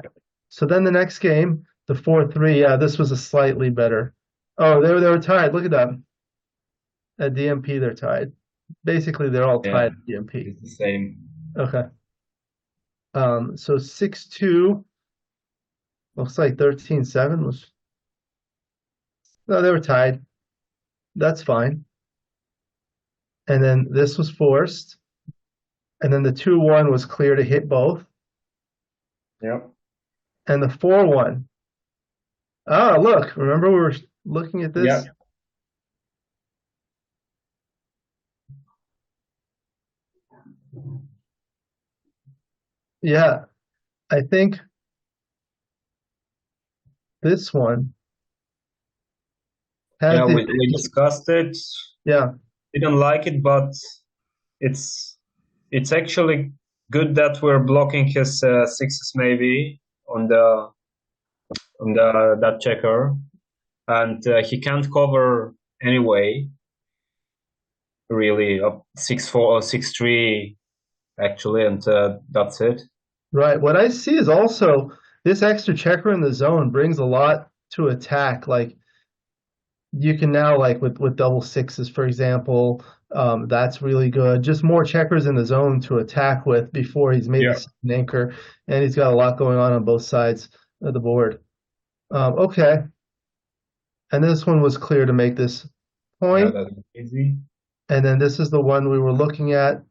So then the next game, the 4-3, yeah, this was a slightly better. Oh, they were tied. Look at that. At DMP, they're tied. Basically, they're all Yeah. tied at DMP. It's the same. Okay. So 6-2 looks like 13-7 was. No, they were tied. That's fine. And then this was forced. And then the 2-1 was clear to hit both. Yep. And the 4-1. Ah, look, remember we were looking at this? Yeah. Yeah, I think this one has Yeah. the We discussed it. yeah, Didn't like it, but it's it's actually good that we're blocking his sixes maybe on the that checker, and he can't cover anyway. Really, up 6-4 or 6-3 actually, and that's it. right. What I see is also this extra checker in the zone brings a lot to attack. Like you can now like with double sixes, for example, that's really good. Just more checkers in the zone to attack with before he's made Yeah. the second anchor, and he's got a lot going on both sides of the board. Okay, and this one was clear to make this Yeah, point, that's easy. and then this is the one we were looking at.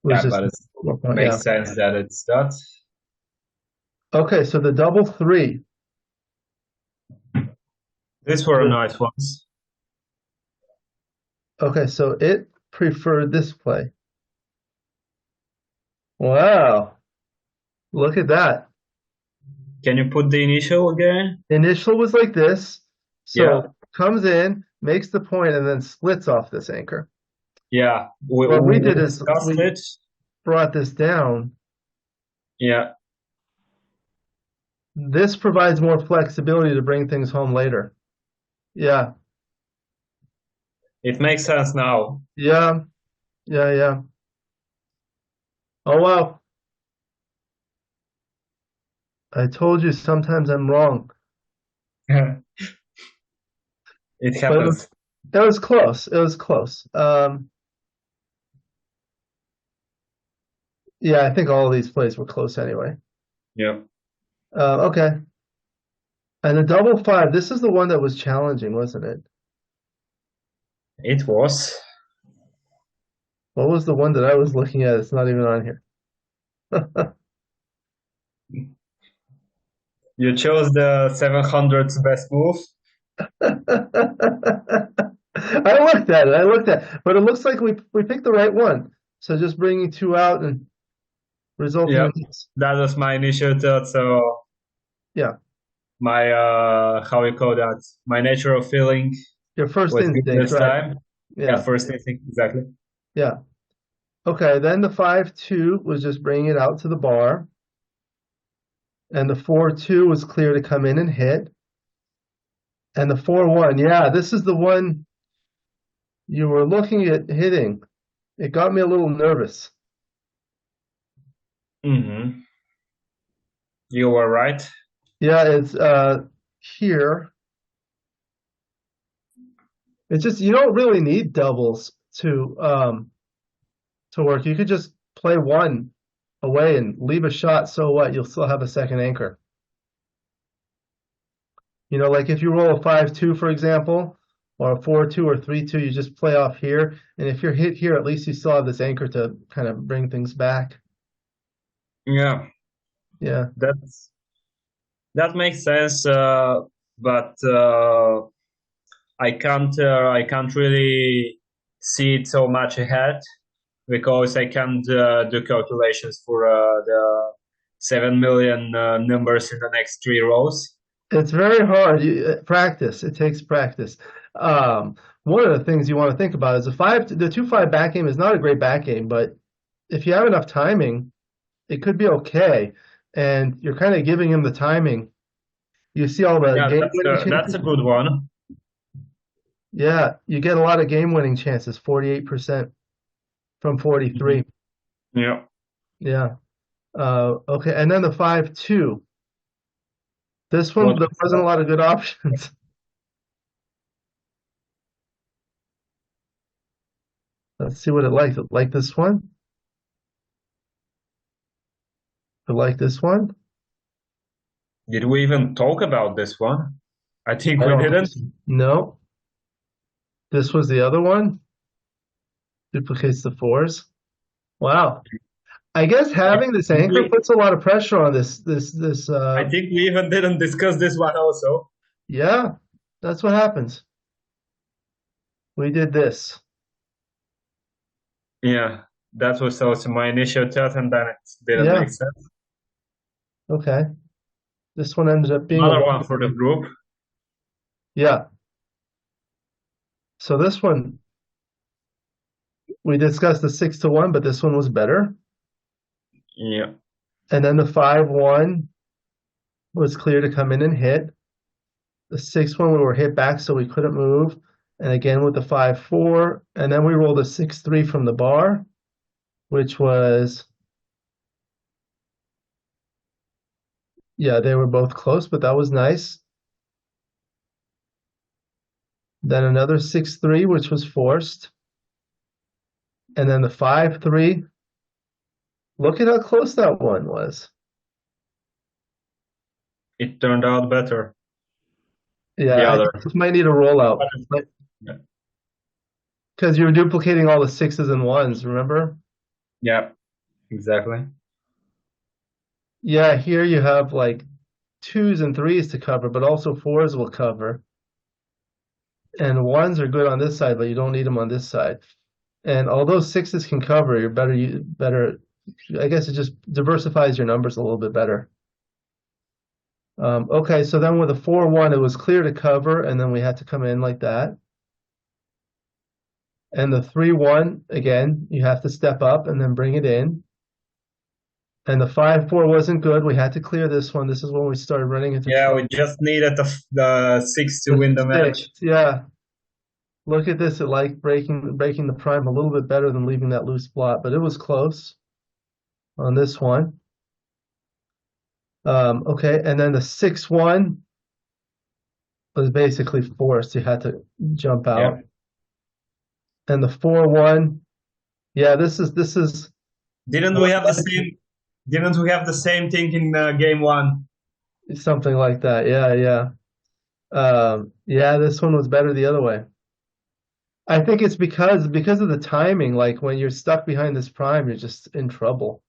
Was Yeah, just but it 4 point, yeah. makes sense that it's that. Okay, so the double three. These were nice ones. Okay, so it preferred this play. Wow, look at that. Can you put the initial again? Initial was like this. Yeah, So comes in, makes the point, and then splits off this anchor. yeah. What we We did is discussed we it. brought this down. Yeah, This provides more flexibility to bring things home later. Yeah, it makes sense now. yeah, yeah. Oh wow. I told you sometimes I'm wrong. It But happens. it was close. It was close. Yeah, I think all of these plays were close anyway. Yeah. Okay. And the double five, this is the one that was challenging, wasn't it? It was. What was the one that I was looking at? It's not even on here. You chose the 700th best move. I looked at it, but it looks like we picked the right one. So just bringing two out and resulting Yeah, in hits. that was my initial thought. So Yeah, my how you call that? My natural feeling your first was good instinct, this right? time. Yeah, Yeah, first instinct exactly. yeah. Okay, then the 5-2 was just bringing it out to the bar. And the 4-2 was clear to come in and hit. And the 4-1, yeah, this is the one you were looking at hitting. It got me a little nervous. Mm-hmm. You were right. Yeah, it's here. It's just you don't really need doubles to work. You could just play one away and leave a shot, so what? You'll still have a second anchor. You know, like if you roll a 5-2, for example, or a 4-2 or 3-2, you just play off here. And if you're hit here, at least you still have this anchor to kind of bring things back. Yeah, Yeah. that makes sense. But I can't really see it so much ahead because I can't do calculations for the 7 million numbers in the next 3 rows. It's very hard. Practice. It takes practice. One of the things you want to think about is the 2-5 back game is not a great back game, but if you have enough timing, it could be okay. And you're kind of giving him the timing. You see all the Yeah, game winning that's chances. a good one. Yeah, you get a lot of game winning chances, 48% from 43. Yeah. Yeah. Okay. And then the 5-2. This one, What there was wasn't a that? lot of good options. Let's see what it likes. It like this one. It like this one. Did we even talk about this one? I think I we don't think didn't. so. No. This was the other one. Duplicates the fours. Wow. I guess I having this think anchor we, puts a lot of pressure on this I think we even didn't discuss this one also. yeah, that's what happens. We did this. Yeah, that was also my initial thought, and then it didn't Yeah, make sense. okay. This one ended up being a Another one. one for the group. Yeah. So this one we discussed the 6-1, but this one was better. Yeah. And then the 5-1 was clear to come in and hit. The 6-1 we were hit back, so we couldn't move. And again with the 5-4, and then we rolled a 6-3 from the bar, which was yeah, they were both close, but that was nice. Then another 6-3, which was forced. And then the 5-3. Look at how close that one was. It turned out better. The Yeah, I other. think this might need a rollout. Yeah. Because you're duplicating all the sixes and ones, remember? Yeah, exactly. Yeah, here you have like twos and threes to cover, but also fours will cover. And ones are good on this side, but you don't need them on this side. And although sixes can cover, you're better. I guess it just diversifies your numbers a little bit better. Okay, so then with a 4-1, it was clear to cover, and then we had to come in like that. And the 3-1, again, you have to step up and then bring it in. And the 5-4 wasn't good. We had to clear this one. This is when we started running into Yeah, trouble. we just needed the 6 to The win the match. 6, yeah. Look at this. It like breaking the prime a little bit better than leaving that loose blot, but it was close on this one. Okay, and then the 6-1 was basically forced. You had to jump out. Yeah. And the 4-1, yeah, this is Didn't we have the same thing in game one? Something like that. Yeah, yeah. Yeah, this one was better the other way. I think it's because of the timing. Like when you're stuck behind this prime, you're just in trouble.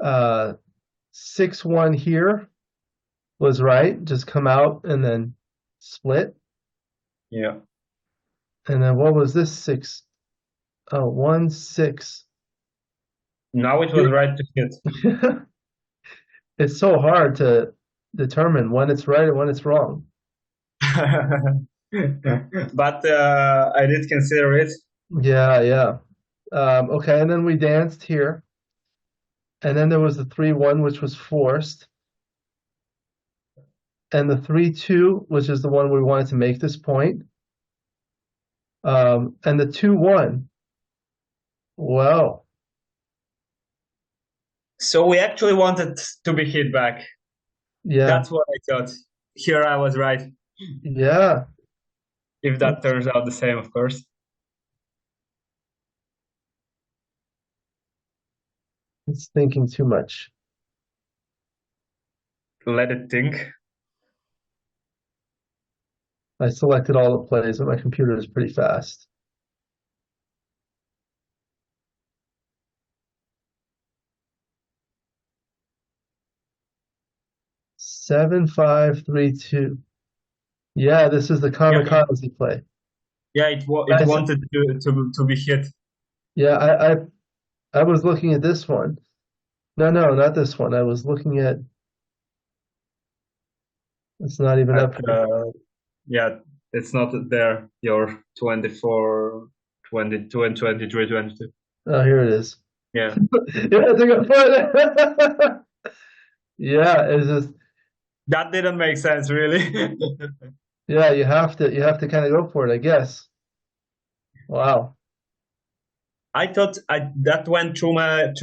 Uh, 6-1 here was right. Just come out and then split. Yeah. And then what was this six? Oh, 1-6. Now it was right to hit. It's so hard to determine when it's right and when it's wrong. But I did consider it. Yeah, yeah. Okay, and then we danced here. And then there was the 3-1, which was forced. And the 3-2, which is the one we wanted to make this point. And the 2-1. Well, So we actually wanted to be hit back. yeah, That's what I thought. Here I was right. yeah. If that turns out the same, of course. It's thinking too much. Let it think. I selected all the plays, but my computer is pretty fast. 7-5-3-2. Yeah, this is the kamikaze play. Yeah, it wanted to be hit. Yeah, I was looking at this one. No, not this one. I was looking at. It's not even up here. Yeah, it's not there. Your 24, 22, and 23, 22. Oh, here it is. Yeah. Yeah, I think I found it. Yeah, it's just That didn't make sense, really. yeah. You have to kind of go for it, I guess. Wow. I thought that went through my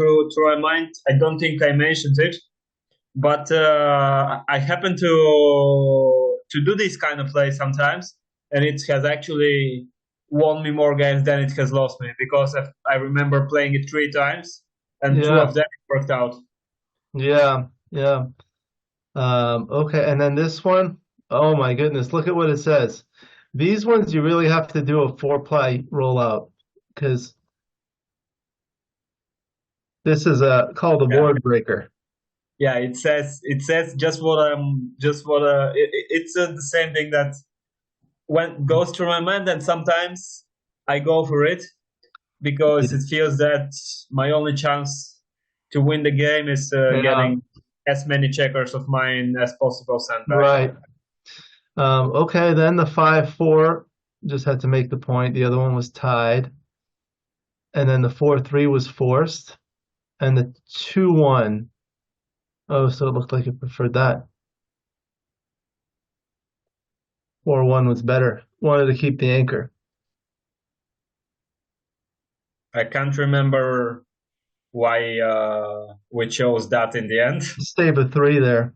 mind. I don't think I mentioned it, but I happen to do this kind of play sometimes, and it has actually won me more games than it has lost me, because I remember playing it 3 times, and 2 Yeah, of them worked out. yeah, yeah. Okay, and then this one. Oh my goodness, look at what it says. These ones you really have to do a 4-ply rollout because this is called a Yeah. board breaker. Yeah, it says it's the same thing that when goes through my mind, and sometimes I go for it because it feels that my only chance to win the game is Yeah. getting as many checkers of mine as possible sent back. Right. Okay, then the 5-4 just had to make the point. The other one was tied. And then the 4-3 was forced. And the 2-1. Oh, so it looked like it preferred that. 4-1 was better. Wanted to keep the anchor. I can't remember why we chose that in the end. Save a 3 there.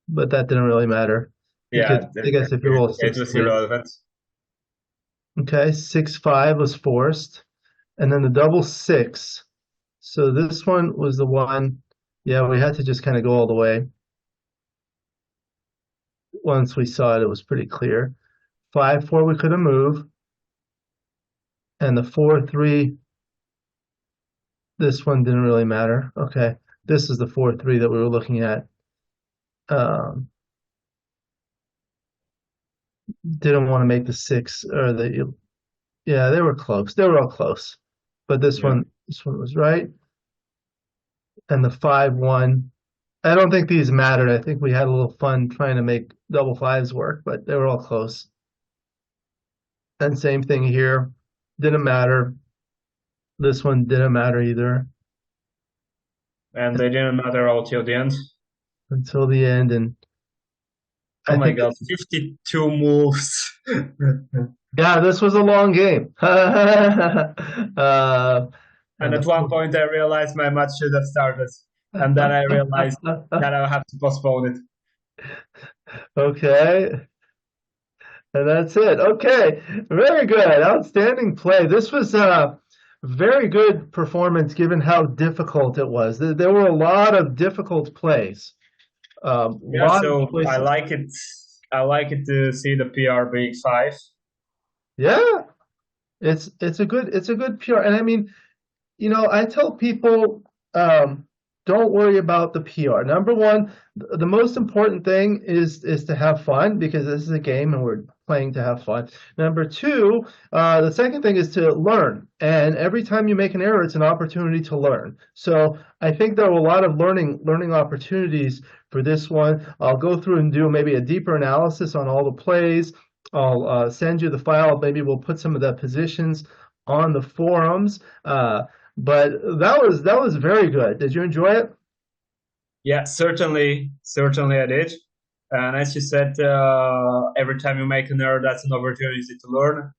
But that didn't really matter. Yeah, I guess if you roll it was irrelevant. Okay, 6-5 was forced. And then the double 6. So this one was the one, yeah, we had to just kind of go all the way. Once we saw it, it was pretty clear. 5-4, we couldn't move. And the 4-3, this one didn't really matter. Okay, this is the 4-3 that we were looking at. Didn't want to make the 6 or the, yeah, they were close. They were all close. But this one was right. And the 5-1. I don't think these mattered. I think we had a little fun trying to make double 5s work, but they were all close. And same thing here. Didn't matter. This one didn't matter either. And they didn't matter all till the end. Until the end. And oh my god, 52 moves. Yeah, this was a long game. And at one point I realized my match should have started. And then I realized that I'll have to postpone it. Okay. And that's it. Okay. Very good. Outstanding play. This was a very good performance given how difficult it was. There were a lot of difficult plays. Yeah, Lot of so I choices. like it. I like it to see the PR being 5. Yeah, it's a good PR, and I mean, I tell people, don't worry about the PR. Number one, the most important thing is to have fun because this is a game and we're playing to have fun. Number two, the second thing is to learn. And every time you make an error, it's an opportunity to learn. So I think there are a lot of learning opportunities for this one. I'll go through and do maybe a deeper analysis on all the plays. I'll send you the file. Maybe we'll put some of the positions on the forums. But that was very good. Did you enjoy it? Yeah, certainly I did. And as you said, every time you make an error, that's an opportunity to learn.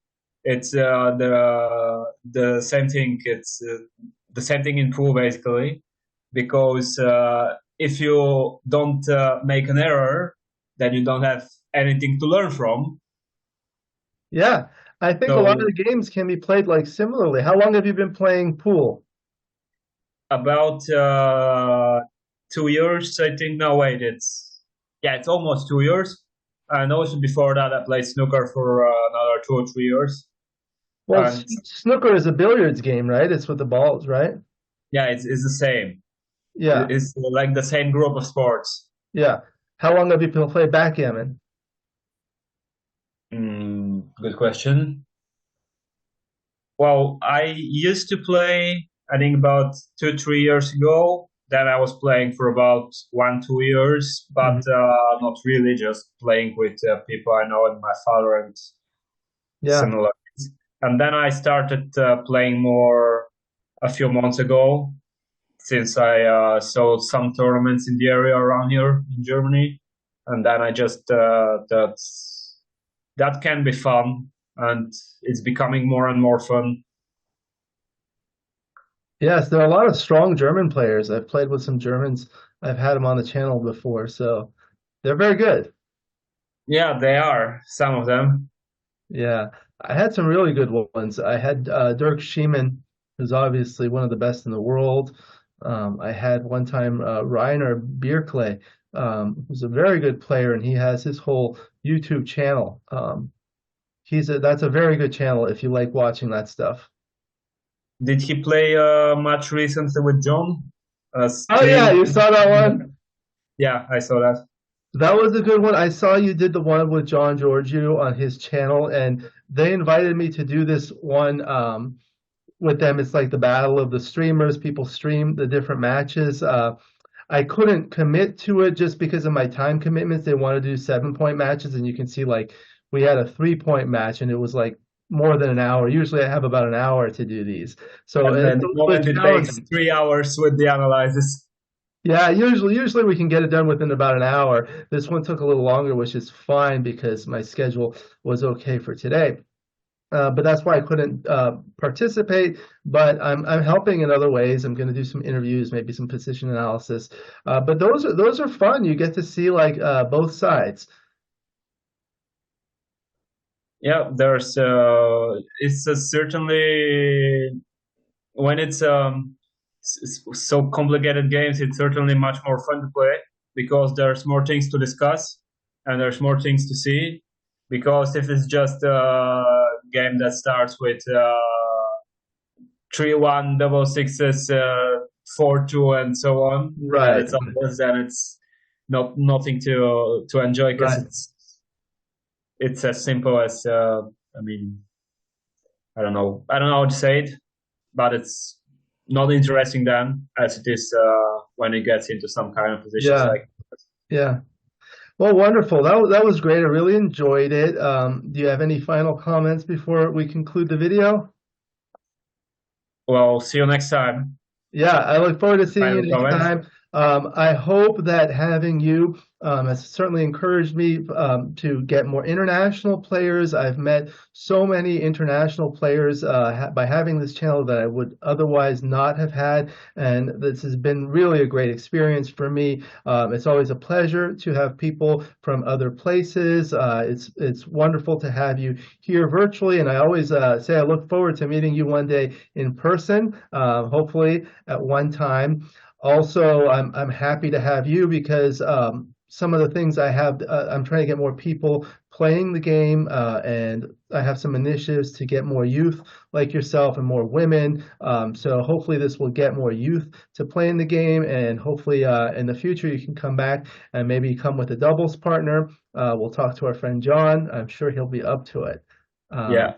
It's the same thing. It's the same thing in pool basically, because if you don't make an error, then you don't have anything to learn from. Yeah, I think a lot of So the games can be played like similarly. How long have you been playing pool? about 2 years, I think. No, wait, it's almost 2 years. And also before that, I played snooker for another 2 or 3 years. Well, And snooker is a billiards game, right? It's with the balls, right? yeah, it's the same. Yeah, It's like the same group of sports. yeah. How long have you played backgammon? Good question. Well, I used to play, I think about 2, 3 years ago. Then I was playing for about 1, 2 years, but Mhm. not really, just playing with people I know and my father and Yeah. similar. And then I started playing more a few months ago, since I saw some tournaments in the area around here in Germany, and then I just that can be fun, and it's becoming more and more fun. Yes, there are a lot of strong German players. I've played with some Germans. I've had them on the channel before, so they're very good. Yeah, they are some of them. Yeah, I had some really good ones. I had Dirk Schiemann, who's obviously one of the best in the world. I had one time Rainer Bierkley, who's a very good player, and he has his whole YouTube channel. That's a very good channel if you like watching that stuff. Did he play much recently with John? Oh yeah, Stream? you saw that one? Yeah, I saw that. That was a good one. I saw you did the one with John Giorgio on his channel, and they invited me to do this one. With them, it's like the battle of the streamers. People stream the different matches. I couldn't commit to it just because of my time commitments. They want to do 7 point matches, and you can see like we had a 3 point match, and it was like more than an hour. Usually, I have about an hour to do these, so And it's then a the little bit moment it takes challenging. 3 hours with the analysis. Yeah, usually we can get it done within about an hour. This one took a little longer, which is fine because my schedule was okay for today. But that's why I couldn't participate. But I'm helping in other ways. I'm going to do some interviews, maybe some position analysis. But those are fun. You get to see like both sides. Yeah, there's it's certainly when it's so complicated games, it's certainly much more fun to play because there's more things to discuss and there's more things to see. Because if it's just a game that starts with 3-1, double sixes, 4-2, and so on, and Right, it's obvious, then it's nothing to enjoy because right. it's as simple as I mean, I don't know how to say it, but it's not interesting then as it is when it gets into some kind of positions Yeah, like. yeah. Well, wonderful. That was great. I really enjoyed it. Do you have any final comments before we conclude the video? Well, see you next time. Yeah, I look forward to seeing you Final next comments. time. I hope that having you has certainly encouraged me to get more international players. I've met so many international players by having this channel that I would otherwise not have had, and this has been really a great experience for me. It's always a pleasure to have people from other places. It's wonderful to have you here virtually, and I always say I look forward to meeting you one day in person, hopefully at one time. Also, I'm happy to have you because some of the things I have, I'm trying to get more people playing the game, and I have some initiatives to get more youth like yourself and more women. So hopefully this will get more youth to playing the game, and hopefully in the future you can come back and maybe come with a doubles partner. We'll talk to our friend John. I'm sure he'll be up to it. Um, Yeah.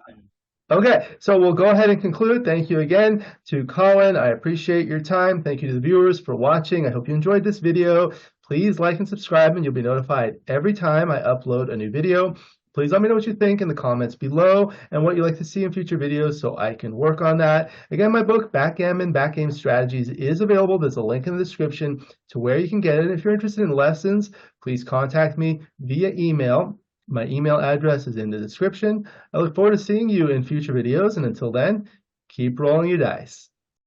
Okay, so we'll go ahead and conclude. Thank you again to Colin. I appreciate your time. Thank you to the viewers for watching. I hope you enjoyed this video. Please like and subscribe, and you'll be notified every time I upload a new video. Please let me know what you think in the comments below and what you'd like to see in future videos so I can work on that. Again, my book, Backgammon Backgame Strategies, is available. There's a link in the description to where you can get it. If you're interested in lessons, please contact me via email. My email address is in the description. I look forward to seeing you in future videos, and until then, keep rolling your dice.